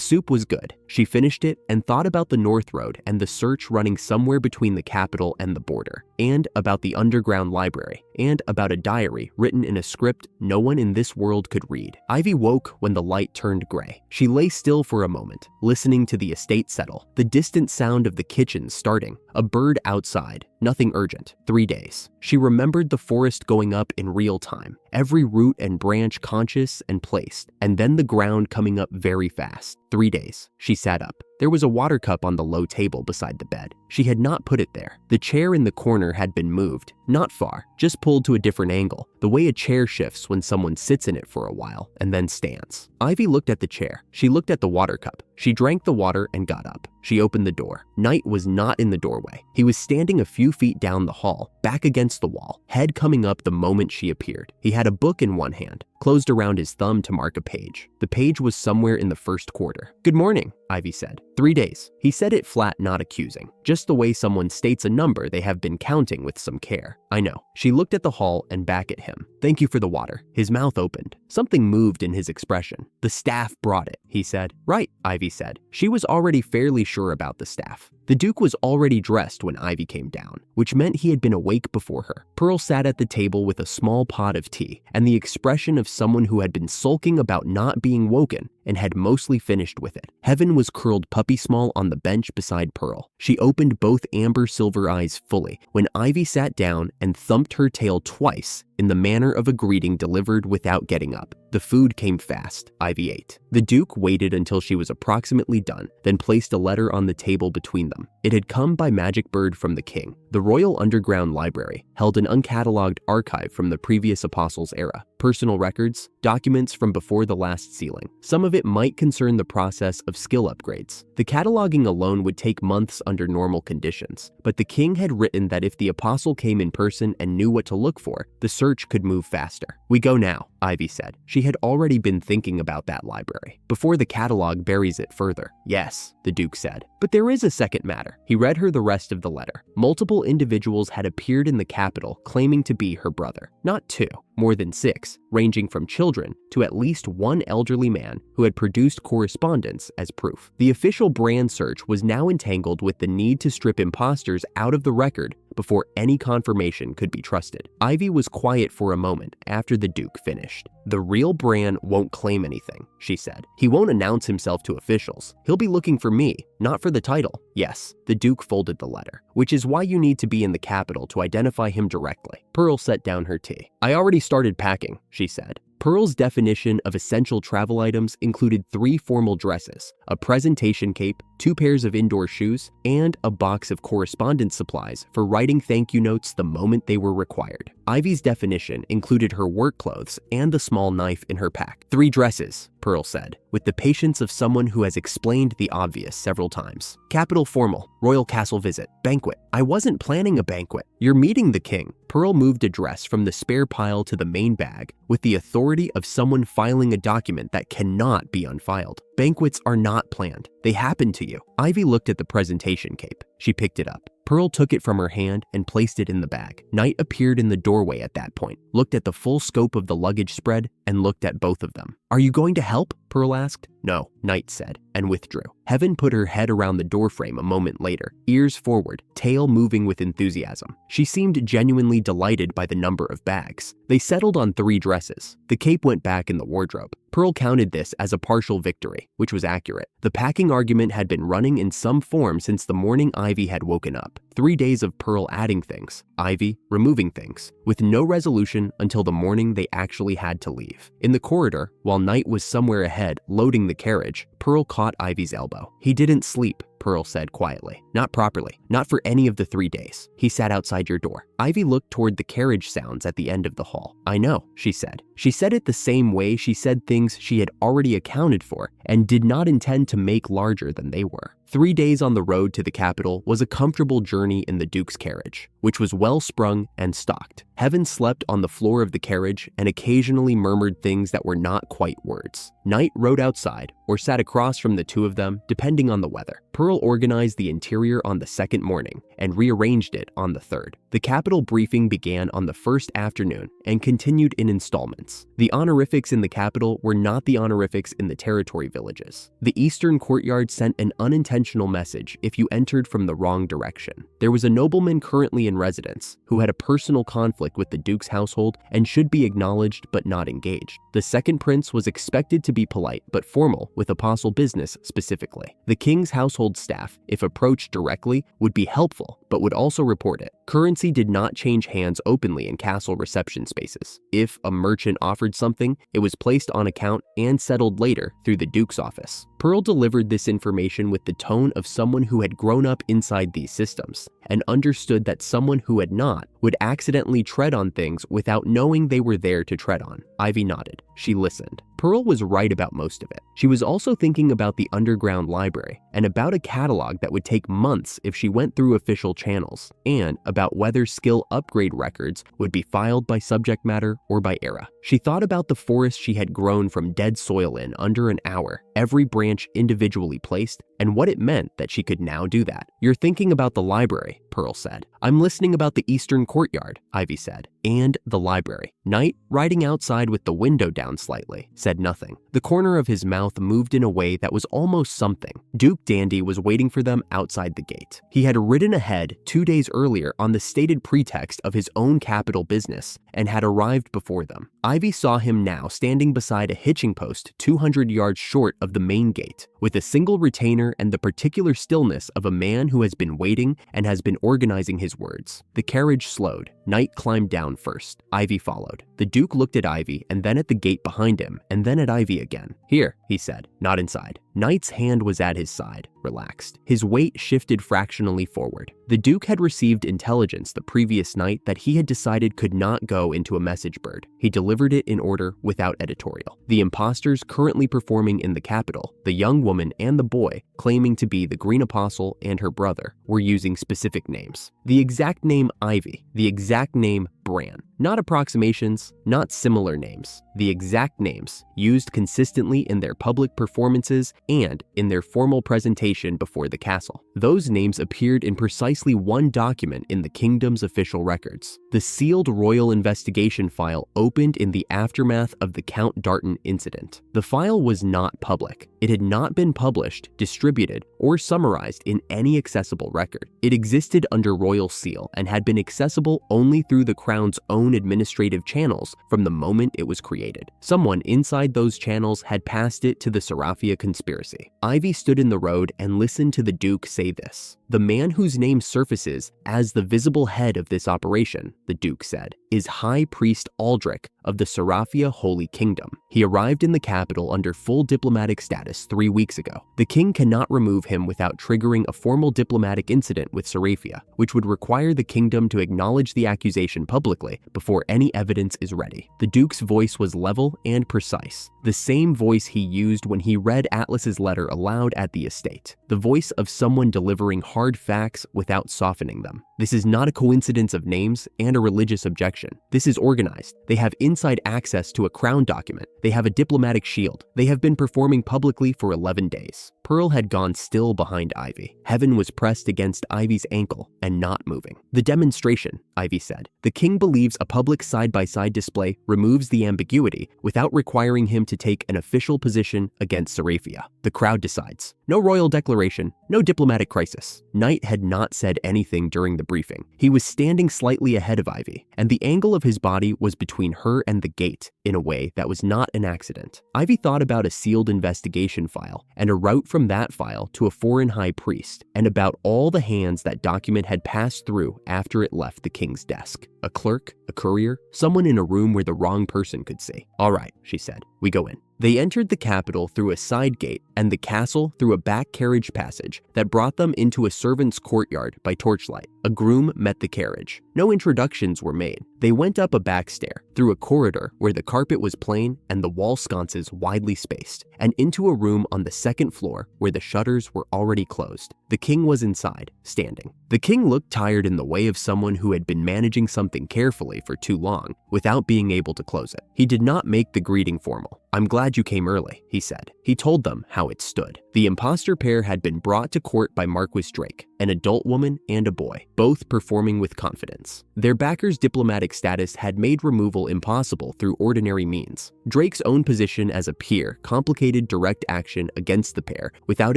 soup was good. She finished it and thought about the North Road and the search running somewhere between the capital and the border, and about the underground library, and about a diary written in a script no one in this world could read. Ivy woke when the light turned gray. She lay still for a moment, listening to the estate settle, the distant sound of the kitchen starting, a bird outside, nothing urgent. 3 days. She remembered the forest going up in real time, every root and branch conscious and placed, and then the ground coming up very fast. 3 days. She sat up. There was a water cup on the low table beside the bed. She had not put it there. The chair in the corner had been moved, not far, just pulled to a different angle, the way a chair shifts when someone sits in it for a while and then stands. Ivy looked at the chair. She looked at the water cup. She drank the water and got up. She opened the door. Night was not in the doorway. He was standing a few feet down the hall, back against the wall, head coming up the moment she appeared. He had a book in one hand, closed around his thumb to mark a page. The page was somewhere in the first quarter. "Good morning," Ivy said. 3 days. He said it flat, not accusing, just the way someone states a number they have been counting with some care. "I know." She looked at the hall and back at him. "Thank you for the water." His mouth opened. Something moved in his expression. "The staff brought it," he said. "Right," Ivy said. She was already fairly sure about the staff. The Duke was already dressed when Ivy came down, which meant he had been awake before her. Pearl sat at the table with a small pot of tea and the expression of someone who had been sulking about not being woken and had mostly finished with it. Heaven was curled puppy small on the bench beside Pearl. She opened both amber silver eyes fully when Ivy sat down and thumped her tail twice in the manner of a greeting delivered without getting up. The food came fast. Ivy ate. The Duke waited until she was approximately done, then placed a letter on the table between them. It had come by magic bird from the king. The The Royal Underground Library held an uncatalogued archive from the previous Apostles' era, personal records, documents from before the last sealing. Some of it might concern the process of skill upgrades. The cataloging alone would take months under normal conditions, but the king had written that if the apostle came in person and knew what to look for, the search could move faster. "We go now," Ivy said. She had already been thinking about that library, before the catalog buries it further. "Yes," the Duke said. "But there is a second matter." He read her the rest of the letter. Multiple individuals had appeared in the capital claiming to be her brother. Not two, more than 6, ranging from children to at least one elderly man who had produced correspondence as proof. The official brand search was now entangled with the need to strip imposters out of the record before any confirmation could be trusted. Ivy was quiet for a moment after the Duke finished. "The real Bran won't claim anything," she said. "He won't announce himself to officials. He'll be looking for me, not for the title." "Yes," the Duke folded the letter, "which is why you need to be in the capital to identify him directly." Pearl set down her tea. "I already started packing," she said. Pearl's definition of essential travel items included 3 formal dresses, a presentation cape, 2 pairs of indoor shoes, and a box of correspondence supplies for writing thank you notes the moment they were required. Ivy's definition included her work clothes and the small knife in her pack. 3 dresses, Pearl said, with the patience of someone who has explained the obvious several times. Capital formal, royal castle visit, banquet. I wasn't planning a banquet. You're meeting the king. Pearl moved a dress from the spare pile to the main bag with the authority of someone filing a document that cannot be unfiled. Banquets are not planned. They happen to you. Ivy looked at the presentation cape. She picked it up. Pearl took it from her hand and placed it in the bag. Knight appeared in the doorway at that point, looked at the full scope of the luggage spread, and looked at both of them. "Are you going to help?" Pearl asked. "No," Knight said, and withdrew. Heaven put her head around the doorframe a moment later, ears forward, tail moving with enthusiasm. She seemed genuinely delighted by the number of bags. They settled on 3 dresses. The cape went back in the wardrobe. Pearl counted this as a partial victory, which was accurate. The packing argument had been running in some form since the morning Ivy had woken up. 3 days of Pearl adding things, Ivy removing things, with no resolution until the morning they actually had to leave. In the corridor, while Knight was somewhere ahead loading the carriage, Pearl caught Ivy's elbow. "He didn't sleep," Pearl said quietly. "Not properly. Not for any of the 3 days. He sat outside your door." Ivy looked toward the carriage sounds at the end of the hall. "I know," she said. She said it the same way she said things she had already accounted for and did not intend to make larger than they were. 3 days on the road to the capital was a comfortable journey in the Duke's carriage, which was well sprung and stocked. Heaven slept on the floor of the carriage and occasionally murmured things that were not quite words. Knight rode outside or sat across from the 2 of them, depending on the weather. Pearl organized the interior on the 2nd morning and rearranged it on the 3rd. The capital briefing began on the 1st afternoon and continued in installments. The honorifics in the capital were not the honorifics in the territory villages. The eastern courtyard sent an unintentional message if you entered from the wrong direction. There was a nobleman currently in residence who had a personal conflict with the Duke's household and should be acknowledged but not engaged. The second prince was expected to be polite but formal with apostle business specifically. The king's household staff, if approached directly, would be helpful but would also report it. Currency did not change hands openly in castle reception spaces. If a merchant offered something, it was placed on account and settled later through the Duke's office. Pearl delivered this information with the tone of someone who had grown up inside these systems and understood that someone who had not would accidentally tread on things without knowing they were there to tread on. Ivy nodded. She listened. Pearl was right about most of it. She was also thinking about the underground library and about a catalog that would take months if she went through official channels, and about whether skill upgrade records would be filed by subject matter or by era. She thought about the forest she had grown from dead soil in under an hour, every branch individually placed, and what it meant that she could now do that. "You're thinking about the library," Pearl said. "I'm listening about the eastern courtyard," Ivy said, "and the library." Knight, riding outside with the window down slightly, said nothing. The corner of his mouth moved in a way that was almost something. Duke Dandy was waiting for them outside the gate. He had ridden ahead 2 days earlier on the stated pretext of his own capital business and had arrived before them. Ivy saw him now standing beside a hitching post 200 yards short of the main gate, with a single retainer and the particular stillness of a man who has been waiting and has been organizing his words. The carriage slowed. Knight climbed down first. Ivy followed. The Duke looked at Ivy and then at the gate behind him and then at Ivy again. "Here," he said. "Not inside." Knight's hand was at his side, relaxed. His weight shifted fractionally forward. The Duke had received intelligence the previous night that he had decided could not go into a message bird. He delivered it in order without editorial. The imposters currently performing in the capital, the young woman and the boy claiming to be the Green Apostle and her brother, were using specific names. The exact name Ivy, the exact name Bran. Not approximations, not similar names. The exact names, used consistently in their public performances and in their formal presentation before the castle. Those names appeared in precisely one document in the kingdom's official records. The sealed royal investigation file opened in the aftermath of the Count Darton incident. The file was not public. It had not been published, distributed, or summarized in any accessible record. It existed under royal seal and had been accessible only through the Crown's own administrative channels from the moment it was created. Someone inside those channels had passed it to the Sarafia conspiracy. Ivy stood in the road and listened to the Duke say this. "The man whose name surfaces as the visible head of this operation," the Duke said, "is High Priest Aldrich of the Sarafia Holy Kingdom. He arrived in the capital under full diplomatic status 3 weeks ago. The king cannot remove him without triggering a formal diplomatic incident with Sarafia, which would require the kingdom to acknowledge the accusation publicly before any evidence is ready." The Duke's voice was level and precise, the same voice he used when he read Atlas's letter aloud at the estate, the voice of someone delivering hard facts without softening them. "This is not a coincidence of names and a religious objection. This is organized. They have inside access to a crown document. They have a diplomatic shield. They have been performing publicly for 11 days. Pearl had gone still behind Ivy. Heaven was pressed against Ivy's ankle and not moving. "The demonstration," Ivy said. "The king believes a public side-by-side display removes the ambiguity without requiring him to take an official position against Sarafia. The crowd decides. No royal declaration, no diplomatic crisis." Knight had not said anything during the briefing. He was standing slightly ahead of Ivy, and the angle of his body was between her and the gate in a way that was not an accident. Ivy thought about a sealed investigation file and a route from that file to a foreign high priest, and about all the hands that document had passed through after it left the king's desk. A clerk, a courier, someone in a room where the wrong person could see. "All right," she said. "We go in." They entered the capital through a side gate and the castle through a back carriage passage that brought them into a servant's courtyard by torchlight. A groom met the carriage. No introductions were made. They went up a back stair, through a corridor where the carpet was plain and the wall sconces widely spaced, and into a room on the second floor where the shutters were already closed. The king was inside, standing. The king looked tired in the way of someone who had been managing something carefully for too long without being able to close it. He did not make the greeting formal. "I'm glad you came early," he said. He told them how it stood. The imposter pair had been brought to court by Marquis Drake, an adult woman and a boy, both performing with confidence. Their backer's diplomatic status had made removal impossible through ordinary means. Drake's own position as a peer complicated direct action against the pair without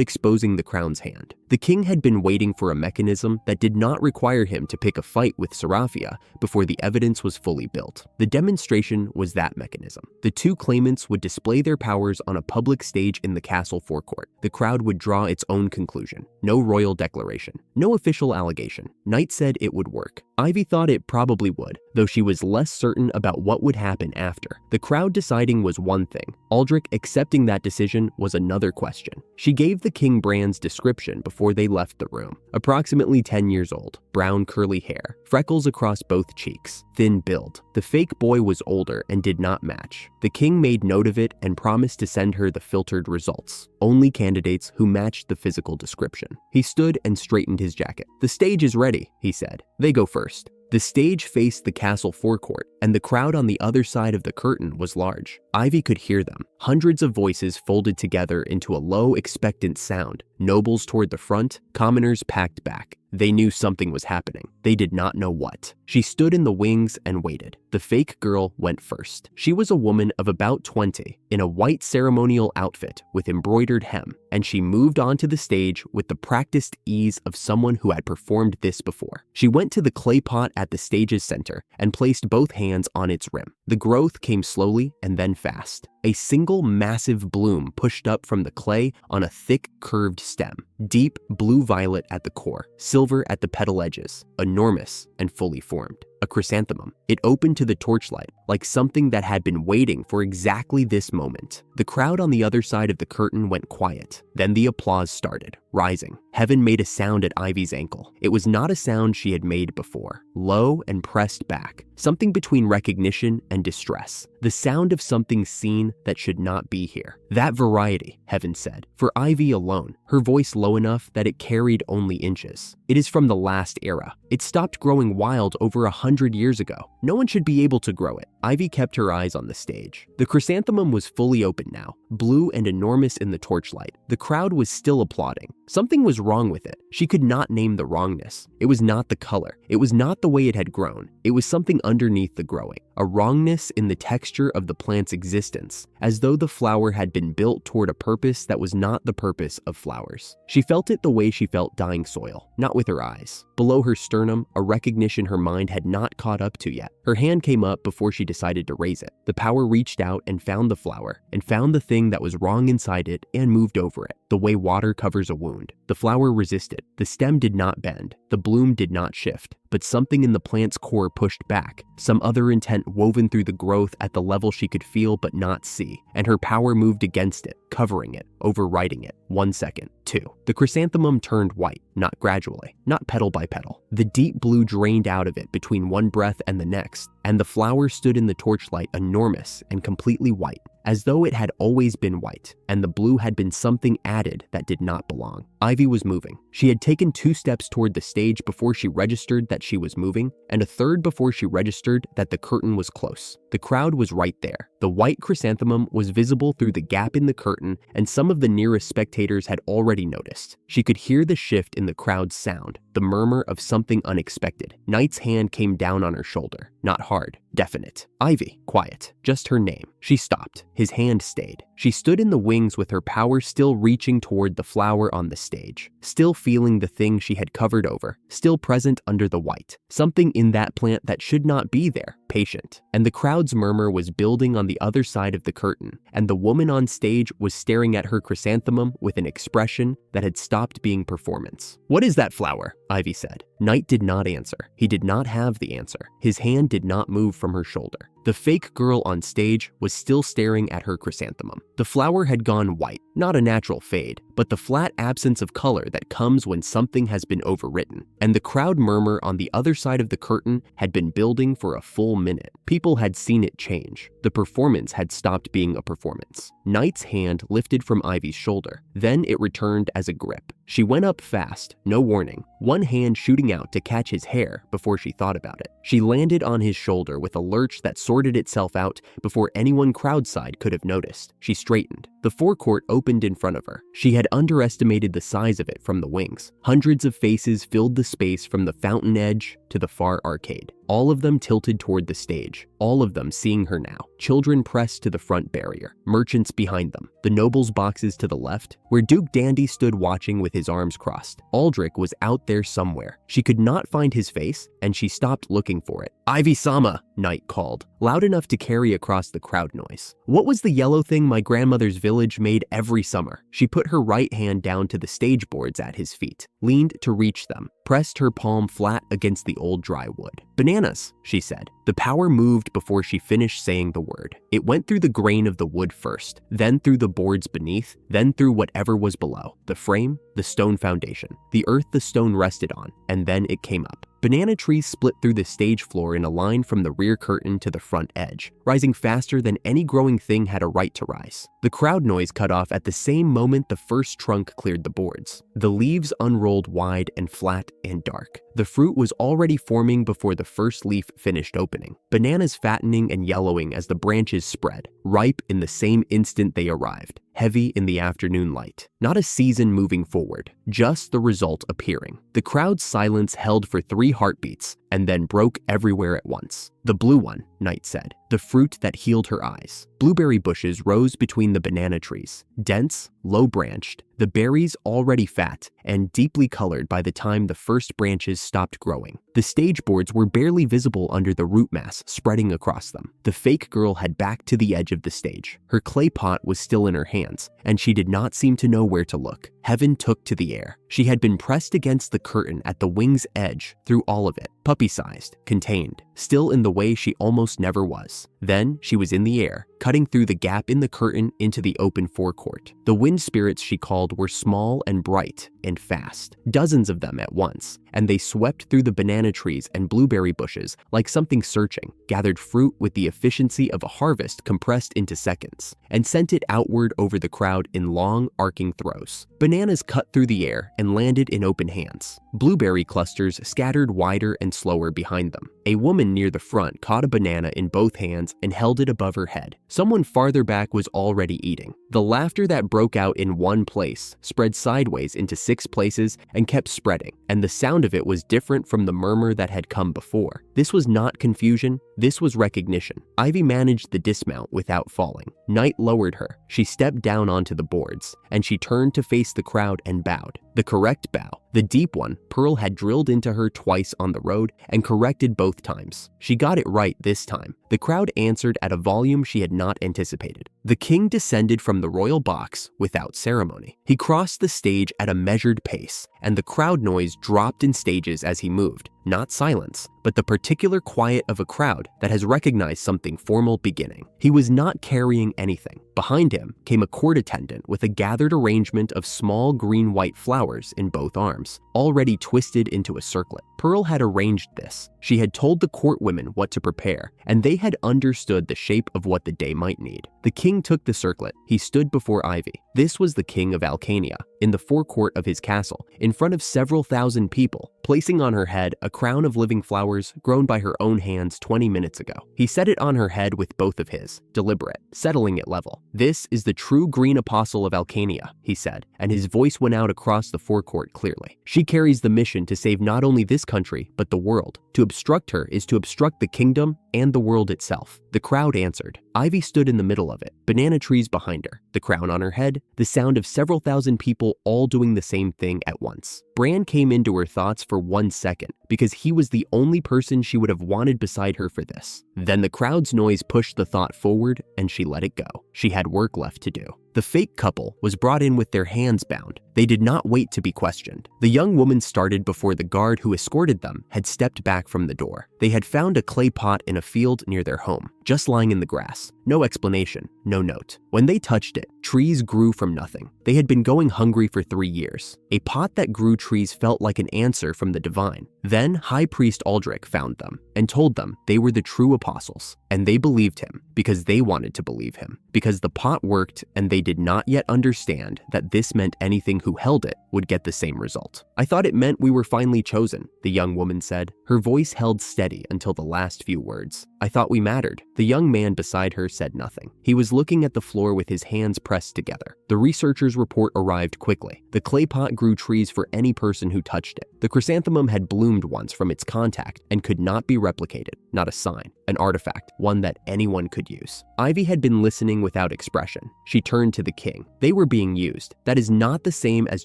exposing the crown's hand. The king had been waiting for a mechanism that did not require him to pick a fight with Sarafia before the evidence was fully built. The demonstration was that mechanism. The two claimants would display their powers on a public stage in the castle forecourt. The crowd would draw its own conclusion. No royal declaration. No official allegation. Knight said it would work. Ivy thought it probably would, though she was less certain about what would happen after. The crowd deciding was one thing. Aldrich accepting that decision was another question. She gave the king Bran's description before they left the room. Approximately 10 years old, brown curly hair, freckles across both cheeks, thin build. The fake boy was older and did not match. The king made note of it and promised to send her the filtered results. Only candidates who matched the physical description. He stood and straightened his jacket. "The stage is ready," he said. "They go first." The stage faced the castle forecourt, and the crowd on the other side of the curtain was large. Ivy could hear them. Hundreds of voices folded together into a low, expectant sound. Nobles toward the front, commoners packed back. They knew something was happening. They did not know what. She stood in the wings and waited. The fake girl went first. She was a woman of about 20, in a white ceremonial outfit with embroidered hem, and she moved onto the stage with the practiced ease of someone who had performed this before. She went to the clay pot at the stage's center and placed both hands on its rim. The growth came slowly and then fast. A single massive bloom pushed up from the clay on a thick, curved stem, deep blue-violet at the core, silver at the petal edges, enormous and fully formed. a chrysanthemum. It opened to the torchlight, like something that had been waiting for exactly this moment. The crowd on the other side of the curtain went quiet. Then the applause started, rising. Heaven made a sound at Ivy's ankle. It was not a sound she had made before. Low and pressed back. Something between recognition and distress. The sound of something seen that should not be here. That variety, Heaven said, for Ivy alone, her voice low enough that it carried only inches. It is from the last era. It stopped growing wild over 100 years ago. No one should be able to grow it. Ivy kept her eyes on the stage. The chrysanthemum was fully open now, blue and enormous in the torchlight. The crowd was still applauding. Something was wrong with it. She could not name the wrongness. It was not the color. It was not the way it had grown. It was something underneath the growing. A wrongness in the texture of the plant's existence, as though the flower had been built toward a purpose that was not the purpose of flowers. She felt it the way she felt dying soil, not with her eyes. Below her sternum, a recognition her mind had not caught up to yet. Her hand came up before she decided to raise it. The power reached out and found the flower, and found the thing that was wrong inside it and moved over it, the way water covers a wound. The flower resisted. The stem did not bend. The bloom did not shift. But something in the plant's core pushed back, some other intent woven through the growth at the level she could feel but not see, and her power moved against it, covering it, overriding it. 1 second, 2. The chrysanthemum turned white, not gradually, not petal by petal. The deep blue drained out of it between one breath and the next, and the flower stood in the torchlight enormous and completely white, as though it had always been white, and the blue had been something added that did not belong. Ivy was moving. She had taken 2 steps toward the stage before she registered that she was moving, and a third before she registered that the curtain was close. The crowd was right there. The white chrysanthemum was visible through the gap in the curtain, and some of the nearest spectators had already noticed. She could hear the shift in the crowd's sound, the murmur of something unexpected. Knight's hand came down on her shoulder, not hard, definite. Ivy, quiet, just her name. She stopped. His hand stayed. She stood in the wings with her power still reaching toward the flower on the stage, still feeling the thing she had covered over, still present under the white. Something in that plant that should not be there, patient. And the crowd's murmur was building on the other side of the curtain, and the woman on stage was staring at her chrysanthemum with an expression that had stopped being performance. "What is that flower?" Ivy said. Knight did not answer. He did not have the answer. His hand did not move from her shoulder. The fake girl on stage was still staring at her chrysanthemum. The flower had gone white, not a natural fade, but the flat absence of color that comes when something has been overwritten. And the crowd murmur on the other side of the curtain had been building for a full minute. People had seen it change. The performance had stopped being a performance. Knight's hand lifted from Ivy's shoulder. Then it returned as a grip. She went up fast, no warning, one hand shooting out to catch his hair before she thought about it. She landed on his shoulder with a lurch that sorted itself out before anyone crowdside could have noticed. She straightened. The forecourt opened in front of her. She had underestimated the size of it from the wings. Hundreds of faces filled the space from the fountain edge to the far arcade. All of them tilted toward the stage, all of them seeing her now. Children pressed to the front barrier, merchants behind them, the nobles' boxes to the left, where Duke Dandy stood watching with his arms crossed. Aldrich was out there somewhere. She could not find his face, and she stopped looking for it. "Ivy-sama," Knight called, loud enough to carry across the crowd noise. "What was the yellow thing my grandmother's village made every summer?" She put her right hand down to the stage boards at his feet, leaned to reach them, pressed her palm flat against the old dry wood. "Bananas," she said. The power moved before she finished saying the word. It went through the grain of the wood first, then through the boards beneath, then through whatever was below, the frame, the stone foundation, the earth the stone rested on, and then it came up. Banana trees split through the stage floor in a line from the rear curtain to the front edge, rising faster than any growing thing had a right to rise. The crowd noise cut off at the same moment the first trunk cleared the boards. The leaves unrolled wide and flat and dark. The fruit was already forming before the first leaf finished opening. Bananas fattening and yellowing as the branches spread, ripe in the same instant they arrived, heavy in the afternoon light. Not a season moving forward, just the result appearing. The crowd's silence held for 3 heartbeats and then broke everywhere at once. "The blue one," Knight said, "the fruit that healed her eyes." Blueberry bushes rose between the banana trees, dense, low-branched, the berries already fat and deeply colored by the time the first branches stopped growing. The stage boards were barely visible under the root mass spreading across them. The fake girl had backed to the edge of the stage. Her clay pot was still in her hands, and she did not seem to know where to look. Heaven took to the air. She had been pressed against the curtain at the wing's edge through all of it, puppy-sized, contained, still in the way she almost never was. Then she was in the air, cutting through the gap in the curtain into the open forecourt. The wind spirits she called were small and bright and fast, dozens of them at once, and they swept through the banana trees and blueberry bushes like something searching, gathered fruit with the efficiency of a harvest compressed into seconds, and sent it outward over the crowd in long, arcing throws. Bananas cut through the air and landed in open hands. Blueberry clusters scattered wider and slower behind them. A woman near the front caught a banana in both hands and held it above her head. Someone farther back was already eating. The laughter that broke out in one place spread sideways into 6 places and kept spreading, and the sound of it was different from the murmur that had come before. This was not confusion, this was recognition. Ivy managed the dismount without falling. Knight lowered her. She stepped down onto the boards, and she turned to face the crowd and bowed. The correct bow, the deep one, Pearl had drilled into her twice on the road and corrected both times. She got it right this time. The crowd answered at a volume she had not anticipated. The king descended from the royal box without ceremony. He crossed the stage at a measured pace, and the crowd noise dropped in stages as he moved. Not silence, but the particular quiet of a crowd that has recognized something formal beginning. He was not carrying anything. Behind him came a court attendant with a gathered arrangement of small green-white flowers in both arms, already twisted into a circlet. Pearl had arranged this. She had told the court women what to prepare, and they had understood the shape of what the day might need. The king took the circlet. He stood before Ivy. This was the king of Alcania, in the forecourt of his castle, in front of several thousand people, placing on her head a crown of living flowers grown by her own hands 20 minutes ago. He set it on her head with both of his, deliberate, settling it level. "This is the true green apostle of Alcania," he said, and his voice went out across the forecourt clearly. "She carries the mission to save not only this country, but the world. To obstruct her is to obstruct the kingdom and the world itself." The crowd answered. Ivy stood in the middle of it, banana trees behind her, the crown on her head, the sound of several thousand people all doing the same thing at once. Bran came into her thoughts for 1 second, because he was the only person she would have wanted beside her for this. Then the crowd's noise pushed the thought forward, and she let it go. She had work left to do. The fake couple was brought in with their hands bound. They did not wait to be questioned. The young woman started before the guard who escorted them had stepped back from the door. They had found a clay pot in a field near their home, just lying in the grass. No explanation, no note. When they touched it, trees grew from nothing. They had been going hungry for 3 years. A pot that grew trees felt like an answer from the divine. Then High Priest Aldrich found them and told them they were the true apostles. And they believed him because they wanted to believe him, because the pot worked and they did not yet understand that this meant anything who held it would get the same result. "I thought it meant we were finally chosen," the young woman said. Her voice held steady until the last few words. "I thought we mattered." The young man beside her said nothing. He was looking at the floor with his hands pressed together. The researcher's report arrived quickly. The clay pot grew trees for any person who touched it. The chrysanthemum had bloomed once from its contact and could not be replicated. Not a sign, an artifact, one that anyone could use. Ivy had been listening without expression. She turned to the king. They were being used. That is not the same as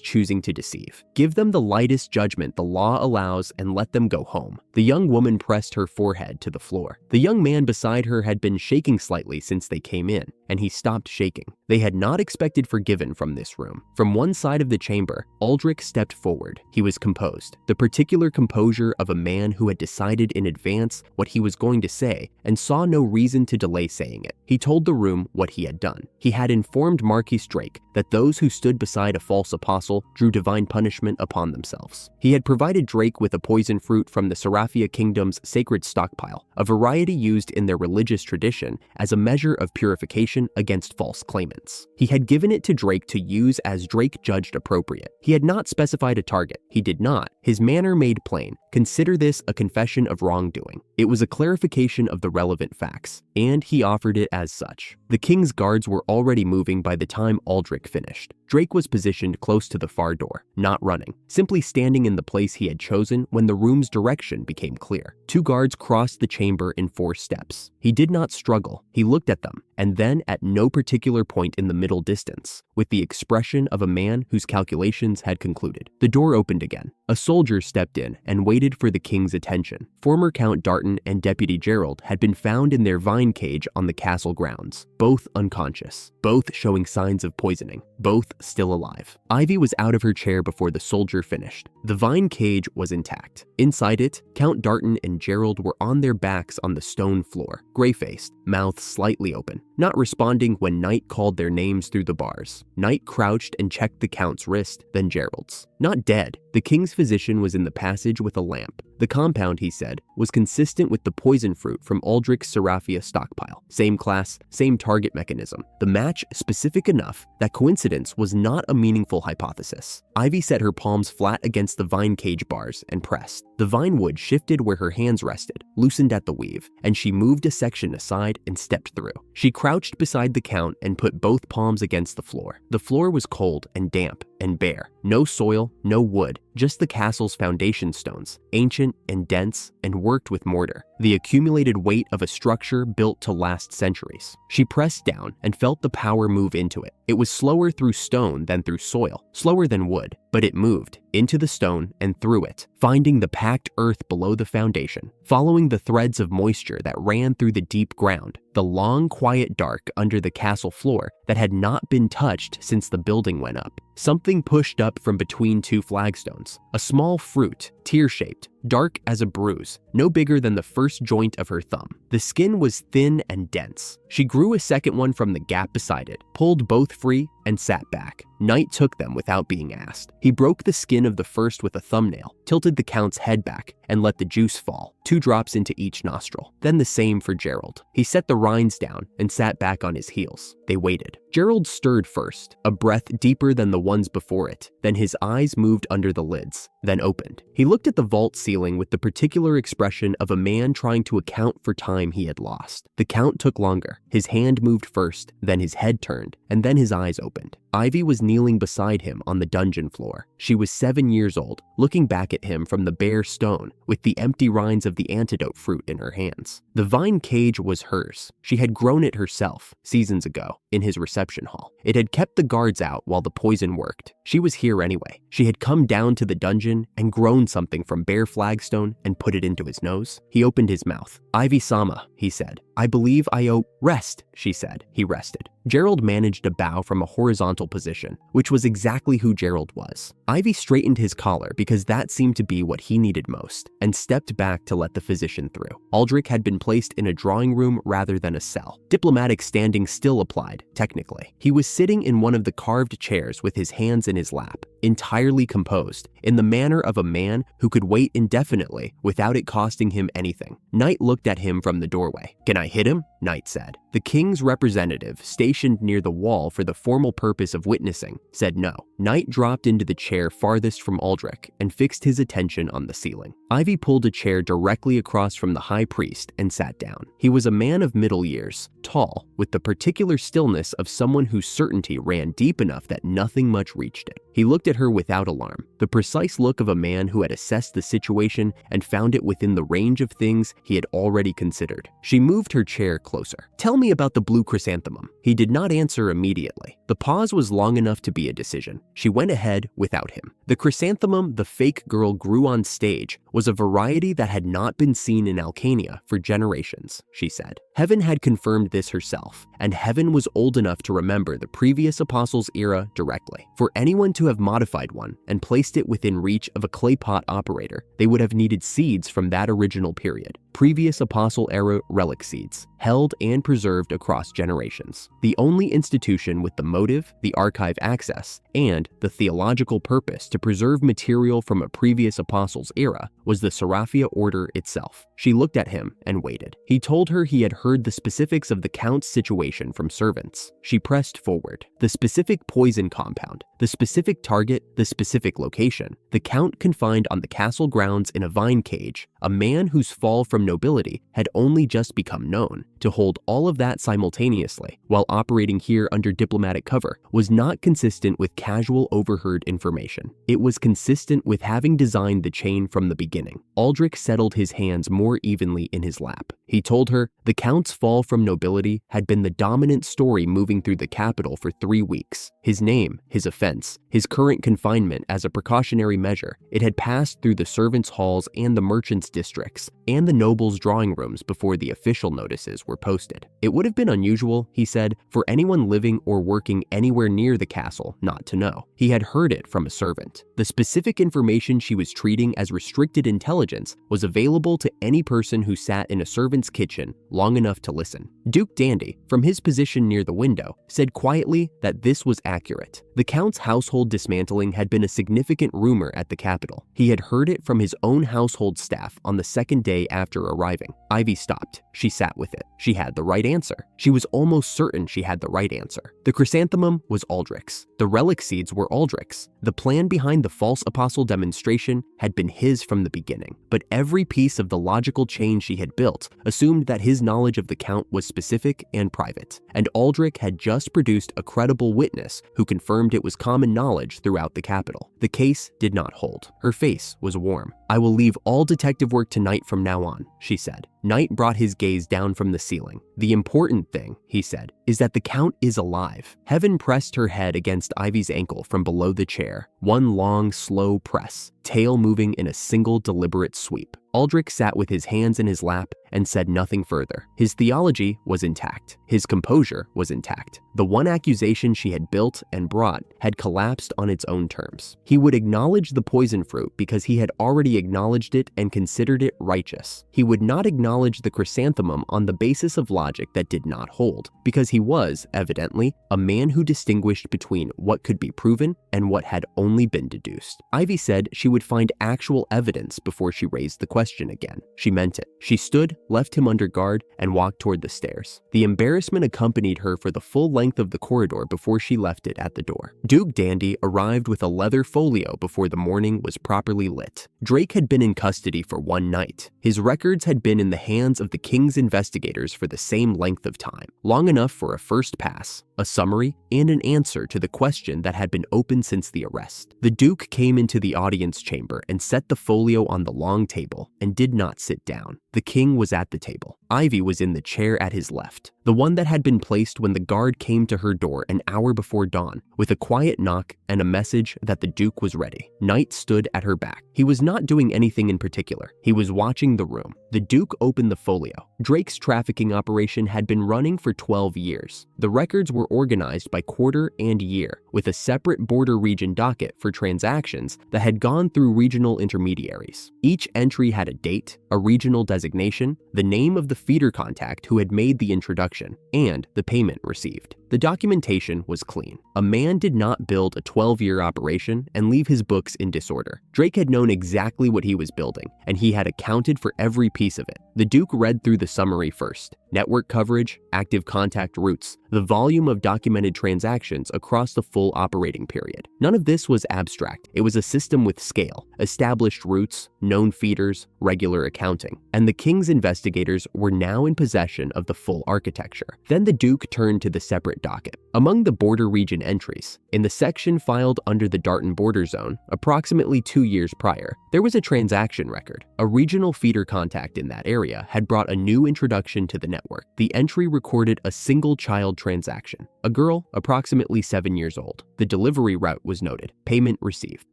choosing to deceive. Give them the lightest judgment the law allows and let them go home. The young woman pressed her forehead to the floor. The young man beside her had been shaking slightly since they came in, and he stopped shaking. They had not expected forgiven from this room. From one side of the chamber, Aldrich stepped forward. He was composed, the particular composure of a man who had decided in advance what he was going to say and saw no reason to delay saying it. He told the room what he had done. He had informed Marquis Drake that those who stood beside a false apostle drew divine punishment upon themselves. He had provided Drake with a poison fruit from the Seraphia Kingdom's sacred stockpile, a variety used in their religious tradition as a measure of purification against false claimants. He had given it to Drake to use as Drake judged appropriate. He had not specified a target. He did not. His manner made plain. Consider this a confession of wrongdoing. It was a clarification of the relevant facts, and he offered it as such. The king's guards were already moving by the time Aldrich finished. Drake was positioned close to the far door, not running, simply standing in the place he had chosen when the room's direction became clear. 2 guards crossed the chamber in 4 steps. He did not struggle. He looked at them, and then at no particular point in the middle distance, with the expression of a man whose calculations had concluded. The door opened again. A soldier stepped in and waited for the king's attention. Former Count Darton and Deputy Gerald had been found in their vine cage on the castle grounds, both unconscious, both showing signs of poisoning, both still alive. Ivy was out of her chair before the soldier finished. The vine cage was intact. Inside it, Count Darton and Gerald were on their backs on the stone floor, gray-faced, mouths slightly open, not responding when Knight called their names through the bars. Knight crouched and checked the Count's wrist, then Gerald's. Not dead. The king's physician was in the passage with a lamp. The compound, he said, was consistent with the poison fruit from Aldrich's Seraphia stockpile. Same class, same target mechanism. The match specific enough that coincidence was not a meaningful hypothesis. Ivy set her palms flat against the vine cage bars and pressed. The vine wood shifted where her hands rested, loosened at the weave, and she moved a section aside and stepped through. She crouched beside the Count and put both palms against the floor. The floor was cold and damp and bare. No soil, no wood, just the castle's foundation stones, ancient and dense and worked with mortar, the accumulated weight of a structure built to last centuries. She pressed down and felt the power move into it. It was slower through stone than through soil, slower than wood, but it moved into the stone and through it, finding the packed earth below the foundation, following the threads of moisture that ran through the deep ground, the long, quiet dark under the castle floor that had not been touched since the building went up. Something pushed up from between two flagstones, a small fruit, tear-shaped, dark as a bruise, no bigger than the first joint of her thumb. The skin was thin and dense. She grew a second one from the gap beside it, pulled both free, and sat back. Knight took them without being asked. He broke the skin of the first with a thumbnail, tilted the Count's head back, and let the juice fall, 2 drops into each nostril. Then the same for Gerald. He set the rinds down and sat back on his heels. They waited. Gerald stirred first, a breath deeper than the ones before it. Then his eyes moved under the lids, then opened. He looked at the vault ceiling with the particular expression of a man trying to account for time he had lost. The Count took longer. His hand moved first, then his head turned, and then his eyes opened. Ivy was kneeling beside him on the dungeon floor. She was 7 years old, looking back at him from the bare stone with the empty rinds of the antidote fruit in her hands. The vine cage was hers. She had grown it herself, seasons ago, in his reception hall. It had kept the guards out while the poison worked. She was here anyway. She had come down to the dungeon and grown something from bare flagstone and put it into his nose. He opened his mouth. "Ivy-sama," he said. "I believe I owe—" "Rest," she said. He rested. Gerald managed a bow from a horizontal position, which was exactly who Gerald was. Ivy straightened his collar because that seemed to be what he needed most, and stepped back to let the physician through. Aldrich had been placed in a drawing room rather than a cell. Diplomatic standing still applied, technically. He was sitting in one of the carved chairs with his hands in his lap, entirely composed, in the manner of a man who could wait indefinitely without it costing him anything. Knight looked at him from the doorway. "Can I hit him?" Knight said. The king's representative, stationed near the wall for the formal purpose of witnessing, said no. Knight dropped into the chair farthest from Aldrich and fixed his attention on the ceiling. Ivy pulled a chair directly across from the high priest and sat down. He was a man of middle years, tall, with the particular stillness of someone whose certainty ran deep enough that nothing much reached it. He looked at her without alarm, the precise look of a man who had assessed the situation and found it within the range of things he had already considered. She moved her chair closer. "Tell me about the blue chrysanthemum." He did not answer immediately. The pause was long enough to be a decision. She went ahead without him. The chrysanthemum the fake girl grew on stage was a variety that had not been seen in Alcania for generations, she said. Heaven had confirmed this herself, and Heaven was old enough to remember the previous apostles' era directly. For anyone to have modified one and placed it within reach of a clay pot operator, they would have needed seeds from that original period. Previous apostle era relic seeds, held and preserved across generations. The only institution with the motive, the archive access, and the theological purpose to preserve material from a previous apostle's era was the Seraphia Order itself. She looked at him and waited. He told her he had heard the specifics of the Count's situation from servants. She pressed forward. The specific poison compound, the specific target, the specific location. The Count confined on the castle grounds in a vine cage, a man whose fall from nobility had only just become known. To hold all of that simultaneously while operating here under diplomatic cover was not consistent with casual overheard information. It was consistent with having designed the chain from the beginning. Aldrich settled his hands more evenly in his lap. He told her the Count's fall from nobility had been the dominant story moving through the capital for 3 weeks. His name, his offense, his current confinement as a precautionary measure, it had passed through the servants' halls and the merchants' districts and the nobles' drawing rooms before the official notices were posted. It would have been unusual, he said, for anyone living or working anywhere near the castle not to know. He had heard it from a servant. The specific information she was treating as restricted intelligence was available to any person who sat in a servant's kitchen long enough to listen. Duke Dandy, from his position near the window, said quietly that this was accurate. The Count's household dismantling had been a significant rumor at the capital. He had heard it from his own household staff on the second day after arriving. Ivy stopped. She sat with it. She had the right answer. She was almost certain she had the right answer. The chrysanthemum was Aldrich's. The relic seeds were Aldrich's. The plan behind the false apostle demonstration had been his from the beginning. But every piece of the logical chain she had built assumed that his knowledge of the Count was specific and private. And Aldrich had just produced a credible witness who confirmed it was common knowledge throughout the capital. The case did not hold. Her face was warm. "I will leave all detective work tonight from now on," she said. Knight brought his gaze down from the ceiling. "The important thing," he said, "is that the Count is alive." Heaven pressed her head against Ivy's ankle from below the chair. One long, slow press, tail moving in a single deliberate sweep. Aldrich sat with his hands in his lap and said nothing further. His theology was intact. His composure was intact. The one accusation she had built and brought had collapsed on its own terms. He would acknowledge the poison fruit because he had already acknowledged it and considered it righteous. He would not acknowledge the chrysanthemum on the basis of logic that did not hold, because he was, evidently, a man who distinguished between what could be proven and what had only been deduced. Ivy said she would find actual evidence before she raised the question again. She meant it. She stood, left him under guard, and walked toward the stairs. The embarrassment accompanied her for the full length of the corridor before she left it at the door. Duke Dandy arrived with a leather folio before the morning was properly lit. Drake had been in custody for one night. His records had been in the hands of the King's investigators for the same length of time, long enough for a first pass, a summary, and an answer to the question that had been open since the arrest. The Duke came into the audience chamber and set the folio on the long table and did not sit down. The King was at the table. Ivy was in the chair at his left, the one that had been placed when the guard came to her door an hour before dawn, with a quiet knock and a message that the Duke was ready. Knight stood at her back. He was not doing anything in particular. He was watching the room. The Duke opened the folio. Drake's trafficking operation had been running for 12 years. The records were organized by quarter and year, with a separate border region docket for transactions that had gone through regional intermediaries. Each entry had a date, a regional designation, the name of the feeder contact who had made the introduction, and the payment received. The documentation was clean. A man did not build a 12-year operation and leave his books in disorder. Drake had known exactly what he was building, and he had accounted for every piece of it. The Duke read through the summary first. Network coverage, active contact routes, the volume of documented transactions across the full operating period. None of this was abstract. It was a system with scale, established routes, known feeders, regular accounting. And the King's investigators were now in possession of the full architecture. Then the Duke turned to the separate docket. Among the border region entries, in the section filed under the Darton border zone, approximately 2 years prior, there was a transaction record. A regional feeder contact in that area had brought a new introduction to the network. The entry recorded a single child transaction, a girl approximately 7 years old. The delivery route was noted, payment received.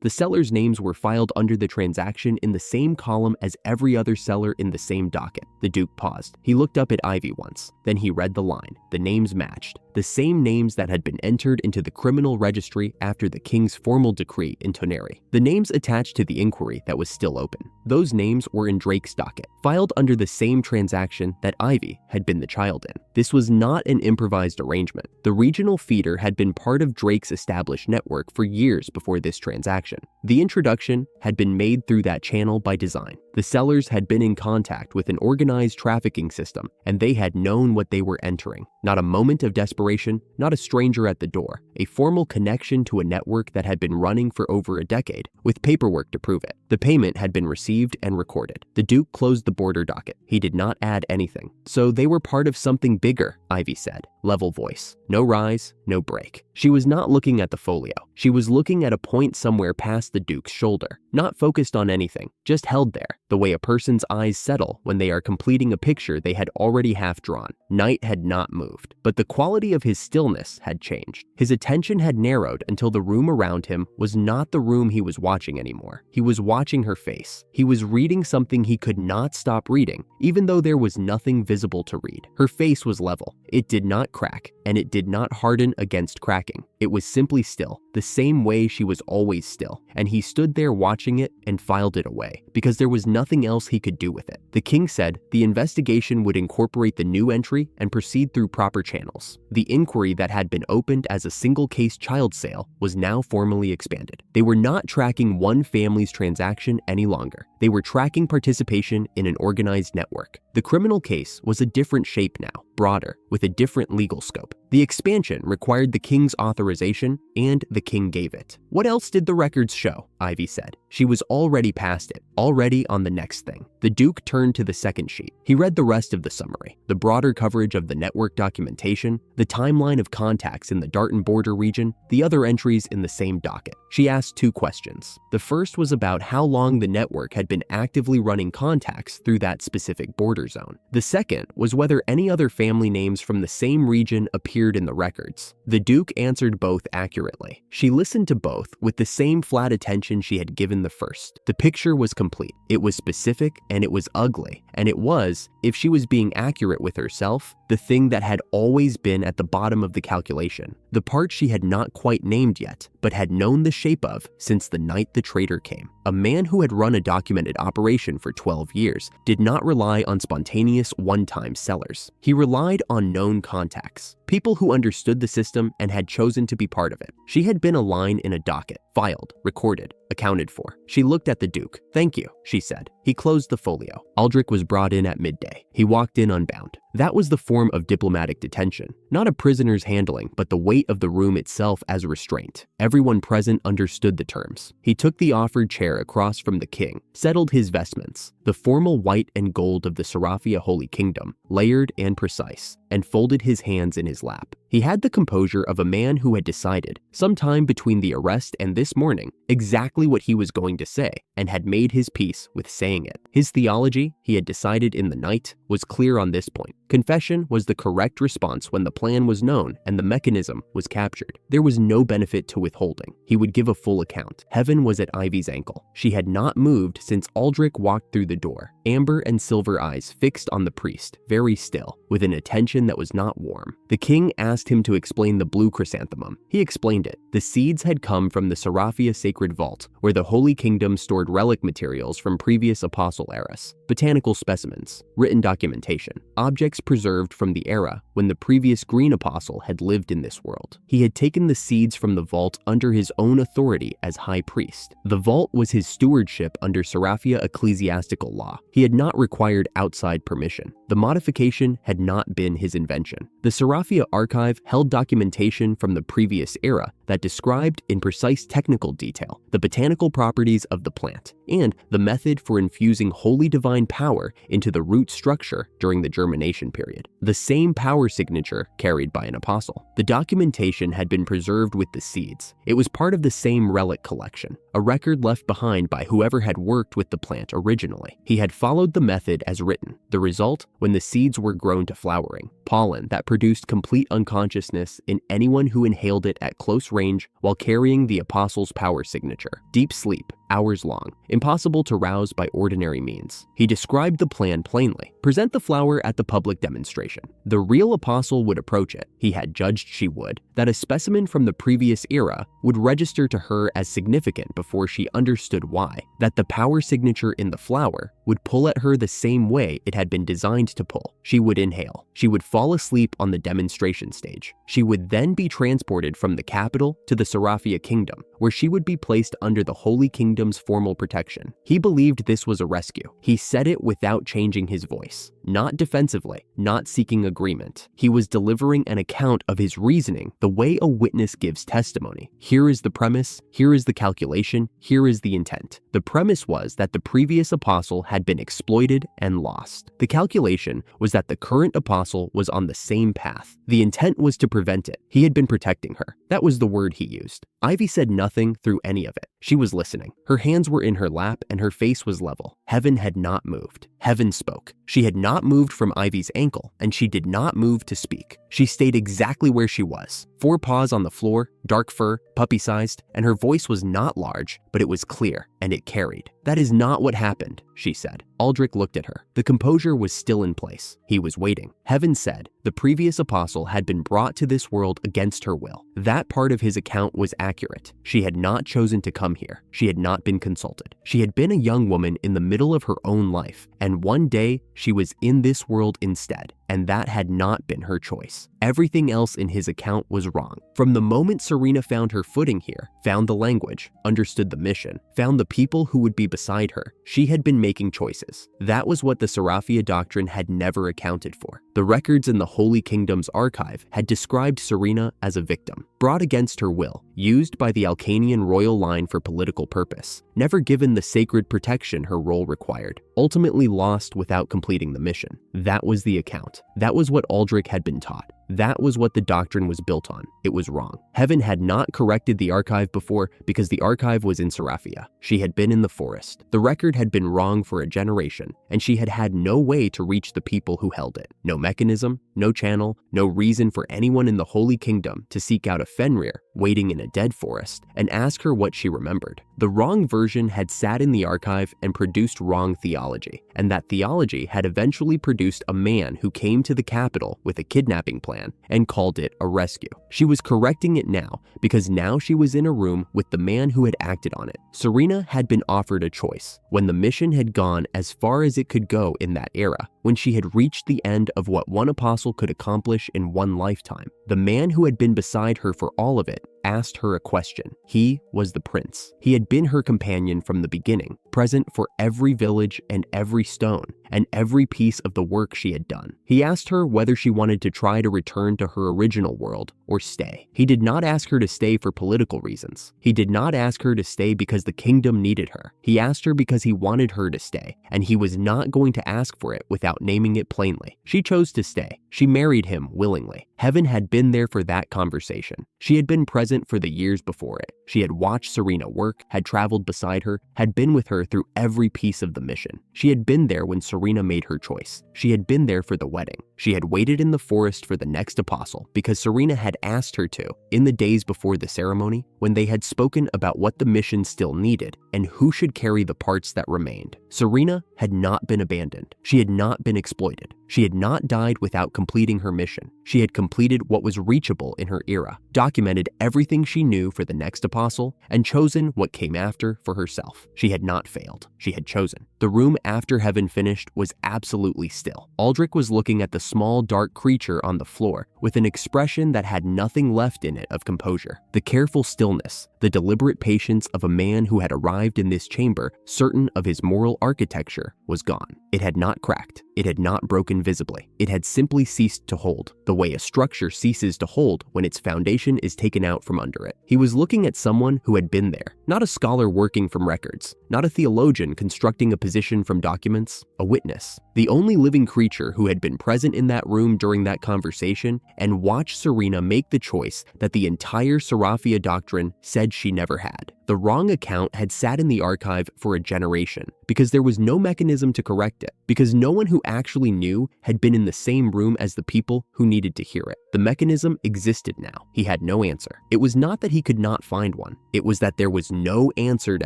The sellers' names were filed under the transaction in the same column as every other seller in the same docket. The Duke paused. He looked up at Ivy once. Then he read the line. The names matched. The same names that had been entered into the criminal registry after the King's formal decree in Toneri. The names attached to the inquiry that was still open. Those names were in Drake's docket, filed under the same transaction that Ivy had been the child in. This was not an improvised arrangement. The regional feeder had been part of Drake's established network for years before this transaction. The introduction had been made through that channel by design. The sellers had been in contact with an organized trafficking system, and they had known what they were entering. Not a moment of desperation, not a stranger at the door, a formal connection to a network that had been running for over a decade, with paperwork to prove it. The payment had been received received and recorded. The Duke closed the border docket. He did not add anything. So they were part of something bigger, Ivy said. Level voice. No rise, no break. She was not looking at the folio. She was looking at a point somewhere past the Duke's shoulder, not focused on anything, just held there, the way a person's eyes settle when they are completing a picture they had already half drawn. Knight had not moved, but the quality of his stillness had changed. His attention had narrowed until the room around him was not the room he was watching anymore. He was watching her face. He was reading something he could not stop reading, even though there was nothing visible to read. Her face was level. It did not crack, and it did not harden against cracking. It was simply still, the same way she was always still, and he stood there watching it and filed it away, because there was nothing else he could do with it. The king said the investigation would incorporate the new entry and proceed through proper channels. The inquiry that had been opened as a single-case child sale was now formally expanded. They were not tracking one family's transaction any longer. They were tracking participation in an organized network. The criminal case was a different shape now, broader, with a different legal scope. The expansion required the king's authorization, and the king gave it. What else did the records show? Ivy said. She was already past it, already on the next thing. The Duke turned to the second sheet. He read the rest of the summary, the broader coverage of the network documentation, the timeline of contacts in the Darton border region, the other entries in the same docket. She asked 2 questions. The first was about how long the network had been actively running contacts through that specific border zone. The second was whether any other family names from the same region appeared in the records. The Duke answered both accurately. She listened to both with the same flat attention she had given the first. The picture was complete. It was specific and it was ugly, and it was, if she was being accurate with herself, the thing that had always been at the bottom of the calculation, the part she had not quite named yet, but had known the shape of since the night the traitor came. A man who had run a documented operation for 12 years did not rely on spontaneous one-time sellers. He relied on known contacts, people who understood the system and had chosen to be part of it. She had been a line in a docket, filed, recorded, accounted for. She looked at the Duke. "Thank you," she said. He closed the folio. Aldrich was brought in at midday. He walked in unbound. That was the form of diplomatic detention. Not a prisoner's handling, but the weight of the room itself as restraint. Everyone present understood the terms. He took the offered chair across from the king, settled his vestments, the formal white and gold of the Sarafia Holy Kingdom, layered and precise, and folded his hands in his lap. He had the composure of a man who had decided, sometime between the arrest and this morning, exactly what he was going to say, and had made his peace with saying it. His theology, he had decided in the night, was clear on this point. Confession was the correct response when the plan was known and the mechanism was captured. There was no benefit to withholding. He would give a full account. Heaven was at Ivy's ankle. She had not moved since Aldrich walked through the door, amber and silver eyes fixed on the priest, very still, with an attention that was not warm. The king asked him to explain the blue chrysanthemum. He explained it. The seeds had come from the Sarafia Sacred Vault, where the Holy Kingdom stored relic materials from previous apostle eras, botanical specimens, written documentation, objects preserved from the era when the previous green apostle had lived in this world. He had taken the seeds from the vault under his own authority as high priest. The vault was his stewardship under Sarafia ecclesiastical law. He had not required outside permission. The modification had not been his invention. The Sarafia archive held documentation from the previous era that described in precise technical detail the botanical properties of the plant and the method for infusing holy divine power into the root structure during the germination period. The same power signature carried by an apostle. The documentation had been preserved with the seeds. It was part of the same relic collection, a record left behind by whoever had worked with the plant originally. He had followed the method as written. The result, when the seeds were grown to flowering, pollen that produced complete unconsciousness in anyone who inhaled it at close range while carrying the apostle's power signature. Deep sleep, hours long, impossible to rouse by ordinary means. He described the plan plainly. Present the flower at the public demonstration. The real apostle would approach it. He had judged she would. That a specimen from the previous era would register to her as significant before she understood why. That the power signature in the flower would pull at her the same way it had been designed to pull. She would inhale. She would fall asleep on the demonstration stage. She would then be transported from the capital to the Sarafia Kingdom, where she would be placed under the Holy Kingdom's formal protection. He believed this was a rescue. He said it without changing his voice. Not defensively, not seeking agreement. He was delivering an account of his reasoning the way a witness gives testimony. Here is the premise, here is the calculation, here is the intent. The premise was that the previous apostle had been exploited and lost. The calculation was that the current apostle was on the same path. The intent was to prevent it. He had been protecting her. That was the word he used. Ivy said nothing through any of it. She was listening. Her hands were in her lap and her face was level. Heaven had not moved. Heaven spoke. She had not moved from Ivy's ankle, and she did not move to speak. She stayed exactly where she was. 4 paws on the floor, dark fur, puppy-sized, and her voice was not large, but it was clear, and it carried. "That is not what happened," she said. Aldrich looked at her. The composure was still in place. He was waiting. Heaven said the previous apostle had been brought to this world against her will. That part of his account was accurate. She had not chosen to come here. She had not been consulted. She had been a young woman in the middle of her own life, and one day she was in this world instead, and that had not been her choice. Everything else in his account was wrong. From the moment Serena found her footing here, found the language, understood the mission, found the people who would be beside her, she had been making choices. That was what the Seraphia doctrine had never accounted for. The records in the Holy Kingdom's archive had described Serena as a victim, brought against her will, used by the Alcanian royal line for political purpose, never given the sacred protection her role required, ultimately lost without completing the mission. That was the account. That was what Aldrich had been taught. That was what the doctrine was built on. It was wrong. Heaven had not corrected the archive before because the archive was in Seraphia. She had been in the forest. The record had been wrong for a generation, and she had had no way to reach the people who held it. No mechanism, no channel, no reason for anyone in the Holy Kingdom to seek out a Fenrir waiting in a dead forest and ask her what she remembered. The wrong version had sat in the archive and produced wrong theology, and that theology had eventually produced a man who came to the capital with a kidnapping plan and called it a rescue. She was correcting it now because now she was in a room with the man who had acted on it. Serena had been offered a choice when the mission had gone as far as it could go in that era, when she had reached the end of what one apostle could accomplish in one lifetime. The man who had been beside her for all of it asked her a question. He was the prince. He had been her companion from the beginning, present for every village and every stone and every piece of the work she had done. He asked her whether she wanted to try to return to her original world or stay. He did not ask her to stay for political reasons. He did not ask her to stay because the kingdom needed her. He asked her because he wanted her to stay, and he was not going to ask for it without naming it plainly. She chose to stay. She married him willingly. Heaven had been there for that conversation. She had been present for the years before it. She had watched Serena work, had traveled beside her, had been with her through every piece of the mission. She had been there when Serena made her choice. She had been there for the wedding. She had waited in the forest for the next apostle because Serena had asked her to in the days before the ceremony, when they had spoken about what the mission still needed and who should carry the parts that remained. Serena had not been abandoned. She had not been exploited. She had not died without completing her mission. She had completed what was reachable in her era, documented everything she knew for the next apostle, and chosen what came after for herself. She had not failed. She had chosen. The room after Heaven finished was absolutely still. Aldrich was looking at the small, dark creature on the floor with an expression that had nothing left in it of composure. The careful stillness, the deliberate patience of a man who had arrived in this chamber certain of his moral architecture was gone. It had not cracked. It had not broken visibly. It had simply ceased to hold, the way a structure ceases to hold when its foundation is taken out from under it. He was looking at someone who had been there, not a scholar working from records, not a theologian constructing a position from documents, a witness. The only living creature who had been present in that room during that conversation and watched Serena make the choice that the entire Seraphia doctrine said she never had. The wrong account had sat in the archive for a generation because there was no mechanism to correct it, because no one who actually knew had been in the same room as the people who needed to hear it. The mechanism existed now. He had no answer. It was not that he could not find one. It was that there was no answer to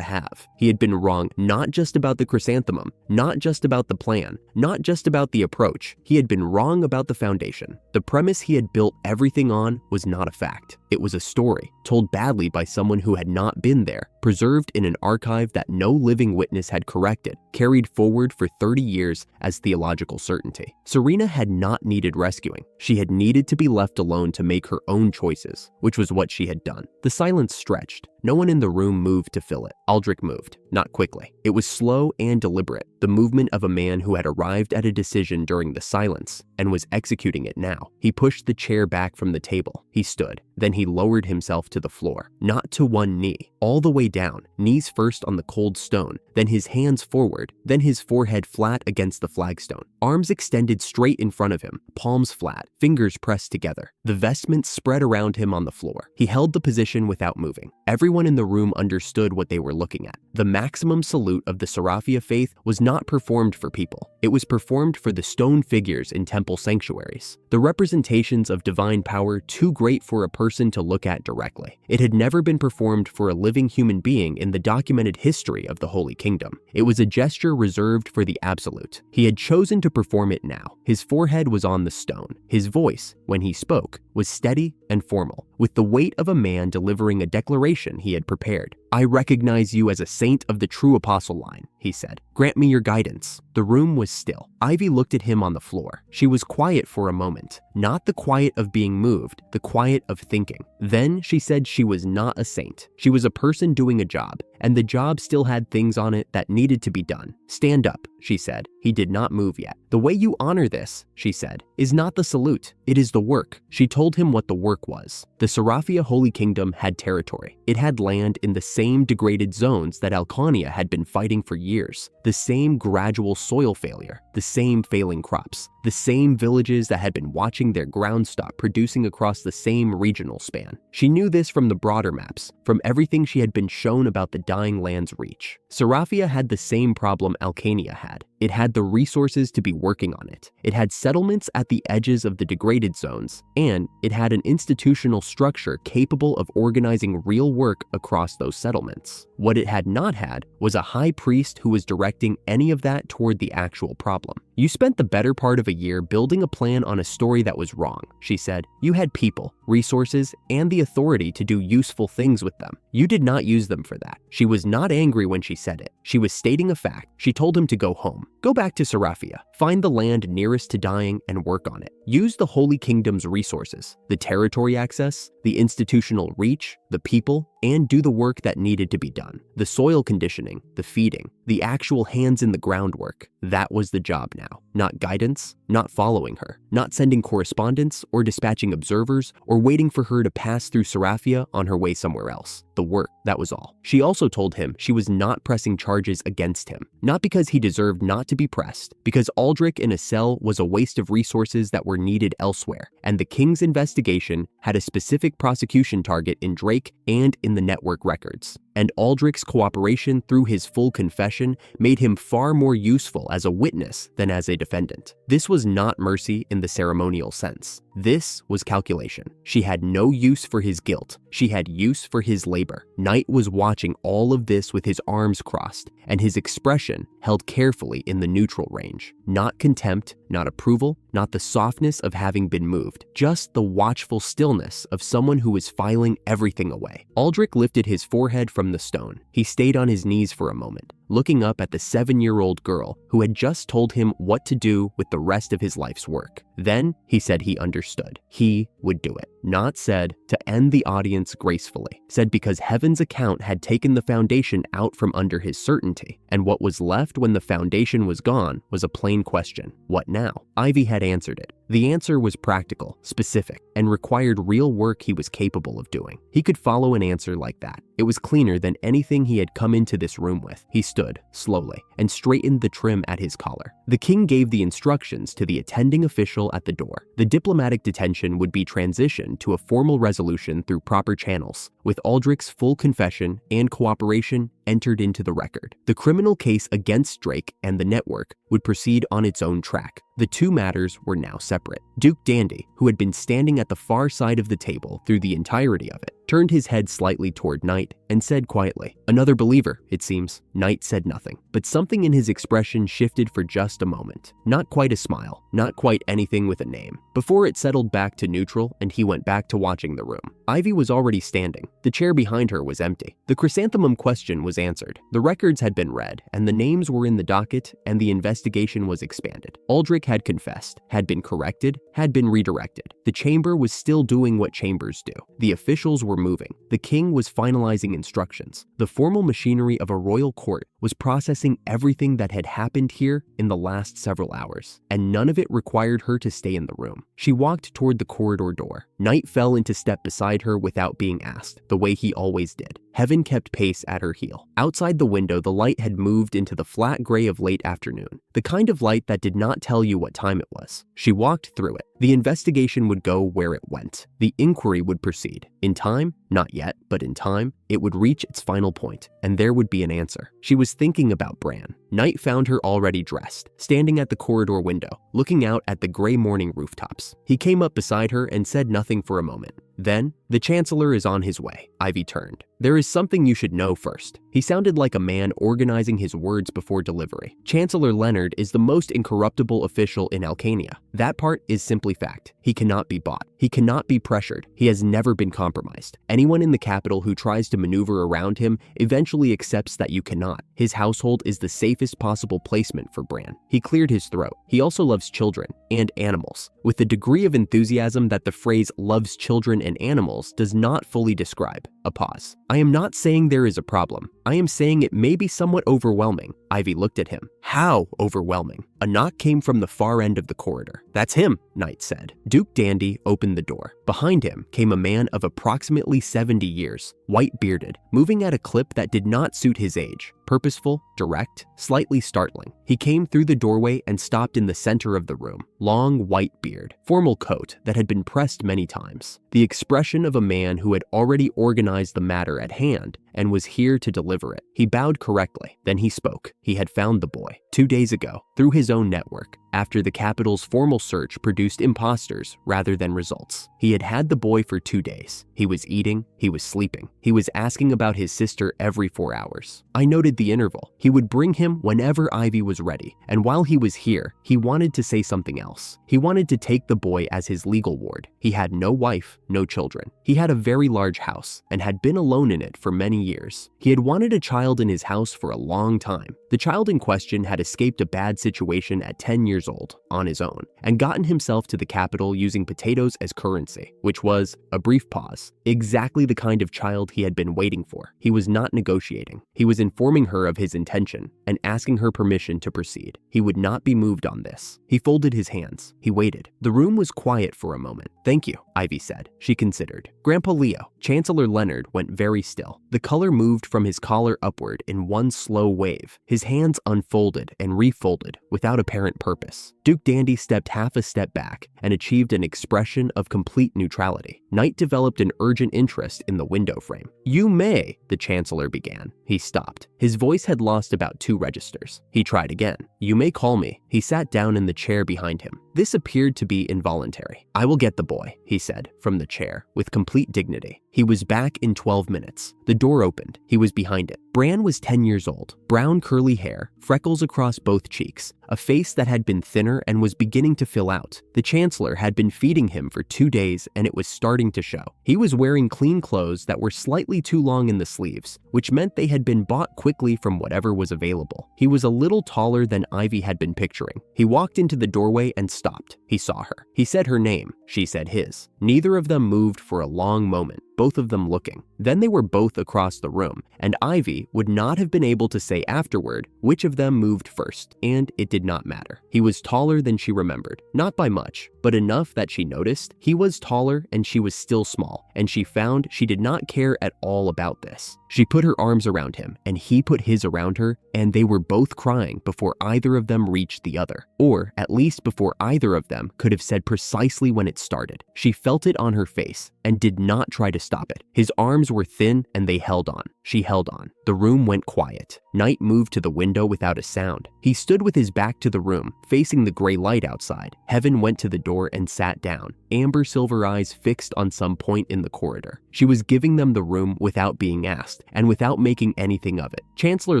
have. He had been wrong not just about the chrysanthemum, not just about the plan, not just about the approach. He had been wrong about the foundation. The premise he had built everything on was not a fact. It was a story, told badly by someone who had not been there, preserved in an archive that no living witness had corrected, carried forward for 30 years as theological certainty. Serena had not needed rescuing. She had needed to be left alone to make her own choices, which was what she had done. The silence stretched. No one in the room moved to fill it. Aldrich moved, not quickly. It was slow and deliberate, the movement of a man who had arrived at a decision during the silence and was executing it now. He pushed the chair back from the table. He stood. Then he lowered himself to the floor, not to one knee, all the way down, knees first on the cold stone, then his hands forward, then his forehead flat against the flagstone. Arms extended straight in front of him, palms flat, fingers pressed together. The vestments spread around him on the floor. He held the position without moving. Everyone in the room understood what they were looking at. The maximum salute of the Seraphia faith was not performed for people. It was performed for the stone figures in temple sanctuaries, the representations of divine power too great for a person to look at directly. It had never been performed for a living human being in the documented history of the Holy Kingdom. It was a gesture reserved for the absolute. He had chosen to perform it now. His forehead was on the stone. His voice, when he spoke, was steady and formal, with the weight of a man delivering a declaration he had prepared. "I recognize you as a saint of the true apostle line," he said. "Grant me your guidance." The room was still. Ivy looked at him on the floor. She was quiet for a moment, not the quiet of being moved, the quiet of thinking. Then she said she was not a saint. She was a person doing a job, and the job still had things on it that needed to be done. "Stand up," she said. He did not move yet. "The way you honor this," she said, "is not the salute. It is the work." She told him what the work was. The Seraphia Holy Kingdom had territory. It had land in the same degraded zones that Alcania had been fighting for years, the same gradual soil failure, the same failing crops, the same villages that had been watching their ground stop producing across the same regional span. She knew this from the broader maps, from everything she had been shown about the dying land's reach. Seraphia had the same problem Alcania had. It had the resources to be working on it. It had settlements at the edges of the degraded zones, and it had an institutional structure capable of organizing real work across those settlements. What it had not had was a high priest who was directing any of that toward the actual problem. "You spent the better part of a year building a plan on a story that was wrong," she said. "You had people, resources, and the authority to do useful things with them. You did not use them for that." She was not angry when she said it. She was stating a fact. She told him to go home. "Go back to Seraphia. Find the land nearest to dying and work on it. Use the Holy Kingdom's resources, the territory access, the institutional reach, the people, and do the work that needed to be done. The soil conditioning, the feeding, the actual hands in the groundwork. That was the job now. Not guidance, not following her, not sending correspondence or dispatching observers or waiting for her to pass through Seraphia on her way somewhere else. The work, that was all. She also told him she was not pressing charges against him, not because he deserved not to be pressed, because Aldrich in a cell was a waste of resources that were needed elsewhere, and the king's investigation had a specific prosecution target in Drake and in the network records. And Aldrich's cooperation through his full confession made him far more useful as a witness than as a defendant. This was not mercy in the ceremonial sense. This was calculation. She had no use for his guilt. She had use for his labor. Knight was watching all of this with his arms crossed, and his expression held carefully in the neutral range. Not contempt, not approval, not the softness of having been moved, just the watchful stillness of someone who was filing everything away. Aldrich lifted his forehead from the stone. He stayed on his knees for a moment, looking up at the 7-year-old girl who had just told him what to do with the rest of his life's work. Then he said he understood. He would do it. Not said to end the audience gracefully. Said because heaven's account had taken the foundation out from under his certainty, and what was left when the foundation was gone was a plain question. What now? Ivy had answered it. The answer was practical, specific, and required real work he was capable of doing. He could follow an answer like that. It was cleaner than anything he had come into this room with. He stood, slowly, and straightened the trim at his collar. The king gave the instructions to the attending official at the door. The diplomatic detention would be transitioned to a formal resolution through proper channels, with Aldrich's full confession and cooperation entered into the record. The criminal case against Drake and the network would proceed on its own track. The two matters were now separate. Duke Dandy, who had been standing at the far side of the table through the entirety of it, turned his head slightly toward Knight, and said quietly, "Another believer, it seems." Knight said nothing, but something in his expression shifted for just a moment. Not quite a smile, not quite anything with a name, before it settled back to neutral and he went back to watching the room. Ivy was already standing. The chair behind her was empty. The chrysanthemum question was answered. The records had been read, and the names were in the docket, and the investigation was expanded. Aldrich had confessed, had been corrected, had been redirected. The chamber was still doing what chambers do. The officials were moving. The king was finalizing instructions. The formal machinery of a royal court was processing everything that had happened here in the last several hours, and none of it required her to stay in the room. She walked toward the corridor door. Knight fell into step beside her without being asked, the way he always did. Heaven kept pace at her heel. Outside the window, the light had moved into the flat gray of late afternoon, the kind of light that did not tell you what time it was. She walked through it. The investigation would go where it went. The inquiry would proceed. In time, not yet, but in time, it would reach its final point, and there would be an answer. She was thinking about Bran. Knight found her already dressed, standing at the corridor window, looking out at the gray morning rooftops. He came up beside her and said nothing for a moment. Then, "The Chancellor is on his way." Ivy turned. "There is something you should know first." He sounded like a man organizing his words before delivery. "Chancellor Leonard is the most incorruptible official in Alcania. That part is simply fact. He cannot be bought. He cannot be pressured. He has never been compromised. Anyone in the capital who tries to maneuver around him eventually accepts that you cannot. His household is the safest possible placement for Bran." He cleared his throat. He also loves children and animals, with a degree of enthusiasm that the phrase "loves children and animals" does not fully describe. A pause. "I am not saying there is a problem. I am saying it may be somewhat overwhelming." Ivy looked at him. "How overwhelming?" A knock came from the far end of the corridor. "That's him," Knight said. Duke Dandy opened the door. Behind him came a man of approximately 70 years, white-bearded, moving at a clip that did not suit his age. Purposeful, direct, slightly startling. He came through the doorway and stopped in the center of the room. Long white beard, formal coat that had been pressed many times. The expression of a man who had already organized the matter at hand and was here to deliver it. He bowed correctly. Then he spoke. He had found the boy 2 days ago through his own network, after the capital's formal search produced imposters rather than results. He had had the boy for 2 days. He was eating, he was sleeping, he was asking about his sister every 4 hours. I noted the interval. He would bring him whenever Ivy was ready, and while he was here, he wanted to say something else. He wanted to take the boy as his legal ward. He had no wife, no children. He had a very large house and had been alone in it for many years. He had wanted a child in his house for a long time. The child in question had escaped a bad situation at 10 years old, on his own, and gotten himself to the capital using potatoes as currency, which was, a brief pause, exactly the kind of child he had been waiting for. He was not negotiating. He was informing her of his intention and asking her permission to proceed. He would not be moved on this. He folded his hands. He waited. The room was quiet for a moment. "Thank you," Ivy said. She considered. "Grandpa Leo." Chancellor Leonard went very still. The color moved from his collar upward in one slow wave. His hands unfolded and refolded without apparent purpose. Duke Dandy stepped half a step back and achieved an expression of complete neutrality. Knight developed an urgent interest in the window frame. "You may," the Chancellor began. He stopped. His voice had lost about 2 registers. He tried again. "You may call me." He sat down in the chair behind him. This appeared to be involuntary. "I will get the boy," he said, from the chair, with complete dignity. He was back in 12 minutes. The door opened. He was behind it. Bran was 10 years old. Brown curly hair, freckles across both cheeks, a face that had been thinner and was beginning to fill out. The Chancellor had been feeding him for 2 days and it was starting to show. He was wearing clean clothes that were slightly too long in the sleeves, which meant they had been bought quickly from whatever was available. He was a little taller than Ivy had been picturing. He walked into the doorway and stopped. He saw her. He said her name. She said his. Neither of them moved for a long moment, both of them looking. Then they were both across the room, and Ivy would not have been able to say afterward which of them moved first, and it did not matter. He was taller than she remembered, not by much, but enough that she noticed. He was taller and she was still small, and she found she did not care at all about this. She put her arms around him, and he put his around her, and they were both crying before either of them reached the other, or at least before either of them could have said precisely when it started. She felt it on her face and did not try to stop it. His arms were thin and they held on. She held on. The room went quiet. Knight moved to the window without a sound. He He stood with his back to the room, facing the gray light outside. Heaven went to the door and sat down, amber silver eyes fixed on some point in the corridor. She was giving them the room without being asked, and without making anything of it. Chancellor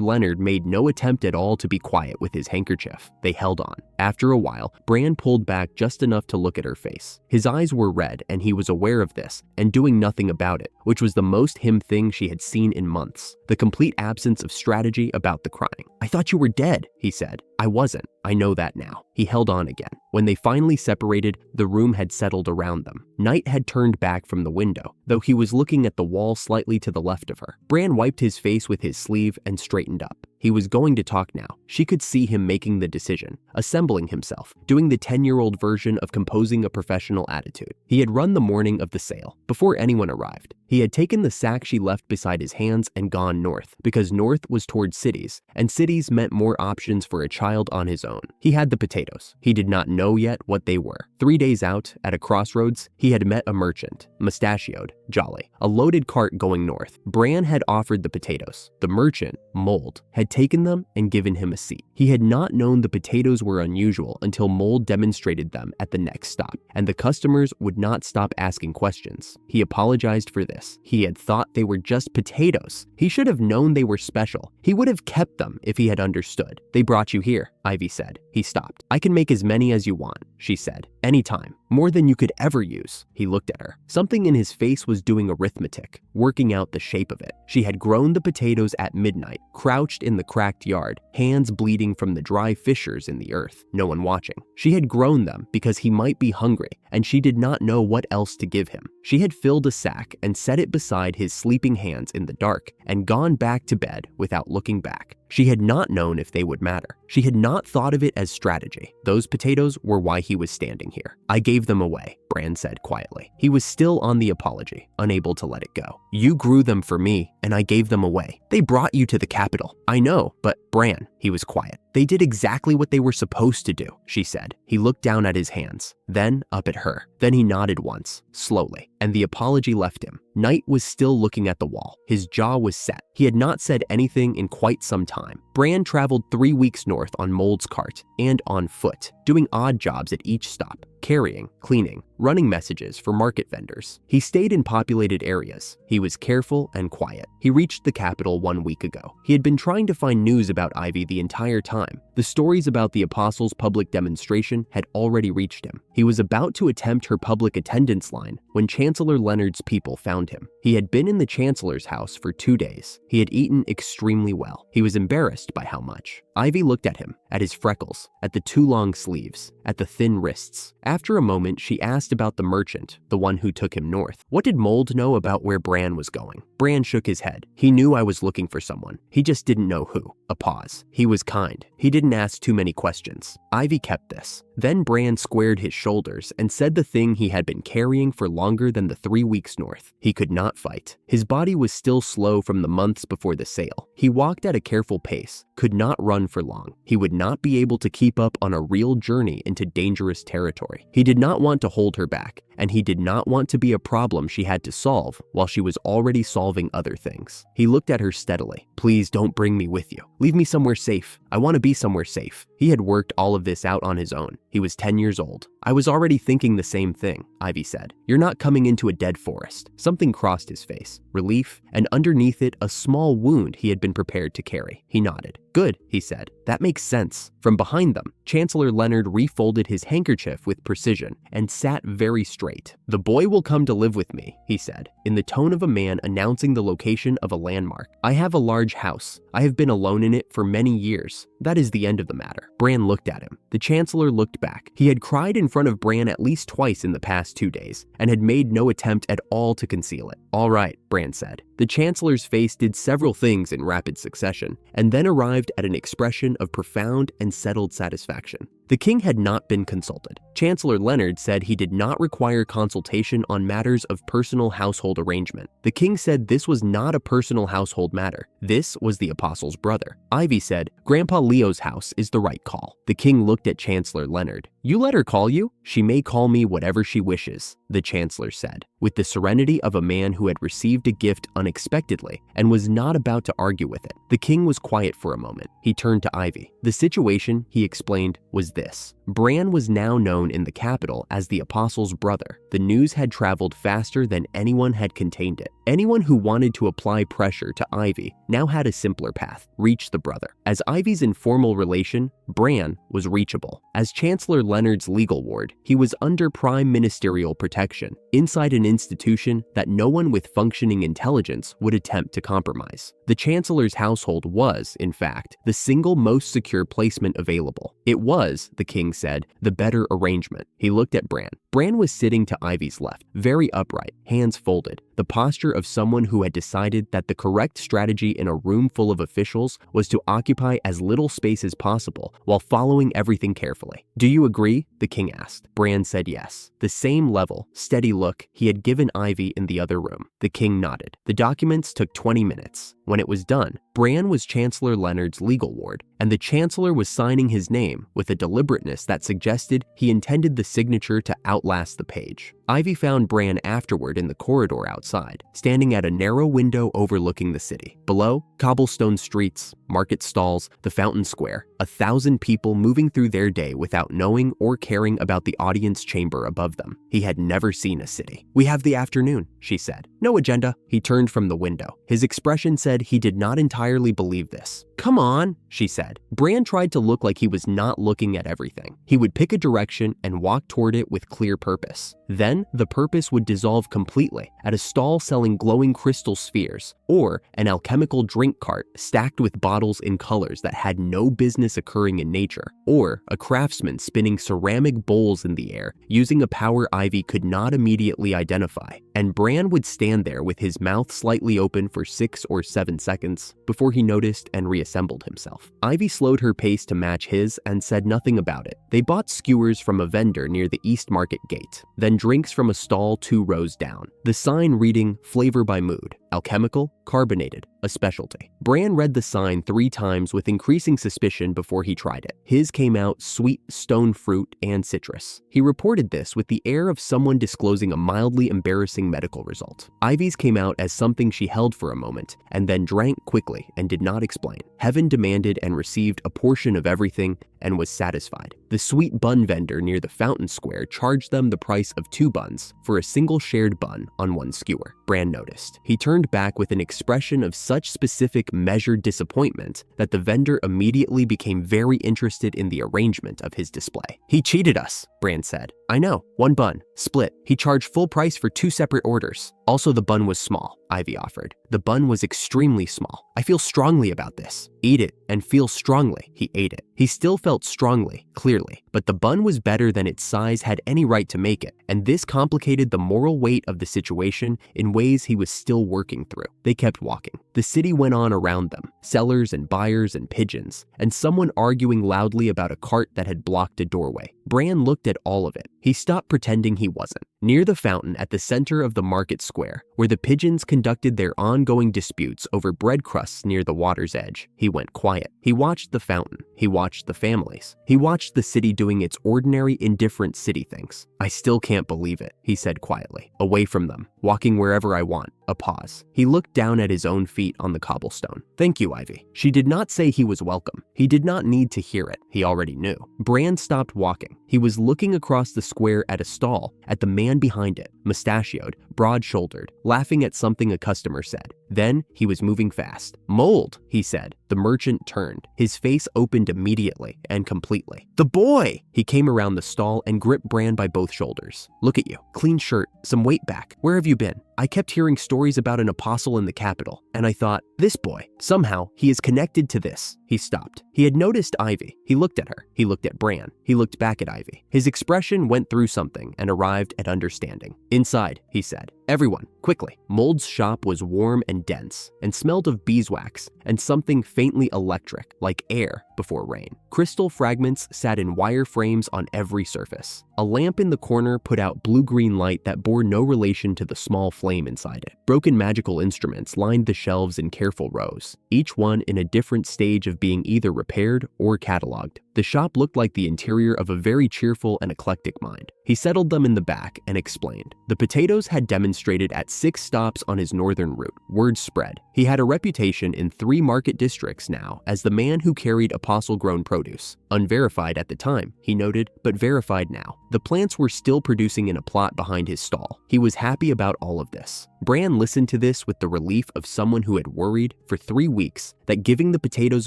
Leonard made no attempt at all to be quiet with his handkerchief. They held on. After a while, Bran pulled back just enough to look at her face. His eyes were red, and he was aware of this, and doing nothing about it, which was the most him thing she had seen in months. The complete absence of strategy about the crying. "I thought you were dead," he said. "I wasn't. I know that now." He held on again. When they finally separated, the room had settled around them. Night had turned back from the window, though he was looking at the wall slightly to the left of her. Bran wiped his face with his sleeve and straightened up. He was going to talk now. She could see him making the decision, assembling himself, doing the 10-year-old version of composing a professional attitude. He had run the morning of the sale, before anyone arrived. He had taken the sack she left beside his hands and gone north, because north was towards cities, and cities meant more options for a child on his own. He had the potatoes. He did not know yet what they were. 3 days out, at a crossroads, he had met a merchant, mustachioed, jolly, a loaded cart going north. Bran had offered the potatoes. The merchant, Mold, had taken them and given him a seat. He had not known the potatoes were unusual until Mold demonstrated them at the next stop, and the customers would not stop asking questions. He apologized for this. He had thought they were just potatoes. He should have known they were special. He would have kept them if he had understood. "They brought you here," Ivy said. He stopped. "I can make as many as you want," she said. "Anytime. More than you could ever use." He looked at her. Something in his face was doing arithmetic, working out the shape of it. She had grown the potatoes at midnight, crouched in the cracked yard, hands bleeding from the dry fissures in the earth, no one watching. She had grown them because he might be hungry, and she did not know what else to give him. She had filled a sack and set it beside his sleeping hands in the dark, and gone back to bed without looking back. She had not known if they would matter. She had not thought of it as strategy. Those potatoes were why he was standing here. "I gave them away," Bran said quietly. He was still on the apology, unable to let it go. "You grew them for me, and I gave them away. They brought you to the capital. I know, but Bran," he was quiet. "They did exactly what they were supposed to do," she said. He looked down at his hands, then up at her. Then he nodded once, slowly, and the apology left him. Night was still looking at the wall. His jaw was set. He had not said anything in quite some time. Bran traveled 3 weeks north on Mold's cart and on foot, doing odd jobs at each stop, carrying, cleaning, running messages for market vendors. He stayed in populated areas. He was careful and quiet. He reached the capital 1 week ago. He had been trying to find news about Ivy the entire time. The stories about the Apostles' public demonstration had already reached him. He was about to attempt her public attendance line when Chancellor Leonard's people found him. He had been in the Chancellor's house for 2 days. He had eaten extremely well. He was embarrassed by how much. Ivy looked at him, at his freckles, at the too long sleeves, at the thin wrists. After a moment, she asked about the merchant, the one who took him north. What did Mold know about where Bran was going? Bran shook his head. He knew I was looking for someone. He just didn't know who. A pause. He was kind. He didn't ask too many questions. Ivy kept this. Then Bran squared his shoulders and said the thing he had been carrying for longer than the 3 weeks north. He could not fight. His body was still slow from the months before the sale. He walked at a careful pace, could not run for long. He would not be able to keep up on a real journey into dangerous territory. He did not want to hold her back, and he did not want to be a problem she had to solve while she was already solving other things. He looked at her steadily. "Please don't bring me with you. Leave me somewhere safe. I want to be somewhere safe." He had worked all of this out on his own. He was 10 years old. "I was already thinking the same thing," Ivy said. "You're not coming into a dead forest." Something crossed his face. Relief, and underneath it, a small wound he had been prepared to carry. He nodded. "Good," he said. "That makes sense." From behind them, Chancellor Leonard refolded his handkerchief with precision and sat very straight. "The boy will come to live with me," he said, in the tone of a man announcing the location of a landmark. "I have a large house. I have been alone in it for many years. That is the end of the matter." Bran looked at him. The Chancellor looked back. He had cried in front of Bran at least twice in the past 2 days, and had made no attempt at all to conceal it. "All right," Bran said. The Chancellor's face did several things in rapid succession, and then arrived at an expression of profound and settled satisfaction. The king had not been consulted. Chancellor Leonard said he did not require consultation on matters of personal household arrangement. The king said this was not a personal household matter. This was the Apostle's brother. Ivy said, "Grandpa Leo's house is the right call." The king looked at Chancellor Leonard. "You let her call you? She may call me whatever she wishes," the chancellor said, with the serenity of a man who had received a gift unexpectedly and was not about to argue with it. The king was quiet for a moment. He turned to Ivy. The situation, he explained, was this. Bran was now known in the capital as the Apostle's brother. The news had traveled faster than anyone had contained it. Anyone who wanted to apply pressure to Ivy now had a simpler path: reach the brother. As Ivy's informal relation, Bran was reachable. As Chancellor Leonard's legal ward, he was under prime ministerial protection, inside an institution that no one with functioning intelligence would attempt to compromise. The Chancellor's household was, in fact, the single most secure placement available. It was, the king said, the better arrangement. He looked at Bran. Bran was sitting to Ivy's left, very upright, hands folded, the posture of someone who had decided that the correct strategy in a room full of officials was to occupy as little space as possible while following everything carefully. "Do you agree?" the king asked. Bran said yes. The same level, steady look he had given Ivy in the other room. The king nodded. The documents took 20 minutes. When it was done, Bran was Chancellor Leonard's legal ward, and the chancellor was signing his name with a deliberateness that suggested he intended the signature to outlast the page. Ivy found Bran afterward in the corridor outside, standing at a narrow window overlooking the city. Below, cobblestone streets, market stalls, the fountain square, 1,000 people moving through their day without knowing or caring about the audience chamber above them. He had never seen a city. "We have the afternoon," she said. "No agenda." He turned from the window. His expression said he did not entirely believe this. "Come on," she said. Bran tried to look like he was not looking at everything. He would pick a direction and walk toward it with clear purpose. Then the purpose would dissolve completely at a stall selling glowing crystal spheres, or an alchemical drink cart stacked with bottles in colors that had no business occurring in nature, or a craftsman spinning ceramic bowls in the air using a power Ivy could not immediately identify. And Bran would stand there with his mouth slightly open for 6 or 7 seconds before he noticed and reassembled himself. Ivy slowed her pace to match his and said nothing about it. They bought skewers from a vendor near the East Market gate, then drinks from a stall 2 rows down. The sign reading "Flavor by Mood," alchemical, carbonated, a specialty. Bran read the sign 3 times with increasing suspicion before he tried it. His came out sweet stone fruit and citrus. He reported this with the air of someone disclosing a mildly embarrassing medical result. Ivy's came out as something she held for a moment and then drank quickly and did not explain. Heaven demanded and received a portion of everything and was satisfied. The sweet bun vendor near the fountain square charged them the price of 2 buns for a single shared bun on 1 skewer. Bran noticed. He turned back with an expression of such specific, measured disappointment that the vendor immediately became very interested in the arrangement of his display. "He cheated us," Bran said. "I know, 1 bun, split. He charged full price for 2 separate orders. Also, the bun was small," Ivy offered. "The bun was extremely small. I feel strongly about this." "Eat it and feel strongly." He ate it. He still felt strongly, clearly, but the bun was better than its size had any right to make it, and this complicated the moral weight of the situation in ways he was still working through. They kept walking. The city went on around them, sellers and buyers and pigeons, and someone arguing loudly about a cart that had blocked a doorway. Bran looked at all of it. He stopped pretending he wasn't. Near the fountain at the center of the market square, where the pigeons conducted their ongoing disputes over bread crusts near the water's edge, he went quiet. He watched the fountain. He watched the families. He watched the city doing its ordinary, indifferent city things. "I still can't believe it," he said quietly. "Away from them, walking wherever I want." A pause. He looked down at his own feet on the cobblestone. "Thank you, Ivy." She did not say he was welcome. He did not need to hear it. He already knew. Bran stopped walking. He was looking across the square at a stall, at the man behind it, mustachioed, broad-shouldered, laughing at something a customer said. Then he was moving fast. "Mold," he said. The merchant turned. His face opened immediately and completely. "The boy!" He came around the stall and gripped Bran by both shoulders. "Look at you. Clean shirt, some weight back. Where have you been? I kept hearing stories about an apostle in the capital, and I thought, this boy, somehow he is connected to this." He stopped. He had noticed Ivy. He looked at her. He looked at Bran. He looked back at Ivy. His expression went through something and arrived at understanding. "Inside," he said. "Everyone, quickly." Mold's shop was warm and dense, and smelled of beeswax and something faintly electric, like air before rain. Crystal fragments sat in wire frames on every surface. A lamp in the corner put out blue-green light that bore no relation to the small flame inside it. Broken magical instruments lined the shelves in careful rows, each one in a different stage of of being either repaired or cataloged. The shop looked like the interior of a very cheerful and eclectic mind. He settled them in the back and explained. The potatoes had demonstrated at 6 stops on his northern route. Word spread. He had a reputation in 3 market districts now as the man who carried apostle-grown produce. Unverified at the time, he noted, but verified now. The plants were still producing in a plot behind his stall. He was happy about all of this. Bran listened to this with the relief of someone who had worried for 3 weeks that giving the potatoes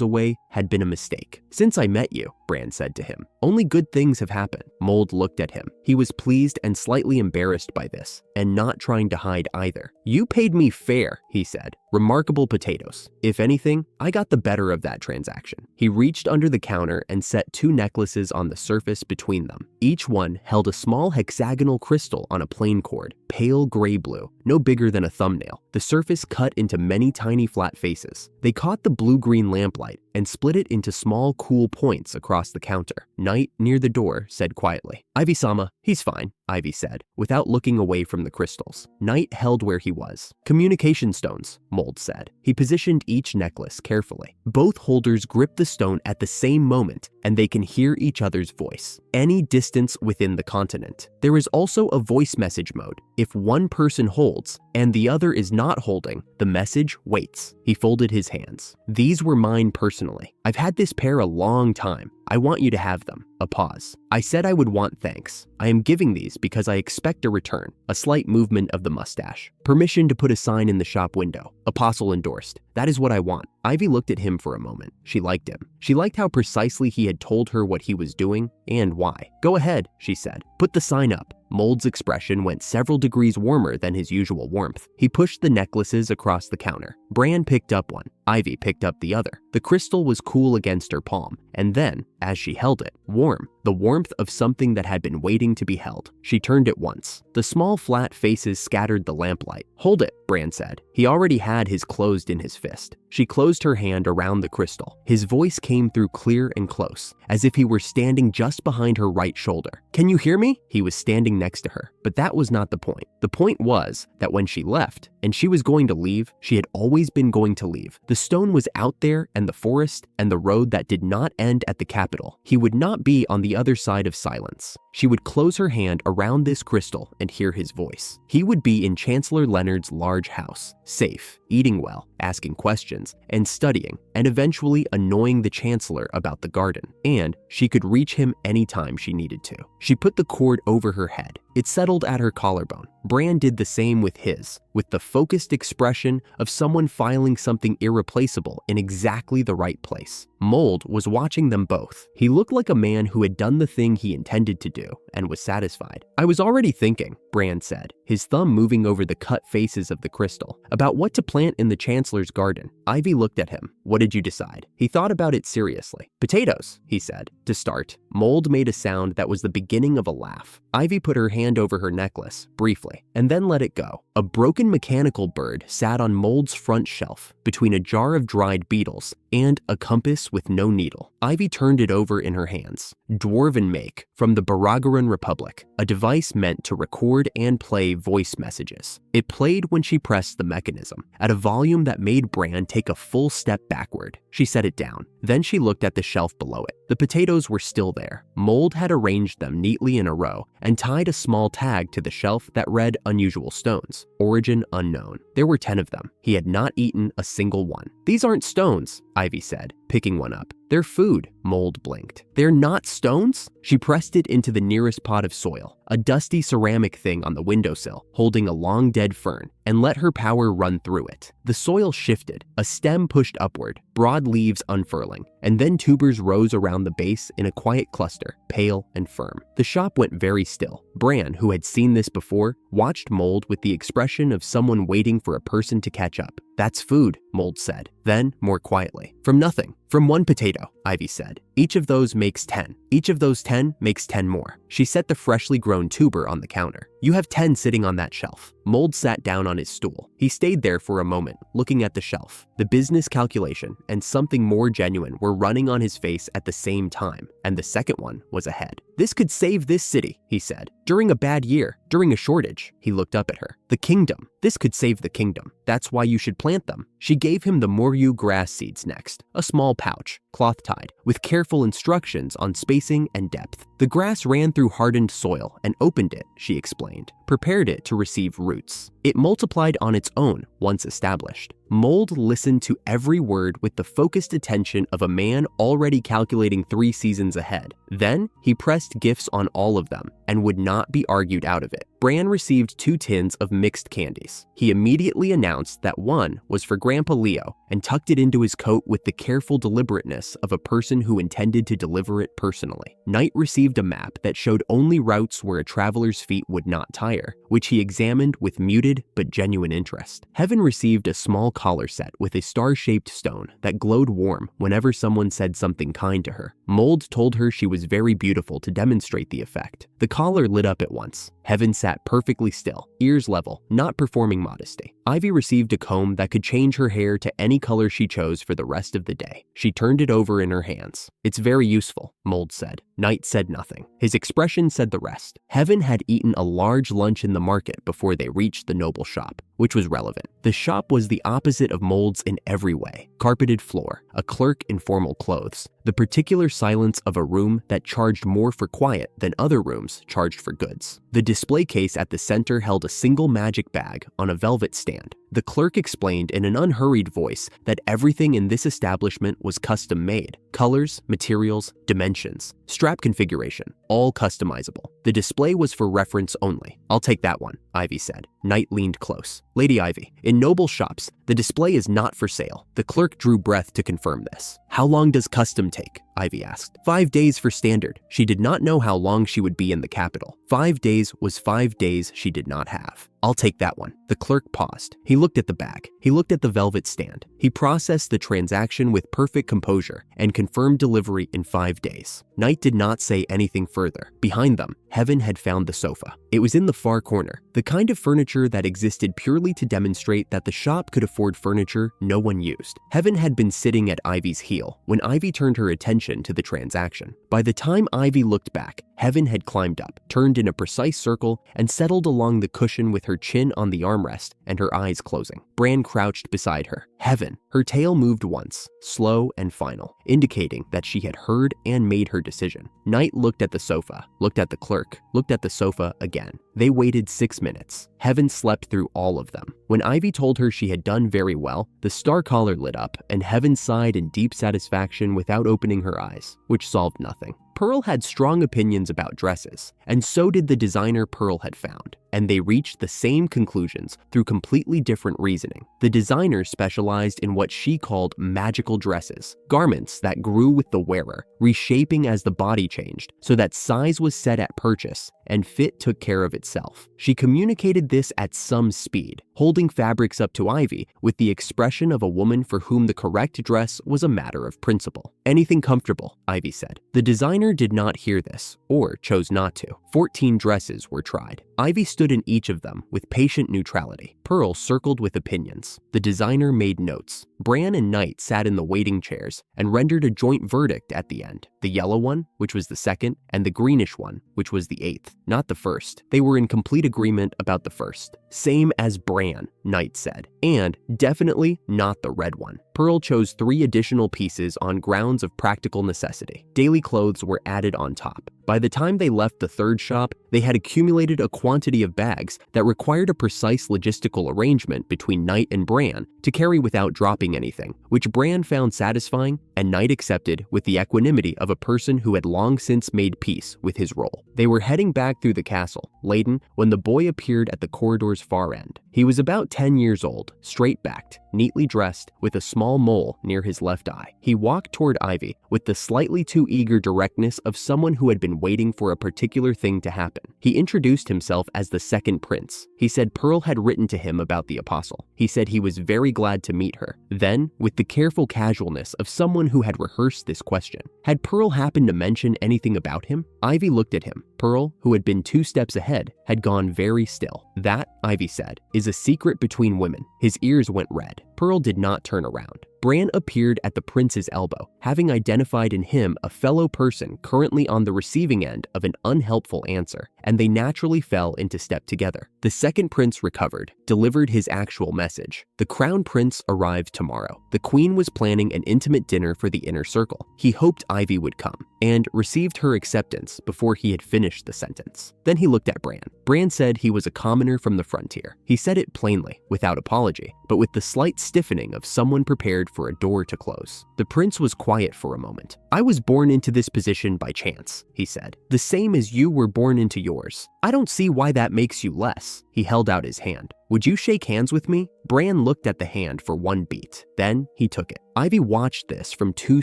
away had been a mistake. "Since I met you," Bran said to him, "only good things have happened." Mold looked at him. He was pleased and slightly embarrassed by this, and not trying to hide either. "You paid me fair," he said. "Remarkable potatoes. If anything, I got the better of that transaction." He reached under the counter and set 2 necklaces on the surface between them. Each one held a small hexagonal crystal on a plain cord, pale gray blue, no bigger than a thumbnail. The surface cut into many tiny flat faces. They caught the blue-green lamplight and split it into small, cool points across the counter. Knight, near the door, said quietly, "Ivy-sama, he's fine," Ivy said, without looking away from the crystals. Knight held where he was. "Communication stones," Mold said. He positioned each necklace carefully. Both holders grip the stone at the same moment, and they can hear each other's voice, any distance within the continent. There is also a voice message mode. If one person holds and the other is not holding, the message waits. He folded his hands. "These were mine personally. I've had this pair a long time. I want you to have them." A pause. "I said I would want thanks. I am giving these because I expect a return." A slight movement of the mustache. "Permission to put a sign in the shop window. Apostle endorsed. That is what I want." Ivy looked at him for a moment. She liked him. She liked how precisely he had told her what he was doing and why. "Go ahead," she said. "Put the sign up." Mold's expression went several degrees warmer than his usual warmth. He pushed the necklaces across the counter. Bran picked up one. Ivy picked up the other. The crystal was cool against her palm, and then, as she held it, warm, the warmth of something that had been waiting to be held. She turned it once. The small flat faces scattered the lamplight. "Hold it," Bran said. He already had his closed in his fist. She closed her hand around the crystal. His voice came through clear and close, as if he were standing just behind her right shoulder. "Can you hear me?" He was standing next to her, but that was not the point. The point was that when she left, and she was going to leave, she had always been going to leave. The stone was out there, and the forest, and the road that did not end at the capital. He would not be on the other side of silence. She would close her hand around this crystal and hear his voice. He would be in Chancellor Leonard's large house, safe, eating well, asking questions, and studying, and eventually annoying the Chancellor about the garden. And she could reach him anytime she needed to. She put the cord over her head. It settled at her collarbone. Bran did the same with his, with the focused expression of someone filing something irreplaceable in exactly the right place. Mold was watching them both. He looked like a man who had done the thing he intended to do and was satisfied. "I was already thinking," Bran said, his thumb moving over the cut faces of the crystal, "about what to plant in the Chancellor's garden." Ivy looked at him. "What did you decide?" He thought about it seriously. "Potatoes," he said, to start. Mold made a sound that was the beginning of a laugh. Ivy put her hand over her necklace, briefly, and then let it go. A broken mechanical bird sat on Mold's front shelf, between a jar of dried beetles and a compass with no needle. Ivy turned it over in her hands. Dwarven make, from the Baragaran Republic, a device meant to record and play voice messages. It played when she pressed the mechanism, at a volume that made Bran take a full step backward. She set it down. Then she looked at the shelf below it. The potatoes were still there. Mold had arranged them neatly in a row and tied a small tag to the shelf that read "Unusual Stones, Origin Unknown." There were 10 of them. He had not eaten a single one. "These aren't stones," Ivy said, picking one up. "They're food," Mold blinked. "They're not stones?" She pressed it into the nearest pot of soil, a dusty ceramic thing on the windowsill, holding a long dead fern, and let her power run through it. The soil shifted, a stem pushed upward, broad leaves unfurling, and then tubers rose around the base in a quiet cluster, pale and firm. The shop went very still. Bran, who had seen this before, watched Mold with the expression of someone waiting for a person to catch up. "That's food," Mold said. Then, more quietly, "From nothing. From one potato," Ivy said. Each of those makes 10. Each of those 10 makes 10 more. She set the freshly grown tuber on the counter. You have 10 sitting on that shelf. Mold sat down on his stool. He stayed there for a moment, looking at the shelf. The business calculation and something more genuine were running on his face at the same time, and the second one was ahead. This could save this city, he said. During a bad year, during a shortage, he looked up at her. The kingdom. This could save the kingdom. That's why you should plant them. She gave him the Moryu grass seeds next, a small pouch, cloth-tied, with careful instructions on spacing and depth. The grass ran through hardened soil and opened it, she explained, prepared it to receive roots. It multiplied on its own once established. Mold listened to every word with the focused attention of a man already calculating 3 seasons ahead. Then, he pressed gifts on all of them and would not be argued out of it. Bran received 2 tins of mixed candies. He immediately announced that one was for Grandpa Leo and tucked it into his coat with the careful deliberateness of a person who intended to deliver it personally. Knight received a map that showed only routes where a traveler's feet would not tire, which he examined with muted but genuine interest. Heaven received a small collar set with a star-shaped stone that glowed warm whenever someone said something kind to her. Mold told her she was very beautiful to demonstrate the effect. The collar lit up at once. Heaven sat perfectly still, ears level, not performing modesty. Ivy received a comb that could change her hair to any color she chose for the rest of the day. She turned it over in her hands. It's very useful, Mold said. Knight said nothing. His expression said the rest. Heaven had eaten a large lunch in the market before they reached the noble shop, which was relevant. The shop was the opposite of Mold's in every way. Carpeted floor, a clerk in formal clothes, the particular silence of a room that charged more for quiet than other rooms charged for goods. The display case at the center held a single magic bag on a velvet stand. The clerk explained in an unhurried voice that everything in this establishment was custom made. Colors, materials, dimensions, strap configuration, all customizable. The display was for reference only. I'll take that one, Ivy said. Knight leaned close. Lady Ivy, in noble shops, the display is not for sale. The clerk drew breath to confirm this. How long does custom take? Ivy asked. 5 days for standard. She did not know how long she would be in the capital. 5 days was 5 days she did not have. I'll take that one. The clerk paused. He looked at the bag. He looked at the velvet stand. He processed the transaction with perfect composure and confirmed delivery in 5 days. Knight did not say anything further. Behind them, Heaven had found the sofa. It was in the far corner, the kind of furniture that existed purely to demonstrate that the shop could afford furniture no one used. Heaven had been sitting at Ivy's heel when Ivy turned her attention to the transaction. By the time Ivy looked back, Heaven had climbed up, turned in a precise circle, and settled along the cushion with her chin on the armrest and her eyes closing. Bran crouched beside her. Heaven. Her tail moved once, slow and final, indicating that she had heard and made her decision. Knight looked at the sofa, looked at the clerk, looked at the sofa again. They waited 6 minutes. Heaven slept through all of them. When Ivy told her she had done very well, the star collar lit up and Heaven sighed in deep satisfaction without opening her eyes, which solved nothing. Pearl had strong opinions about dresses, and so did the designer Pearl had found, and they reached the same conclusions through completely different reasoning. The designer specialized in what she called magical dresses, garments that grew with the wearer, reshaping as the body changed, so that size was set at purchase and fit took care of itself. She communicated this at some speed, holding fabrics up to Ivy with the expression of a woman for whom the correct dress was a matter of principle. Anything comfortable, Ivy said. The designer did not hear this, or chose not to. 14 dresses were tried. Ivy stood in each of them with patient neutrality. Pearl circled with opinions. The designer made notes. Bran and Knight sat in the waiting chairs and rendered a joint verdict at the end. The yellow one, which was the second, and the greenish one, which was the 8th, not the first. They were in complete agreement about the first. Same as Bran, Knight said, and definitely not the red one. Pearl chose 3 additional pieces on grounds of practical necessity. Daily clothes were added on top. By the time they left the third shop, they had accumulated a quantity of bags that required a precise logistical arrangement between Knight and Bran to carry without dropping anything, which Bran found satisfying and Knight accepted with the equanimity of a person who had long since made peace with his role. They were heading back through the castle, laden, when the boy appeared at the corridor's far end. He was about 10 years old, straight-backed, neatly dressed, with a small mole near his left eye. He walked toward Ivy with the slightly too eager directness of someone who had been waiting for a particular thing to happen. He introduced himself as the second prince. He said Pearl had written to him about the apostle. He said he was very glad to meet her. Then, with the careful casualness of someone who had rehearsed this question, had Pearl happened to mention anything about him? Ivy looked at him. Pearl, who had been 2 steps ahead, had gone very still. That, Ivy said, is a secret between women. His ears went red. Pearl did not turn around. Bran appeared at the prince's elbow, having identified in him a fellow person currently on the receiving end of an unhelpful answer, and they naturally fell into step together. The second prince recovered, delivered his actual message. The crown prince arrived tomorrow. The queen was planning an intimate dinner for the inner circle. He hoped Ivy would come, and received her acceptance before he had finished the sentence. Then he looked at Bran. Bran said he was a commoner from the frontier. He said it plainly, without apology, but with the slight stiffening of someone prepared for a door to close. The prince was quiet for a moment. "I was born into this position by chance," he said. "The same as you were born into yours. I don't see why that makes you less." He held out his hand. "Would you shake hands with me?" Bran looked at the hand for one beat. Then he took it. Ivy watched this from 2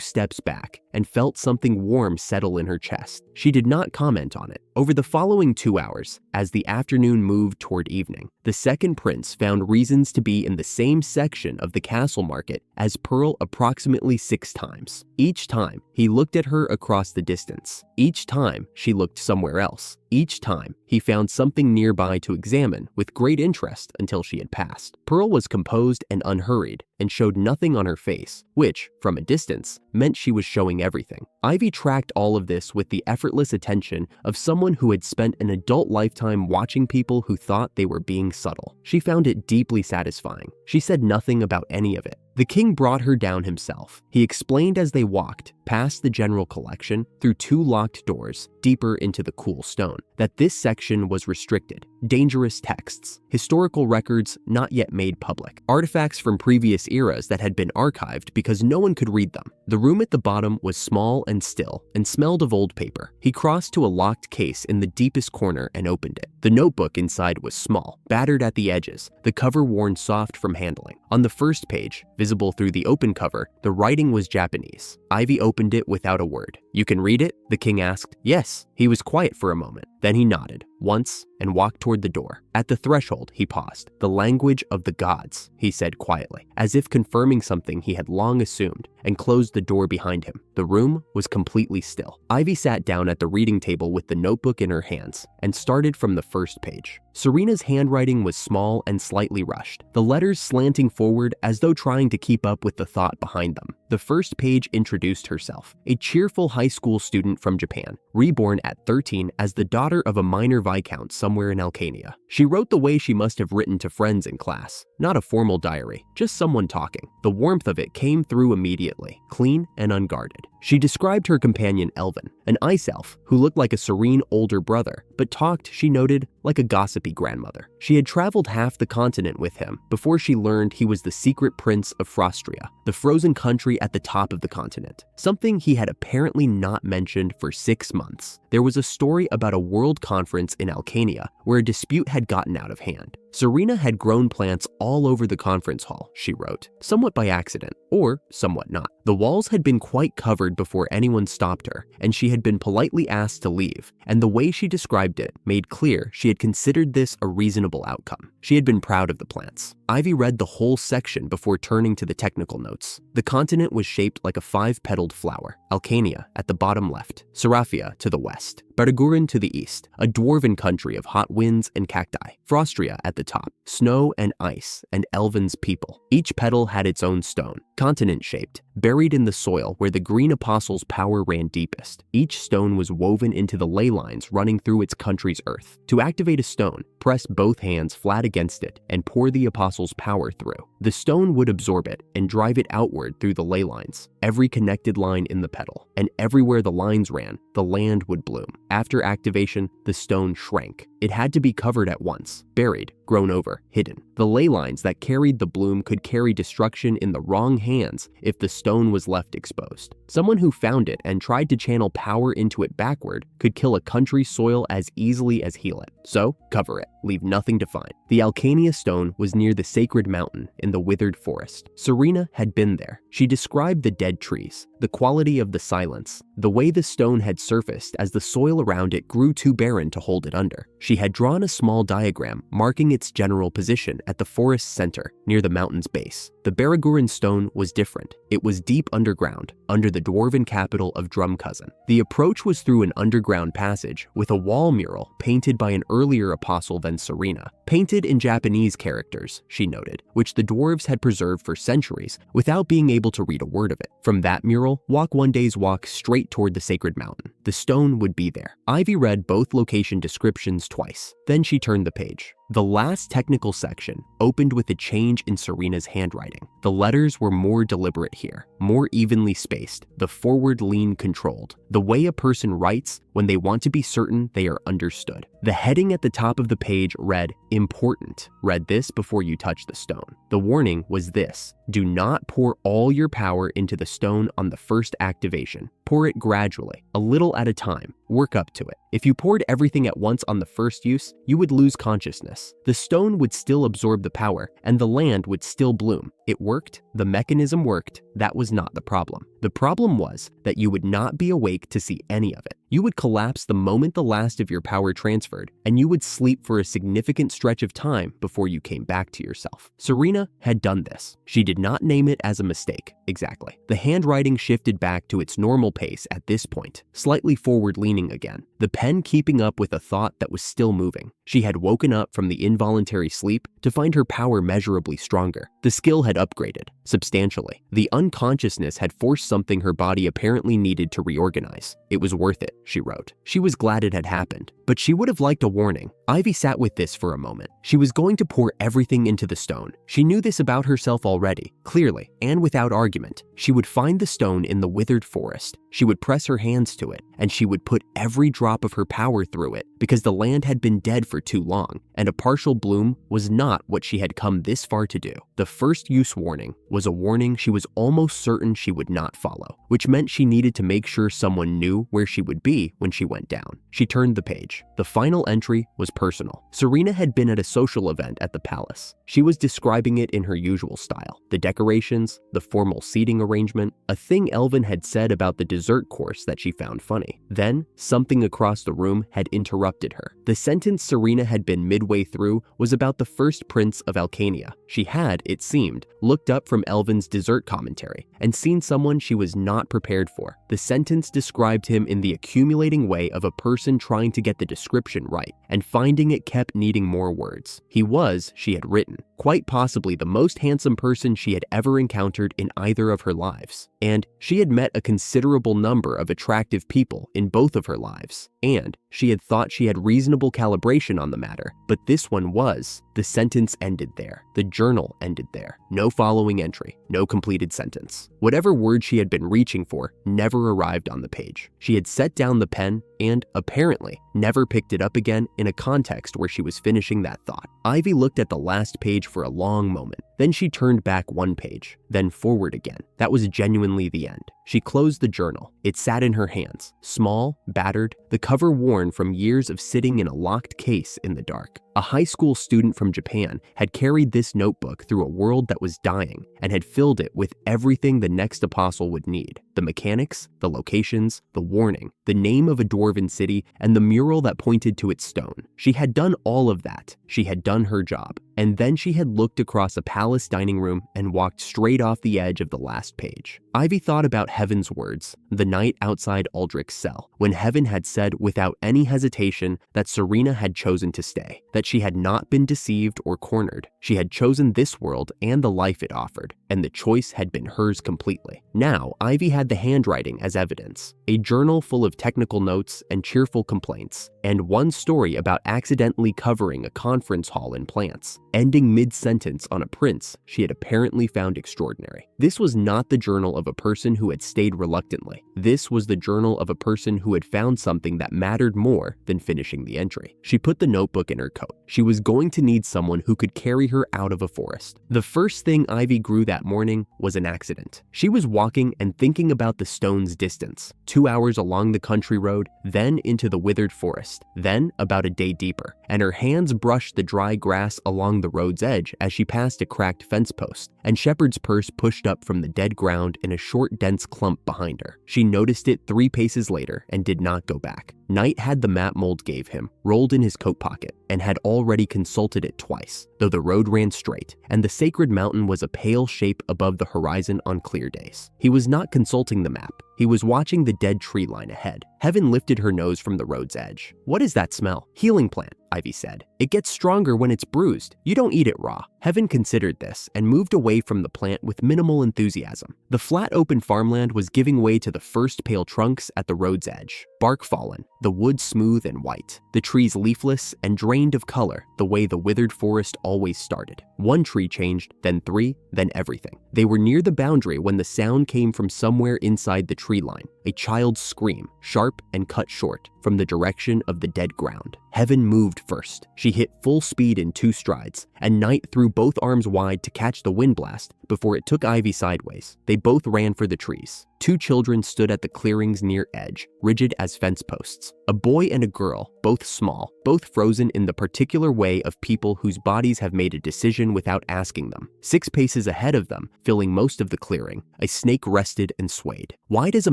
steps back and felt something warm settle in her chest. She did not comment on it. Over the following 2 hours, as the afternoon moved toward evening, the second prince found reasons to be in the same section of the castle market as Pearl approximately 6 times. Each time, he looked at her across the distance. Each time, she looked somewhere else. Each time, he found something nearby to examine with great interest until she had passed. Pearl was composed and unhurried and showed nothing on her face, which, from a distance, meant she was showing everything. Ivy tracked all of this with the effortless attention of someone who had spent an adult lifetime watching people who thought they were being subtle. She found it deeply satisfying. She said nothing about any of it. The king brought her down himself. He explained as they walked, past the general collection, through 2 locked doors, deeper into the cool stone, that this section was restricted. Dangerous texts, historical records not yet made public, artifacts from previous eras that had been archived because no one could read them. The room at the bottom was small and still, and smelled of old paper. He crossed to a locked case in the deepest corner and opened it. The notebook inside was small, battered at the edges, the cover worn soft from handling. On the first page, visible through the open cover, the writing was Japanese. Ivy opened it without a word. "You can read it?" the king asked. "Yes." He was quiet for a moment. Then he nodded, once, and walked toward the door. At the threshold, he paused. "The language of the gods," he said quietly, as if confirming something he had long assumed, and closed the door behind him. The room was completely still. Ivy sat down at the reading table with the notebook in her hands, and started from the first page. Serena's handwriting was small and slightly rushed, the letters slanting forward as though trying to keep up with the thought behind them. The first page introduced herself, a cheerful high school student from Japan, reborn at 13 as the daughter of a minor viscount somewhere in Alcania. She wrote the way she must have written to friends in class, not a formal diary, just someone talking. The warmth of it came through immediately, clean and unguarded. She described her companion Elvin, an ice elf who looked like a serene older brother, but talked, she noted, like a gossipy grandmother. She had traveled half the continent with him before she learned he was the secret prince of Frostria, the frozen country at the top of the continent, something he had apparently not mentioned for 6 months. There was a story about a world conference in Alcania where a dispute had gotten out of hand. Serena had grown plants all over the conference hall, she wrote, somewhat by accident, or somewhat not. The walls had been quite covered before anyone stopped her, and she had been politely asked to leave, and the way she described it made clear she had considered this a reasonable outcome. She had been proud of the plants. Ivy read the whole section before turning to the technical notes. The continent was shaped like a 5-petaled flower. Alcania at the bottom left, Seraphia to the west, Bergurin to the east, a dwarven country of hot winds and cacti, Frostria at the top, snow and ice, and Elven's people. Each petal had its own stone, continent-shaped, buried in the soil where the green apostle's power ran deepest. Each stone was woven into the ley lines running through its country's earth. To activate a stone, press both hands flat against it and pour the apostle's power through. The stone would absorb it and drive it outward through the ley lines, every connected line in the petal, and everywhere the lines ran, the land would bloom. After activation, the stone shrank, It had to be covered at once, buried, grown over, hidden. The ley lines that carried the bloom could carry destruction in the wrong hands if the stone was left exposed. Someone who found it and tried to channel power into it backward could kill a country's soil as easily as heal it. So, cover it. Leave nothing to find. The Alkania stone was near the sacred mountain in the withered forest. Serena had been there. She described the dead trees, the quality of the silence, the way the stone had surfaced as the soil around it grew too barren to hold it under. She had drawn a small diagram marking its general position at the forest's center, near the mountain's base. The Baraguran stone was different. It was deep underground, under the dwarven capital of Drumcousin. The approach was through an underground passage with a wall mural painted by an earlier apostle than Serena, painted in Japanese characters, she noted, which the dwarves had preserved for centuries without being able to read a word of it. From that mural, walk one day's walk straight toward the sacred mountain. The stone would be there. Ivy read both location descriptions twice. Then she turned the page. The last technical section opened with a change in Serena's handwriting. The letters were more deliberate here, more evenly spaced, the forward lean controlled, the way a person writes when they want to be certain they are understood. The heading at the top of the page read, "Important. Read this before you touch the stone." The warning was this: do not pour all your power into the stone on the first activation. Pour it gradually, a little at a time. Work up to it. If you poured everything at once on the first use, you would lose consciousness. The stone would still absorb the power, and the land would still bloom. It worked, the mechanism worked, that was not the problem. The problem was that you would not be awake to see any of it. You would collapse the moment the last of your power transferred, and you would sleep for a significant stretch of time before you came back to yourself. Serena had done this. She did not name it as a mistake, exactly. The handwriting shifted back to its normal pace at this point, slightly forward-leaning again, the pen keeping up with a thought that was still moving. She had woken up from the involuntary sleep to find her power measurably stronger. The skill had upgraded, substantially. The unconsciousness had forced something her body apparently needed to reorganize. It was worth it, she wrote. She was glad it had happened, but she would have liked a warning. Ivy sat with this for a moment. She was going to pour everything into the stone. She knew this about herself already, clearly, and without argument. She would find the stone in the withered forest. She would press her hands to it, and she would put every drop of her power through it, because the land had been dead for too long, and a partial bloom was not what she had come this far to do. The first use warning was a warning she was almost certain she would not follow, which meant she needed to make sure someone knew where she would be when she went down. She turned the page. The final entry was personal. Serena had been at a social event at the palace. She was describing it in her usual style. The decorations, the formal seating arrangement, a thing Elvin had said about the dessert course that she found funny. Then, something across the room had interrupted her. The sentence Serena had been midway through was about the first prince of Alkania. She had, it seemed, looked up from Elvin's dessert commentary and seen someone she was not prepared for. The sentence described him in the accumulating way of a person trying to get the description right, and finding it kept needing more words. He was, she had written, quite possibly the most handsome person she had ever encountered in either of her lives. And she had met a considerable number of attractive people in both of her lives. And she had thought she had reasonable calibration on the matter, but this one was. The sentence ended there. The journal ended there. No following entry, no completed sentence. Whatever word she had been reaching for never arrived on the page. She had set down the pen and, apparently, never picked it up again in a context where she was finishing that thought. Ivy looked at the last page for a long moment. Then she turned back one page, then forward again. That was genuinely the end. She closed the journal. It sat in her hands, small, battered, the cover worn from years of sitting in a locked case in the dark. A high school student from Japan had carried this notebook through a world that was dying and had filled it with everything the next apostle would need. The mechanics, the locations, the warning, the name of a dwarven city, and the mural that pointed to its stone. She had done all of that. She had done her job. And then she had looked across a palace dining room and walked straight off the edge of the last page. Ivy thought about Heaven's words, the night outside Aldrich's cell, when Heaven had said without any hesitation that Serena had chosen to stay, that she had not been deceived or cornered. She had chosen this world and the life it offered. and the choice had been hers completely. Now, Ivy had the handwriting as evidence, a journal full of technical notes and cheerful complaints, and one story about accidentally covering a conference hall in plants, ending mid-sentence on a prince she had apparently found extraordinary. This was not the journal of a person who had stayed reluctantly. This was the journal of a person who had found something that mattered more than finishing the entry. She put the notebook in her coat. She was going to need someone who could carry her out of a forest. The first thing Ivy grew that morning was an accident. She was walking and thinking about the stone's distance, 2 hours along the country road, then into the withered forest, then about a day deeper, and her hands brushed the dry grass along the road's edge as she passed a cracked fence post, and Shepard's purse pushed up from the dead ground in a short, dense clump behind her. She noticed it 3 paces later and did not go back. Knight had the map Mold gave him rolled in his coat pocket and had already consulted it twice, though the road ran straight and the sacred mountain was a pale shape above the horizon on clear days. He was not consulting the map. He was watching the dead tree line ahead. Heaven lifted her nose from the road's edge. "What is that smell?" "Healing plant," Ivy said. "It gets stronger when it's bruised. You don't eat it raw." Heaven considered this and moved away from the plant with minimal enthusiasm. The flat open farmland was giving way to the first pale trunks at the road's edge. Bark fallen, the wood smooth and white, the trees leafless and drained of color the way the withered forest always started. One tree changed, then 3, then everything. They were near the boundary when the sound came from somewhere inside the tree line, a child's scream, sharp and cut short, from the direction of the dead ground. Heaven moved first. She hit full speed in 2 strides, and Knight threw both arms wide to catch the wind blast before it took Ivy sideways. They both ran for the trees. 2 children stood at the clearing's near edge, rigid as fence posts. A boy and a girl, both small, both frozen in the particular way of people whose bodies have made a decision without asking them. 6 paces ahead of them, filling most of the clearing, a snake rested and swayed. Wide as a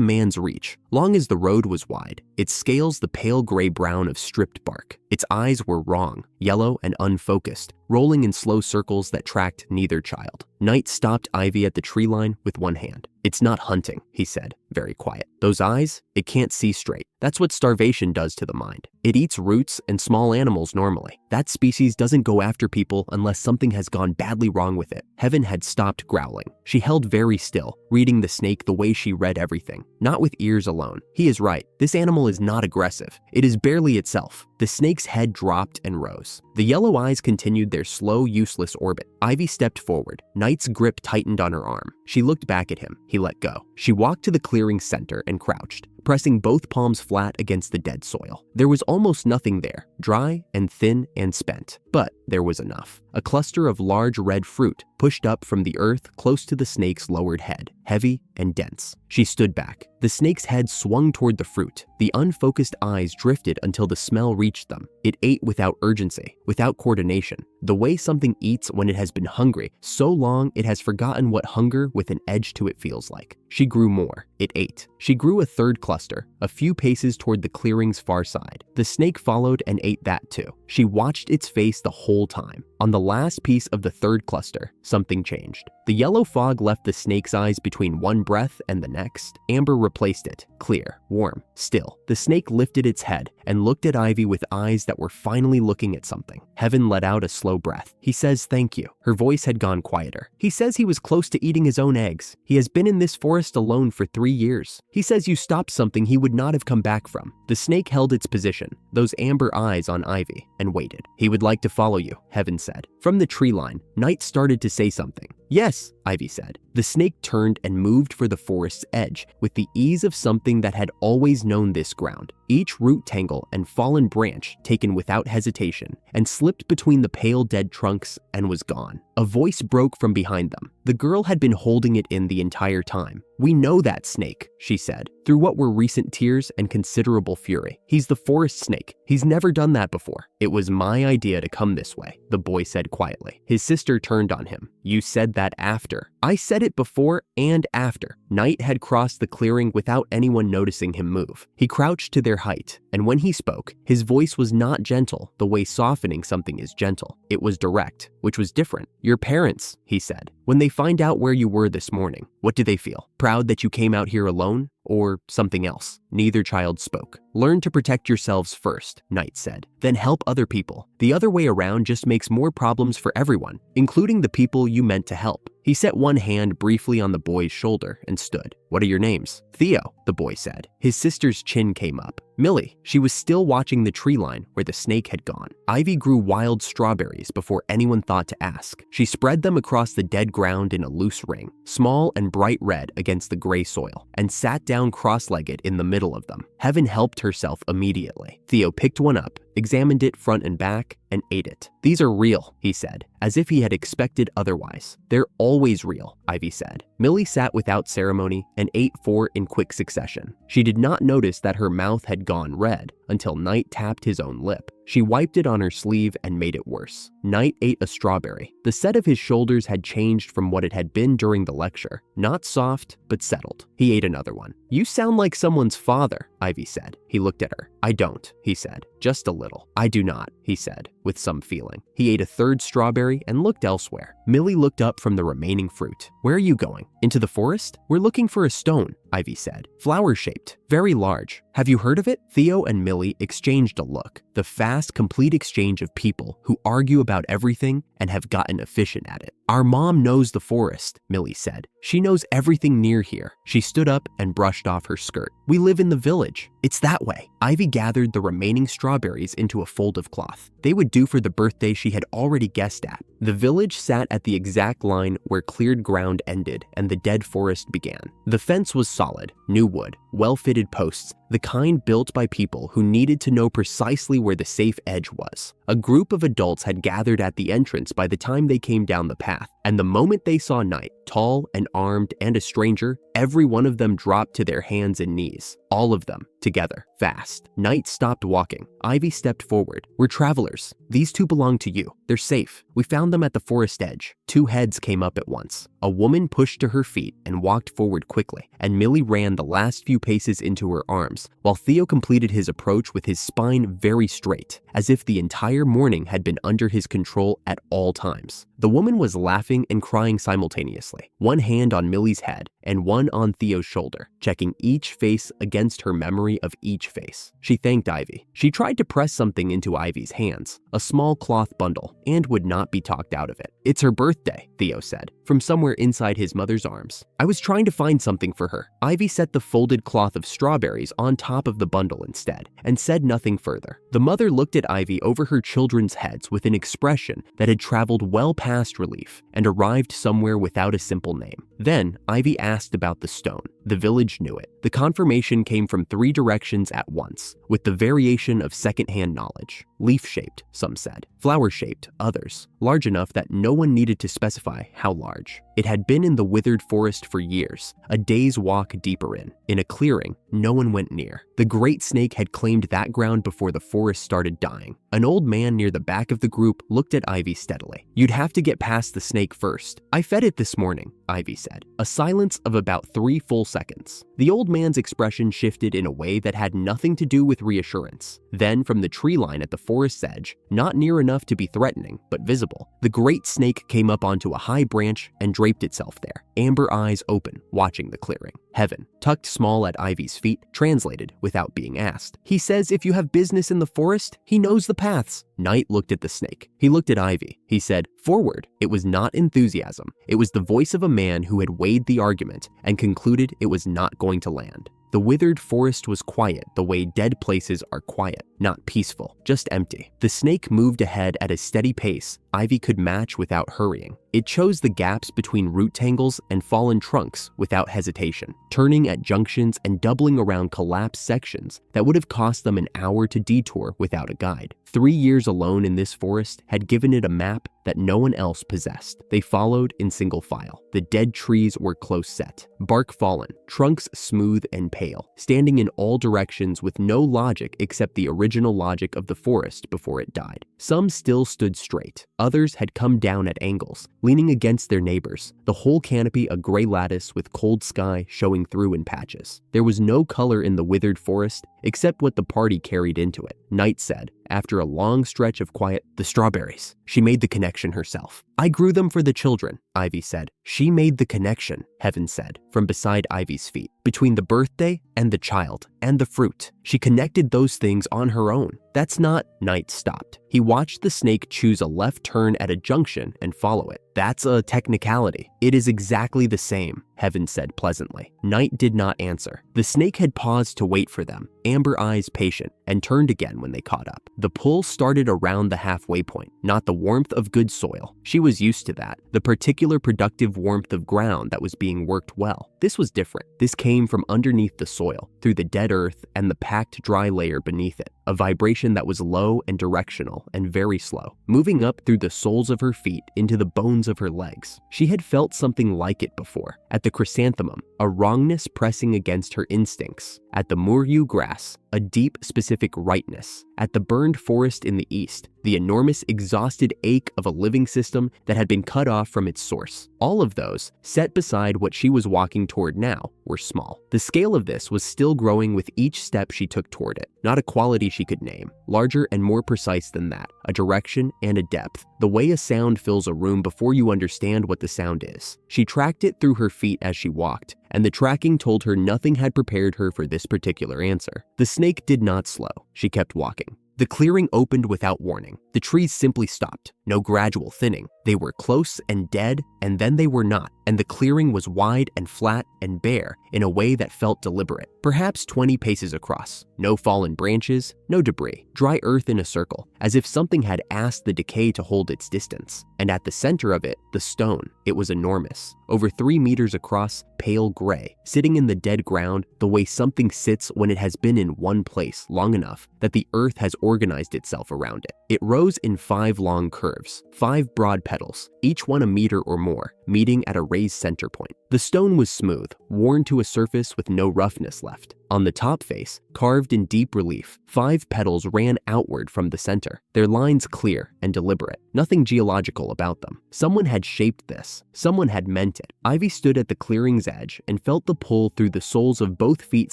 man's reach, long as the road was wide, its scales the pale gray-brown of stripped bark. Its eyes were wrong, yellow and unfocused, rolling in slow circles that tracked neither child. Knight stopped Ivy at the tree line with one hand. "It's not hunting," he said, very quiet. "Those eyes, it can't see straight. That's what starvation does to the mind. It eats roots and small animals normally. That species doesn't go after people unless something has gone badly wrong with it." Heaven had stopped growling. She held very still, reading the snake the way she read everything, not with ears alone. He is right. This animal is not aggressive. It is barely itself. The snake's head dropped and rose. The yellow eyes continued their slow, useless orbit. Ivy stepped forward. Knight's grip tightened on her arm. She looked back at him. He let go. She walked to the clearing's center and crouched, pressing both palms flat against the dead soil. There was almost nothing there, dry and thin and spent, but there was enough. A cluster of large red fruit pushed up from the earth close to the snake's lowered head, heavy and dense. She stood back. The snake's head swung toward the fruit. The unfocused eyes drifted until the smell reached them. It ate without urgency, without coordination, the way something eats when it has been hungry so long it has forgotten what hunger with an edge to it feels like. She grew more. It ate. She grew a 3rd cluster, a few paces toward the clearing's far side. The snake followed and ate that too. She watched its face the whole time. On the last piece of the 3rd cluster, something changed. The yellow fog left the snake's eyes between one breath and the next. Amber replaced it, clear, warm, still. The snake lifted its head and looked at Ivy with eyes that were finally looking at something. Heaven let out a slow breath. "He says thank you." Her voice had gone quieter. "He says he was close to eating his own eggs. He has been in this forest alone for 3 years. He says you stopped something he would not have come back from." The snake held its position, those amber eyes on Ivy, and waited. "He would like to follow you," Heaven said. From the tree line, Knight started to say something. "Yes," Ivy said. The snake turned and moved for the forest's edge with the ease of something that had always known this ground. Each root tangle and fallen branch taken without hesitation and slipped between the pale dead trunks and was gone. A voice broke from behind them. The girl had been holding it in the entire time. "We know that snake," she said, through what were recent tears and considerable fury. "He's the forest snake. He's never done that before." "It was my idea to come this way," the boy said quietly. His sister turned on him. "You said that after." "I said it before and after." Knight had crossed the clearing without anyone noticing him move. He crouched to their height, and when he spoke, his voice was not gentle the way softening something is gentle. It was direct, which was different. "Your parents," he said, "when they find out where you were this morning, what do they feel? Proud that you came out here alone? Or something else?" Neither child spoke. "Learn to protect yourselves first," Knight said. "Then help other people. The other way around just makes more problems for everyone, including the people you meant to help." He set one hand briefly on the boy's shoulder and stood. "What are your names?" "Theo," the boy said. His sister's chin came up. "Millie." She was still watching the tree line where the snake had gone. Ivy grew wild strawberries before anyone thought to ask. She spread them across the dead ground in a loose ring, small and bright red against the gray soil, and sat down cross-legged in the middle of them. Heaven helped herself immediately. Theo picked one up, examined it front and back, and ate it. "These are real," he said, as if he had expected otherwise. "They're always real," Ivy said. Millie sat without ceremony and ate 4 in quick succession. She did not notice that her mouth had gone red until Knight tapped his own lip. She wiped it on her sleeve and made it worse. Knight ate a strawberry. The set of his shoulders had changed from what it had been during the lecture. Not soft, but settled. He ate another one. "You sound like someone's father," Ivy said. He looked at her. "I don't," he said. "Just a little." "I do not," he said, with some feeling. He ate a third strawberry and looked elsewhere. Millie looked up from the remaining fruit. "Where are you going? Into the forest?" "We're looking for a stone," Ivy said. "Flower-shaped, very large. Have you heard of it?" Theo and Millie exchanged a look. The fast, complete exchange of people who argue about everything and have gotten efficient at it. "Our mom knows the forest," Millie said. "She knows everything near here." She stood up and brushed off her skirt. "We live in the village. It's that way." Ivy gathered the remaining strawberries into a fold of cloth. They would do for the birthday she had already guessed at. The village sat at the exact line where cleared ground ended and the dead forest began. The fence was solid, new wood, well-fitted posts, the kind built by people who needed to know precisely where the safe edge was. A group of adults had gathered at the entrance by the time they came down the path, and the moment they saw Knight, tall and armed and a stranger, every one of them dropped to their hands and knees. All of them, together, fast. Knight stopped walking. Ivy stepped forward. "We're travelers. These 2 belong to you. They're safe. We found them at the forest edge." 2 heads came up at once. A woman pushed to her feet and walked forward quickly, and Millie ran the last few paces into her arms, while Theo completed his approach with his spine very straight, as if the entire morning had been under his control at all times. The woman was laughing and crying simultaneously, one hand on Millie's head and one on Theo's shoulder, checking each face against her memory of each face. She thanked Ivy. She tried to press something into Ivy's hands, a small cloth bundle, and would not be talked out of it. "It's her birthday," Theo said, from somewhere inside his mother's arms. "I was trying to find something for her." Ivy set the folded cloth of strawberries on top of the bundle instead, and said nothing further. The mother looked at Ivy over her children's heads with an expression that had traveled well past relief and arrived somewhere without a simple name. Then Ivy asked about the stone. The village knew it. The confirmation came from 3 directions at once, with the variation of secondhand knowledge. Leaf-shaped, some said. Flower-shaped, others. Large enough that no one needed to specify how large. It had been in the withered forest for years, a day's walk deeper in a clearing no one went near. The great snake had claimed that ground before the forest started dying. An old man near the back of the group looked at Ivy steadily. "You'd have to get past the snake first. I fed it this morning," Ivy said. A silence of about 3 full seconds. The old man's expression shifted in a way that had nothing to do with reassurance. Then, from the tree line at the forest's edge, not near enough to be threatening, but visible, the great snake came up onto a high branch and draped itself there, amber eyes open, watching the clearing. Heaven, tucked small at Ivy's feet, translated without being asked. "He says if you have business in the forest, he knows the paths." Knight looked at the snake. He looked at Ivy. He said, "Forward." It was not enthusiasm. It was the voice of a man who had weighed the argument and concluded it was not going to land. The withered forest was quiet the way dead places are quiet, not peaceful, just empty. The snake moved ahead at a steady pace Ivy could match without hurrying. It chose the gaps between root tangles and fallen trunks without hesitation, turning at junctions and doubling around collapsed sections that would have cost them an hour to detour without a guide. 3 years alone in this forest had given it a map that no one else possessed. They followed in single file. The dead trees were close set, bark fallen, trunks smooth and pale, standing in all directions with no logic except the original logic of the forest before it died. Some still stood straight. Others had come down at angles, leaning against their neighbors, the whole canopy a gray lattice with cold sky showing through in patches. There was no color in the withered forest except what the party carried into it. Knight said, after a long stretch of quiet, "The strawberries." She made the connection herself. "I grew them for the children," Ivy said. "She made the connection," Heaven said, from beside Ivy's feet, "between the birthday and the child, and the fruit. She connected those things on her own. That's not. Knight stopped. He watched the snake choose a left turn at a junction and follow it. That's a technicality. It is exactly the same, Heaven said pleasantly. Knight did not answer. The snake had paused to wait for them, amber eyes patient, and turned again when they caught up. The pull started around the halfway point, not the warmth of good soil. She was used to that, the particular productive warmth of ground that was being worked well. This was different. This came from underneath the soil, through the dead earth and the packed dry layer beneath it, a vibration that was low and directional and very slow, moving up through the soles of her feet into the bones of her legs. She had felt something like it before, at the chrysanthemum, a wrongness pressing against her instincts, at the Muryu grass, a deep, specific rightness, at the burned forest in the east, the enormous, exhausted ache of a living system that had been cut off from its source. All of those, set beside what she was walking toward now, were small. The scale of this was still growing with each step she took toward it, not a quality she could name, larger and more precise than that, a direction and a depth, the way a sound fills a room before you understand what the sound is. She tracked it through her feet as she walked, and the tracking told her nothing had prepared her for this particular answer. The snake did not slow. She kept walking. The clearing opened without warning. The trees simply stopped. No gradual thinning. They were close and dead, and then they were not, and the clearing was wide and flat and bare in a way that felt deliberate. Perhaps 20 paces across. No fallen branches, no debris. Dry earth in a circle, as if something had asked the decay to hold its distance. And at the center of it, the stone. It was enormous. Over 3 meters across, pale gray, sitting in the dead ground the way something sits when it has been in one place long enough that the earth has organized itself around it. It rose in 5 long curves, 5 broad petals, each one a meter or more, meeting at a raised center point. The stone was smooth, worn to a surface with no roughness left. On the top face, carved in deep relief, 5 petals ran outward from the center, their lines clear and deliberate, nothing geological about them. Someone had shaped this. Someone had meant it. Ivy stood at the clearing's edge and felt the pull through the soles of both feet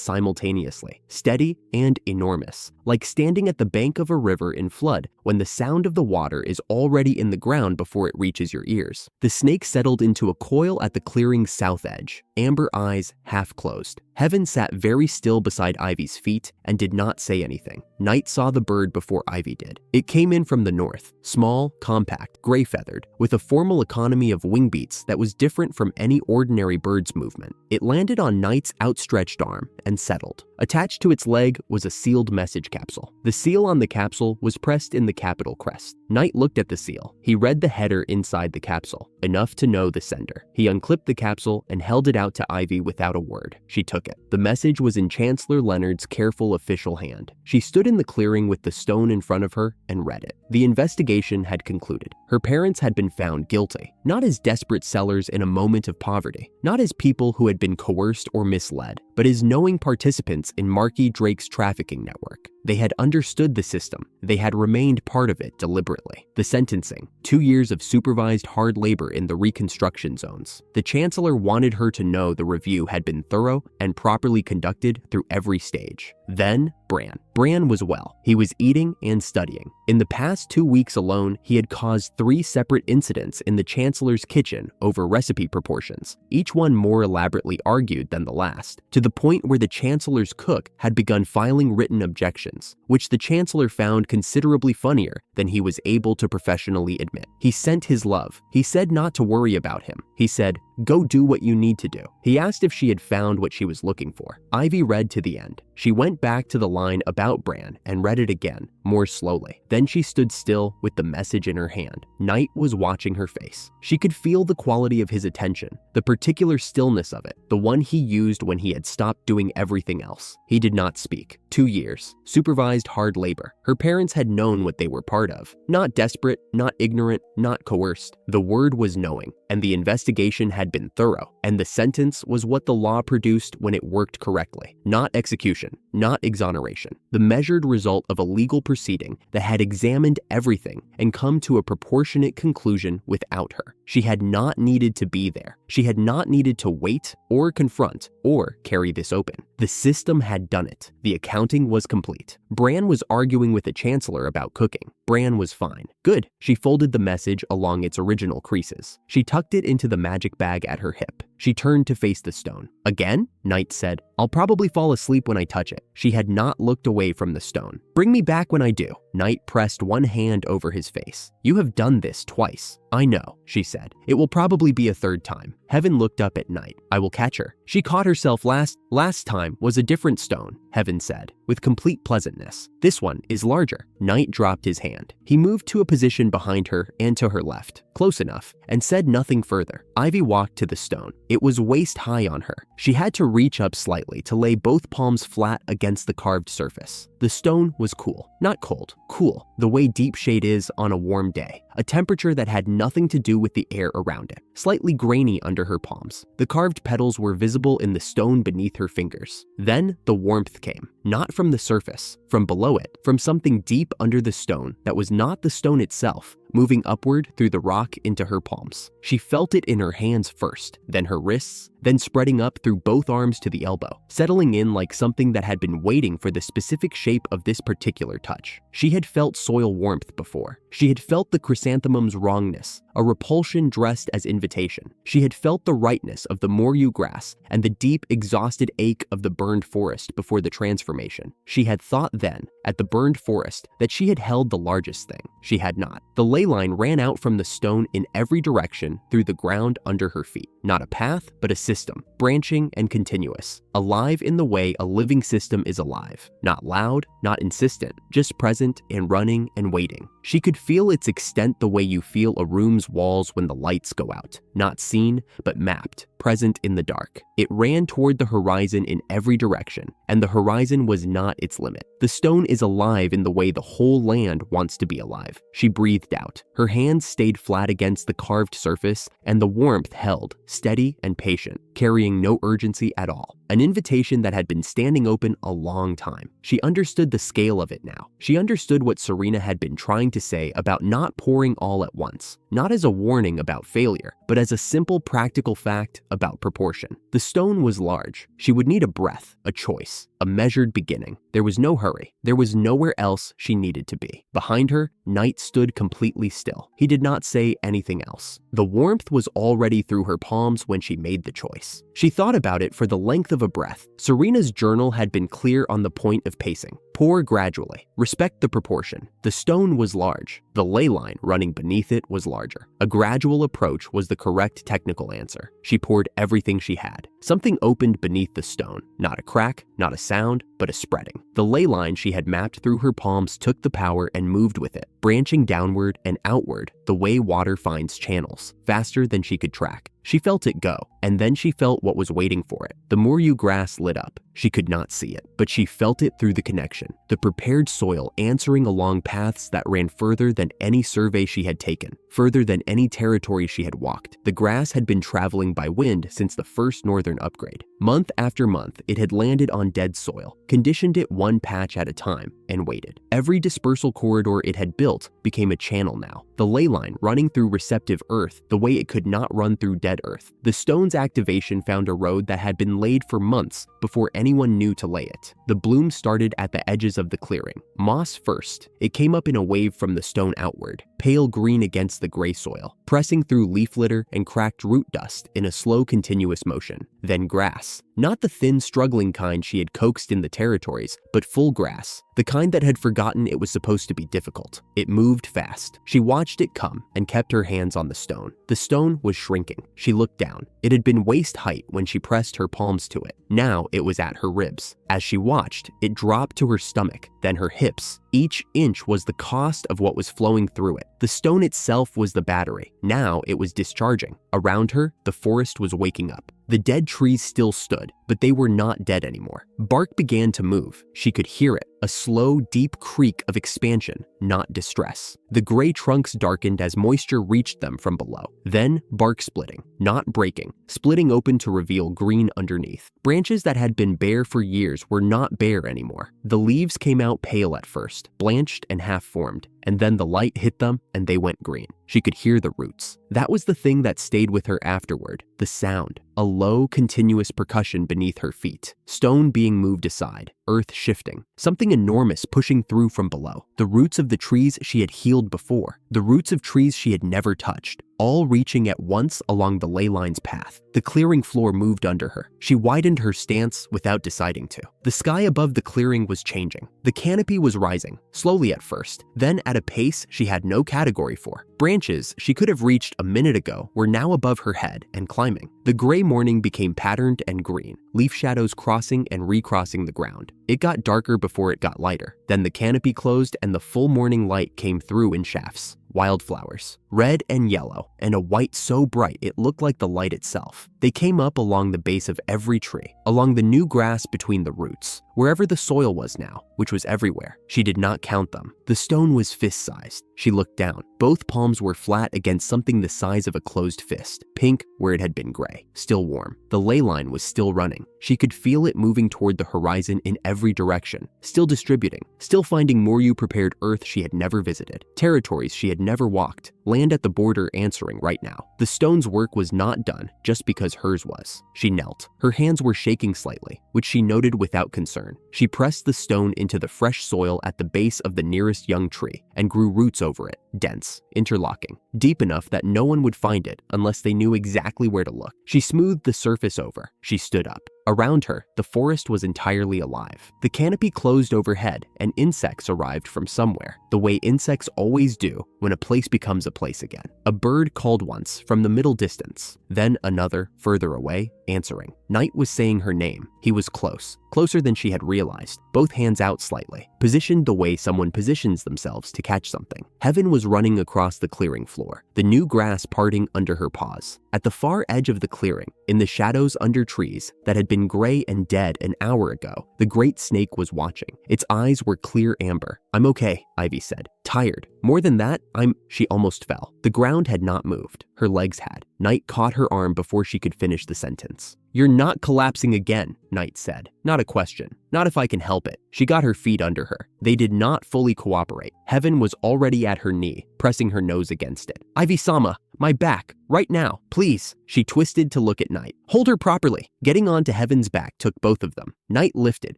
simultaneously, steady and enormous, like standing at the bank of a river in flood when the sound of the water is already in the ground before it reaches your ears. The snake settled into a coil at the clearing's south edge, amber eyes half closed. Heaven sat very still beside Ivy's feet and did not say anything. Night saw the bird before Ivy did. It came in from the north, small, compact, gray-feathered, with a formal economy of wing beats that was different from any ordinary bird's movement. It landed on Night's outstretched arm and settled. Attached to its leg was a sealed message capsule. The seal on the capsule was pressed in the capital crest. Night looked at the seal. He read the header inside the capsule, enough to know the sender. He unclipped the capsule and held it out to Ivy without a word. She took it. The message was in Chancellor Leonard's careful official hand. She stood in the clearing with the stone in front of her and read it. The investigation had concluded. Her parents had been found guilty, not as desperate sellers in a moment of poverty, not as people who had been coerced or misled, but as knowing participants in Marky Drake's trafficking network. They had understood the system. They had remained part of it deliberately. The sentencing, 2 years of supervised hard labor in the reconstruction zones. The Chancellor wanted her to know the review had been thorough and properly conducted through every stage. Then, Bran. Bran was well. He was eating and studying. In the past 2 weeks alone, he had caused 3 separate incidents in the Chancellor's kitchen over recipe proportions, each one more elaborately argued than the last, to the point where the Chancellor's cook had begun filing written objections, which the Chancellor found considerably funnier than he was able to professionally admit. He sent his love. He said not to worry about him. He said, "Go do what you need to do." He asked if she had found what she was looking for. Ivy read to the end. She went back to the line about Bran and read it again, more slowly. Then she stood still with the message in her hand. Night was watching her face. She could feel the quality of his attention, the particular stillness of it, the one he used when he had stopped doing everything else. He did not speak. 2 years. Supervised hard labor. Her parents had known what they were part of. Not desperate, not ignorant, not coerced. The word was knowing, and the investigation had been thorough, and the sentence was what the law produced when it worked correctly. Not execution, not exoneration. The measured result of a legal proceeding that had examined everything and come to a proportionate conclusion without her. She had not needed to be there. She had not needed to wait or confront or carry this open. The system had done it. The accounting was complete. Bran was arguing with the Chancellor about cooking. Bran was fine. Good. She folded the message along its original creases. She tucked it into the magic bag at her hip. She turned to face the stone. "Again?" Night said. I'll probably fall asleep when I touch it. She had not looked away from the stone. Bring me back when I do. Knight pressed one hand over his face. You have done this twice. I know, she said. It will probably be a third time. Heaven looked up at Knight. I will catch her. She caught herself last time was a different stone, Heaven said, with complete pleasantness. This one is larger. Knight dropped his hand. He moved to a position behind her and to her left, close enough, and said nothing further. Ivy walked to the stone. It was waist high on her. She had to reach up slightly to lay both palms flat against the carved surface. The stone was cool. Not cold, cool, the way deep shade is on a warm day. A temperature that had nothing to do with the air around it. Slightly grainy under her palms. The carved petals were visible in the stone beneath her fingers. Then the warmth came. Not from the surface, from below it, from something deep under the stone that was not the stone itself, moving upward through the rock into her palms. She felt it in her hands first, then her wrists, then spreading up through both arms to the elbow, settling in like something that had been waiting for the specific shape of this particular touch. She had felt soil warmth before. She had felt the chrysanthemum's wrongness, a repulsion dressed as invitation. She had felt the rightness of the Moryu grass and the deep, exhausted ache of the burned forest before the transformation. She had thought then, at the burned forest, that she had held the largest thing. She had not. The ley line ran out from the stone in every direction through the ground under her feet. Not a path, but a system, branching and continuous. Alive in the way a living system is alive. Not loud, not insistent, just present and running and waiting. She could feel its extent the way you feel a room's walls when the lights go out. Not seen, but mapped, present in the dark. It ran toward the horizon in every direction, and the horizon was not its limit. The stone is alive in the way the whole land wants to be alive. She breathed out. Her hands stayed flat against the carved surface, and the warmth held, steady and patient, carrying no urgency at all. An invitation that had been standing open a long time. She understood the scale of it now. She understood what Serena had been trying to say about not pouring all at once, not as a warning about failure, but as a simple practical fact about proportion. The stone was large. She would need a breath, a choice, a measured beginning. There was no hurry. There was nowhere else she needed to be. Behind her, Knight stood completely still. He did not say anything else. The warmth was already through her palms when she made the choice. She thought about it for the length of a breath. Serena's journal had been clear on the point of pacing. Pour gradually. Respect the proportion. The stone was large. The ley line running beneath it was larger. A gradual approach was the correct technical answer. She poured everything she had. Something opened beneath the stone. Not a crack, not a sound, but a spreading. The ley line she had mapped through her palms took the power and moved with it, branching downward and outward the way water finds channels, faster than she could track. She felt it go, and then she felt what was waiting for it. The Moryu grass lit up. She could not see it, but she felt it through the connection. The prepared soil answering along paths that ran further than any survey she had taken, further than any territory she had walked. The grass had been traveling by wind since the first northern upgrade. Month after month, it had landed on dead soil, conditioned it one patch at a time, and waited. Every dispersal corridor it had built became a channel now. The ley line running through receptive earth the way it could not run through dead earth. The stone's activation found a road that had been laid for months before anyone knew to lay it. The bloom started at the edges of the clearing. Moss first. It came up in a wave from the stone outward, pale green against the gray soil, pressing through leaf litter and cracked root dust in a slow continuous motion. Then grass. Not the thin struggling kind she had coaxed in the territories, but full grass. The kind that had forgotten it was supposed to be difficult. It moved fast. She watched it come and kept her hands on the stone. The stone was shrinking. She looked down. It had been waist height when she pressed her palms to it. Now it was at her ribs. As she watched, it dropped to her stomach, then her hips. Each inch was the cost of what was flowing through it. The stone itself was the battery. Now it was discharging. Around her, the forest was waking up. The dead trees still stood, but they were not dead anymore. Bark began to move. She could hear it, a slow, deep creak of expansion, not distress. The gray trunks darkened as moisture reached them from below. Then, bark splitting, not breaking, splitting open to reveal green underneath. Branches that had been bare for years were not bare anymore. The leaves came out pale at first, blanched and half-formed, and then the light hit them and they went green. She could hear the roots. That was the thing that stayed with her afterward, the sound, a low, continuous percussion beneath her feet, stone being moved aside, earth shifting, something enormous pushing through from below. The roots of the trees she had healed before, the roots of trees she had never touched, all reaching at once along the ley line's path. The clearing floor moved under her. She widened her stance without deciding to. The sky above the clearing was changing. The canopy was rising, slowly at first, then at a pace she had no category for. Branches she could have reached a minute ago were now above her head and climbing. The gray morning became patterned and green, leaf shadows crossing and recrossing the ground. It got darker before it got lighter. Then the canopy closed and the full morning light came through in shafts. Wildflowers, red and yellow, and a white so bright it looked like the light itself. They came up along the base of every tree, along the new grass between the roots, wherever the soil was now, which was everywhere. She did not count them. The stone was fist-sized. She looked down. Both palms were flat against something the size of a closed fist, pink where it had been gray, still warm. The ley line was still running. She could feel it moving toward the horizon in every direction, still distributing, still finding Moryu-prepared Earth she had never visited, territories she had never walked, land at the border answering right now. The stone's work was not done just because hers was. She knelt. Her hands were shaking slightly, which she noted without concern. She pressed the stone into the fresh soil at the base of the nearest young tree and grew roots over it, dense, interlocking, deep enough that no one would find it unless they knew exactly where to look. She smoothed the surface over. She stood up. Around her, the forest was entirely alive. The canopy closed overhead and insects arrived from somewhere, the way insects always do when a place becomes a place again. A bird called once from the middle distance, then another further away, answering. Night was saying her name. He was close, closer than she had realized, both hands out slightly, positioned the way someone positions themselves to catch something. Heaven was running across the clearing floor, the new grass parting under her paws. At the far edge of the clearing, in the shadows under trees that had been gray and dead an hour ago, the great snake was watching. Its eyes were clear amber. "I'm okay," Ivy said. "Tired. More than that, She almost fell. The ground had not moved. Her legs had. Night caught her arm before she could finish the sentence. "You're not collapsing again," Night said. "Not a question. Not if I can help it." She got her feet under her. They did not fully cooperate. Heaven was already at her knee, pressing her nose against it. "Ivy-sama, my back, right now, please." She twisted to look at Night. "Hold her properly." Getting onto Heaven's back took both of them. Night lifted.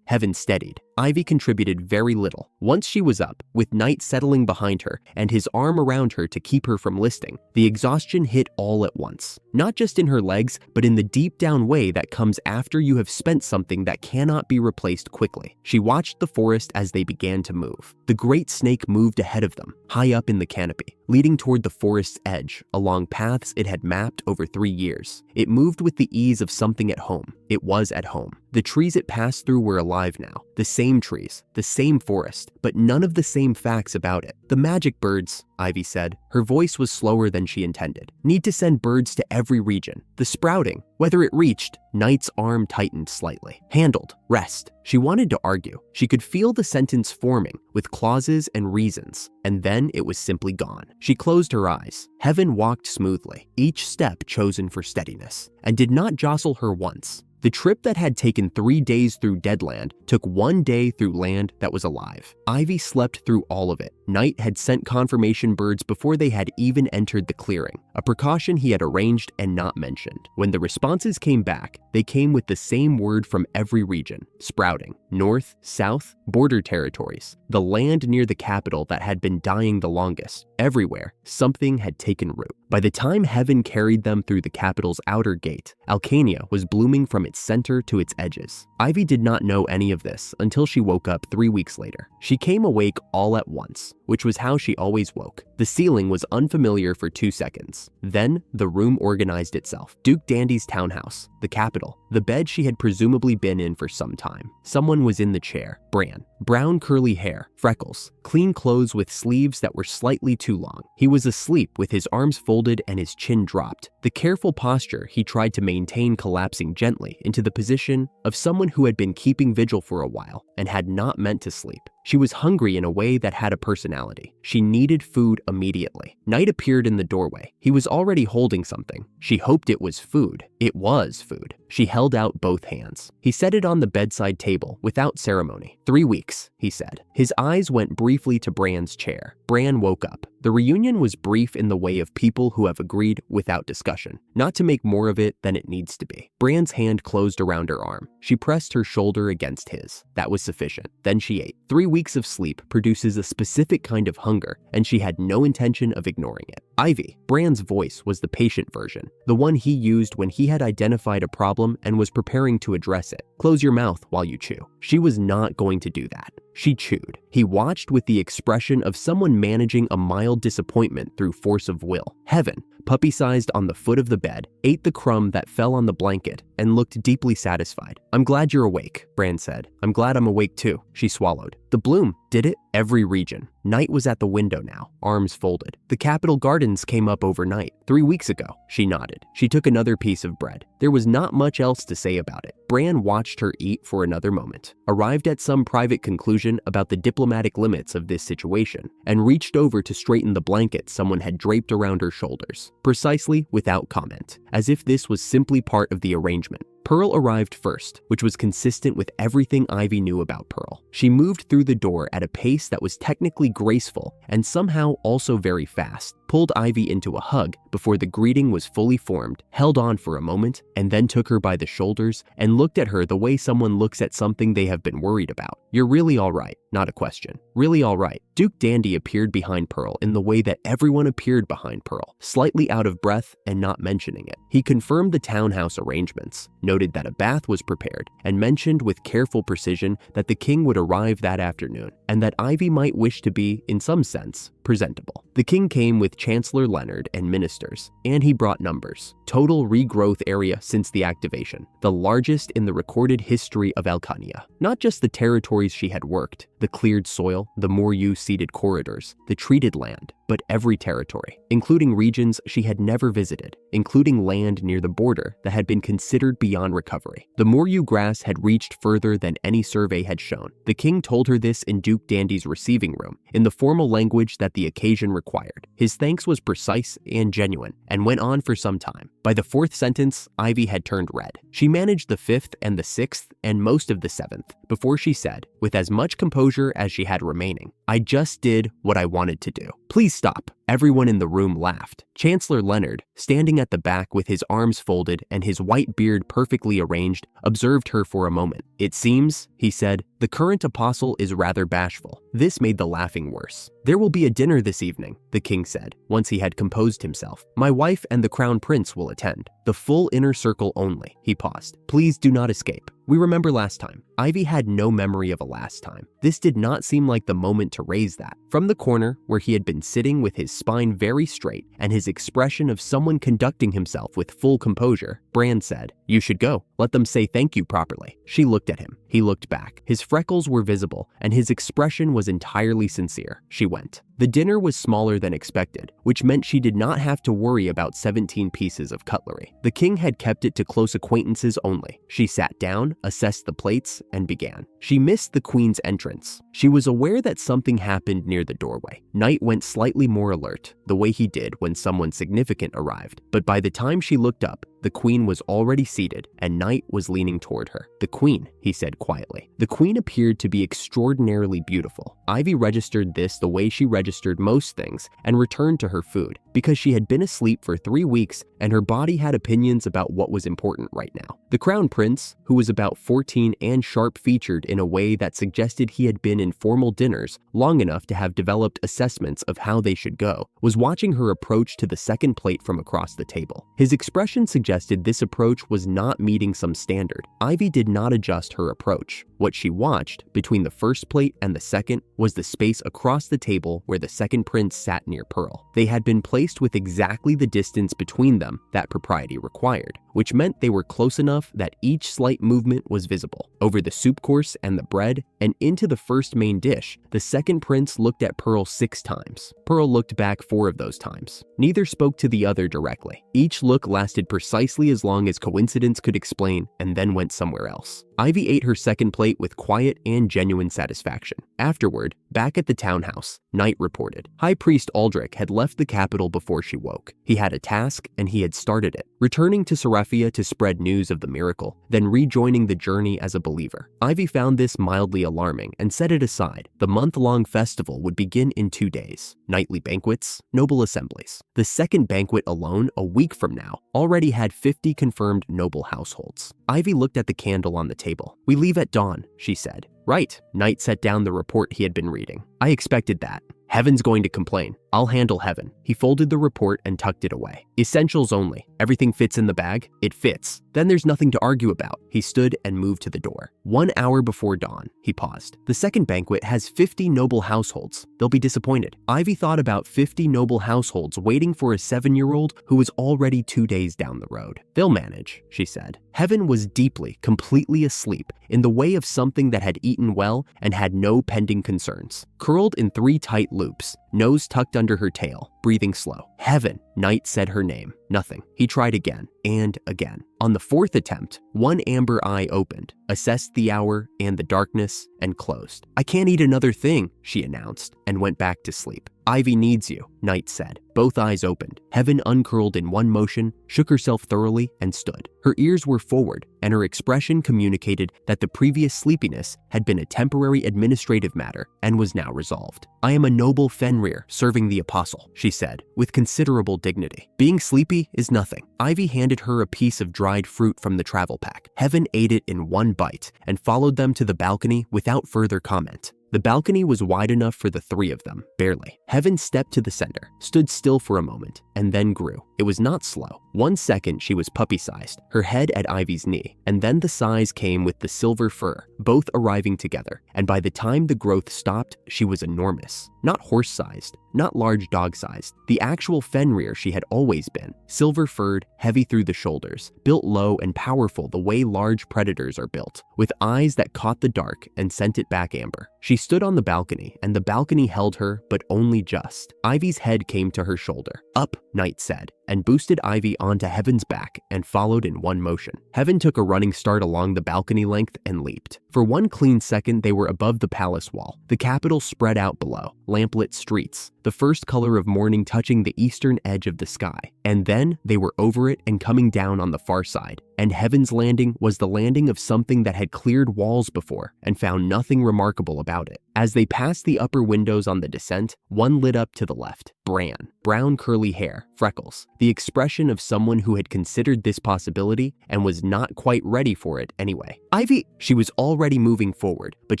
Heaven steadied. Ivy contributed very little. Once she was up, with Night settling behind her and his arm around her to keep her from listing, the exhaustion hit all at once. Not just in her legs, but in the deep down way that comes after you have spent something that cannot be replaced quickly. She watched the forest as they began to move. The great snake moved ahead of them, high up in the canopy, leading toward the forest's edge, along paths it had mapped over 3 years. It moved with the ease of something at home. It was at home. The trees it passed through were alive now. The same trees, the same forest, but none of the same facts about it. "The magic birds," Ivy said. Her voice was slower than she intended. "Need to send birds to every region. The sprouting, whether it reached." Night's arm tightened slightly. "Handled. Rest." She wanted to argue. She could feel the sentence forming with clauses and reasons, and then it was simply gone. She closed her eyes. Heaven walked smoothly, each step chosen for steadiness, and did not jostle her once. The trip that had taken 3 days through Deadland took 1 day through land that was alive. Ivy slept through all of it. Night had sent confirmation birds before they had even entered the clearing, a precaution he had arranged and not mentioned. When the responses came back, they came with the same word from every region: sprouting, north, south, border territories, the land near the capital that had been dying the longest. Everywhere, something had taken root. By the time Heaven carried them through the capital's outer gate, Alcania was blooming from its center to its edges. Ivy did not know any of this until she woke up 3 weeks later. She came awake all at once, which was how she always woke. The ceiling was unfamiliar for 2 seconds. Then, the room organized itself. Duke Dandy's townhouse, the capital, the bed she had presumably been in for some time. Someone was in the chair. Bran. Brown curly hair, freckles, clean clothes with sleeves that were slightly too long. He was asleep with his arms folded and his chin dropped. The careful posture he tried to maintain collapsing gently into the position of someone who had been keeping vigil for a while and had not meant to sleep. She was hungry in a way that had a personality. She needed food immediately. Night appeared in the doorway. He was already holding something. She hoped it was food. It was food. She held out both hands. He set it on the bedside table without ceremony. 3 weeks, he said. His eyes went briefly to Bran's chair. Bran woke up. The reunion was brief in the way of people who have agreed without discussion, not to make more of it than it needs to be. Bran's hand closed around her arm. She pressed her shoulder against his. That was sufficient. Then she ate. 3 weeks of sleep produces a specific kind of hunger, and she had no intention of ignoring it. Ivy, Bran's voice was the patient version, the one he used when he had identified a problem and was preparing to address it. Close your mouth while you chew. She was not going to do that. She chewed. He watched with the expression of someone managing a mild disappointment through force of will. Heaven, puppy-sized on the foot of the bed, ate the crumb that fell on the blanket and looked deeply satisfied. "I'm glad you're awake," Bran said. "I'm glad I'm awake too," she swallowed. The bloom did it. Every region. Night was at the window now, arms folded. The Capitol Gardens came up overnight. 3 weeks ago. She nodded. She took another piece of bread. There was not much else to say about it. Bran watched her eat for another moment, arrived at some private conclusion about the diplomatic limits of this situation, and reached over to straighten the blanket someone had draped around her shoulders, precisely without comment, as if this was simply part of the arrangement. Pearl arrived first, which was consistent with everything Ivy knew about Pearl. She moved through the door at a pace that was technically graceful and somehow also very fast, pulled Ivy into a hug before the greeting was fully formed, held on for a moment, and then took her by the shoulders and looked at her the way someone looks at something they have been worried about. "You're really all right," not a question. Really all right. Duke Dandy appeared behind Pearl in the way that everyone appeared behind Pearl, slightly out of breath and not mentioning it. He confirmed the townhouse arrangements, noted that a bath was prepared, and mentioned with careful precision that the king would arrive that afternoon, and that Ivy might wish to be, in some sense, presentable. The king came with Chancellor Leonard and ministers, and he brought numbers. Total regrowth area since the activation, the largest in the recorded history of Alcania. Not just the territories she had worked, the cleared soil, the Mor'yu-seeded corridors, the treated land, but every territory, including regions she had never visited, including land near the border that had been considered beyond recovery. The Mor'yu grass had reached further than any survey had shown. The king told her this in Duke Dandy's receiving room, in the formal language that the occasion required. His thanks was precise and genuine, and went on for some time. By the 4th sentence, Ivy had turned red. She managed the 5th and the 6th and most of the 7th before she said, with as much composure as she had remaining, "I just did what I wanted to do." "Please stop." Everyone in the room laughed. Chancellor Leonard, standing at the back with his arms folded and his white beard perfectly arranged, observed her for a moment. "It seems," he said, "the current apostle is rather bashful." This made the laughing worse. "There will be a dinner this evening," the king said, once he had composed himself. "My wife and the crown prince will attend. The full inner circle only." He paused. "Please do not escape. We remember last time." Ivy had no memory of a last time. This did not seem like the moment to raise that. From the corner, where he had been sitting with his spine very straight and his expression of someone conducting himself with full composure, Bran said, "You should go. Let them say thank you properly." She looked at him. He looked back. His freckles were visible, and his expression was entirely sincere. She went. The dinner was smaller than expected, which meant she did not have to worry about 17 pieces of cutlery. The king had kept it to close acquaintances only. She sat down, assessed the plates, and began. She missed the queen's entrance. She was aware that something happened near the doorway. Knight went slightly more alert, the way he did when someone significant arrived. But by the time she looked up, the queen was already seated, and Knight was leaning toward her. "The queen," he said quietly. The queen appeared to be extraordinarily beautiful. Ivy registered this the way she registered most things and returned to her food, because she had been asleep for 3 weeks and her body had opinions about what was important right now. The crown prince, who was about 14 and sharp-featured in a way that suggested he had been in formal dinners long enough to have developed assessments of how they should go, was watching her approach to the second plate from across the table. His expression suggested this approach was not meeting some standard. Ivy did not adjust her approach. What she watched, between the first plate and the second, was the space across the table where the second prince sat near Pearl. They had been placed with exactly the distance between them that propriety required, which meant they were close enough that each slight movement was visible. Over the soup course and the bread, and into the first main dish, the second prince looked at Pearl 6 times. Pearl looked back 4 of those times. Neither spoke to the other directly. Each look lasted precisely as long as coincidence could explain, and then went somewhere else. Ivy ate her second plate with quiet and genuine satisfaction. Afterward, back at the townhouse, Knight reported. High Priest Aldrich had left the capital before she woke. He had a task, and he had started it, returning to Seraphia to spread news of the miracle, then rejoining the journey as a believer. Ivy found this mildly alarming and set it aside. The month-long festival would begin in 2 days. Nightly banquets, noble assemblies. The second banquet alone, a week from now, already had 50 confirmed noble households. Ivy looked at the candle on the table. "We leave at dawn," she said. "Right." Knight set down the report he had been reading. "I expected that. Heaven's going to complain. I'll handle Heaven." He folded the report and tucked it away. "Essentials only. Everything fits in the bag?" "It fits." "Then there's nothing to argue about." He stood and moved to the door. 1 hour before dawn, he paused. "The second banquet has 50 noble households. They'll be disappointed." Ivy thought about 50 noble households waiting for a 7-year-old who was already 2 days down the road. "They'll manage," she said. Heaven was deeply, completely asleep in the way of something that had eaten well and had no pending concerns. Curled in 3 tight loops, nose tucked under her tail, breathing slow. "Heaven." Knight said her name. Nothing. He tried again and again. On the 4th attempt, one amber eye opened, assessed the hour and the darkness, and closed. "I can't eat another thing," she announced, and went back to sleep. "Ivy needs you," Knight said. Both eyes opened. Heaven uncurled in one motion, shook herself thoroughly, and stood. Her ears were forward, and her expression communicated that the previous sleepiness had been a temporary administrative matter and was now resolved. "I am a noble Fenrir serving the apostle," she said, with considerable dignity. "Being sleepy is nothing." Ivy handed her a piece of dried fruit from the travel pack. Heaven ate it in one bite and followed them to the balcony without further comment. The balcony was wide enough for the 3 of them, barely. Heaven stepped to the center, stood still for a moment, and then grew. It was not slow. 1 second she was puppy-sized, her head at Ivy's knee, and then the size came with the silver fur, both arriving together, and by the time the growth stopped, she was enormous. Not horse-sized, not large dog-sized, the actual Fenrir she had always been, silver-furred, heavy through the shoulders, built low and powerful the way large predators are built, with eyes that caught the dark and sent it back amber. She stood on the balcony, and the balcony held her, but only just. Ivy's head came to her shoulder. "Up," Knight said, and boosted Ivy onto Heaven's back and followed in one motion. Heaven took a running start along the balcony length and leaped. For one clean second, they were above the palace wall. The capital spread out below, lamplit streets, the first color of morning touching the eastern edge of the sky. And then they were over it and coming down on the far side. And Heaven's landing was the landing of something that had cleared walls before and found nothing remarkable about it. As they passed the upper windows on the descent, one lit up to the left. Bran. Brown curly hair, freckles. The expression of someone who had considered this possibility and was not quite ready for it anyway. "Ivy!" She was already moving forward, but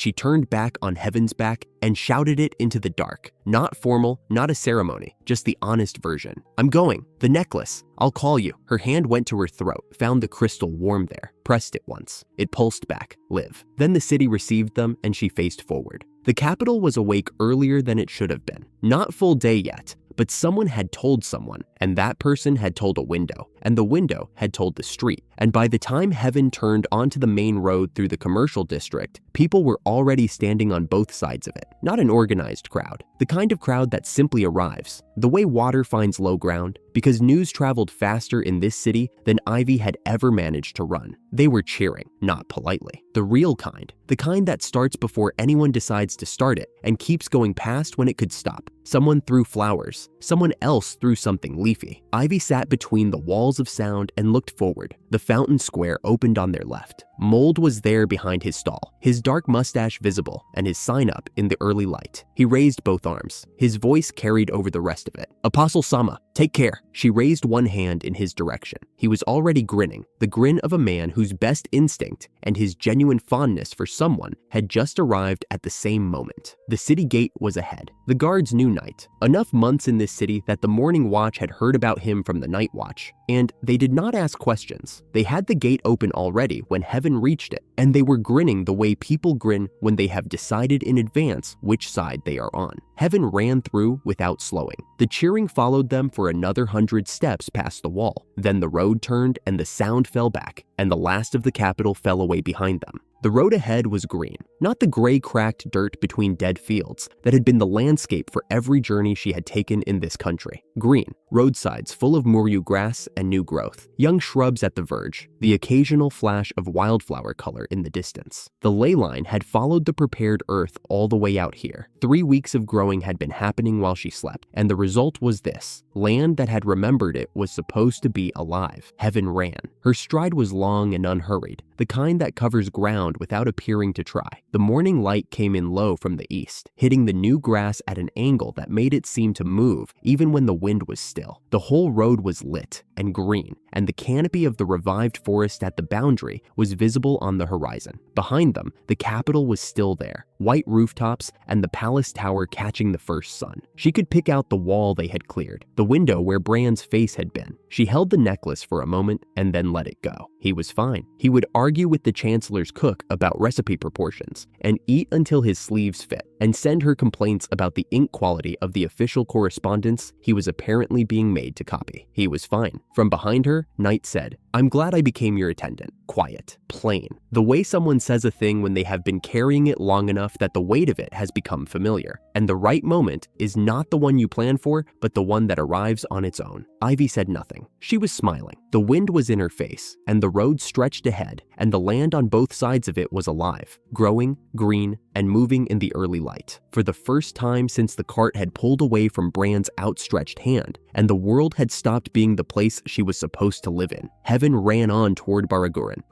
she turned back on Heaven's back and shouted it into the dark. Not formal, not a ceremony, just the honest version. "I'm going. The necklace. I'll call you." Her hand went to her throat, found the crystal warm there, pressed it once. It pulsed back. Live. Then the city received them and she faced forward. The capital was awake earlier than it should have been. Not full day yet, but someone had told someone, and that person had told a window, and the window had told the street. And by the time Heaven turned onto the main road through the commercial district, people were already standing on both sides of it. Not an organized crowd, the kind of crowd that simply arrives, the way water finds low ground, because news traveled faster in this city than Ivy had ever managed to run. They were cheering, not politely. The real kind, the kind that starts before anyone decides to start it and keeps going past when it could stop. Someone threw flowers. Someone else threw something leafy. Ivy sat between the walls of sound and looked forward. The fountain square opened on their left. Mold was there behind his stall, his dark mustache visible and his sign up in the early light. He raised both arms. His voice carried over the rest of it. "Apostle Sama, take care." She raised one hand in his direction. He was already grinning, the grin of a man whose best instinct and his genuine fondness for someone had just arrived at the same moment. The city gate was ahead. The guards knew Knight. Enough months in this city that the morning watch had heard about him from the night watch. And they did not ask questions. They had the gate open already when Heaven reached it, and they were grinning the way people grin when they have decided in advance which side they are on. Heaven ran through without slowing. The cheering followed them for another 100 steps past the wall. Then the road turned and the sound fell back, and the last of the capital fell away behind them. The road ahead was green, not the gray cracked dirt between dead fields that had been the landscape for every journey she had taken in this country. Green, roadsides full of Muryu grass and new growth, young shrubs at the verge, the occasional flash of wildflower color in the distance. The ley line had followed the prepared earth all the way out here. 3 weeks of growing had been happening while she slept, and the result was this. Land that had remembered it was supposed to be alive. Heaven ran. Her stride was long and unhurried, the kind that covers ground without appearing to try. The morning light came in low from the east, hitting the new grass at an angle that made it seem to move even when the wind was still. The whole road was lit, and green, and the canopy of the revived forest at the boundary was visible on the horizon. Behind them, the capital was still there, white rooftops and the palace tower catching the first sun. She could pick out the wall they had cleared, the window where Bran's face had been. She held the necklace for a moment and then let it go. He was fine. He would argue with the Chancellor's cook about recipe proportions and eat until his sleeves fit, and send her complaints about the ink quality of the official correspondence he was apparently being made to copy. He was fine. From behind her, Knight said, "I'm glad I became your attendant." Quiet. Plain. The way someone says a thing when they have been carrying it long enough that the weight of it has become familiar. And the right moment is not the one you plan for, but the one that arrives on its own. Ivy said nothing. She was smiling. The wind was in her face, and the road stretched ahead, and the land on both sides of it was alive, growing, green, and moving in the early light. For the first time since the cart had pulled away from Bran's outstretched hand, and the world had stopped being the place she was supposed to live in, Heaven ran on toward Baragouren.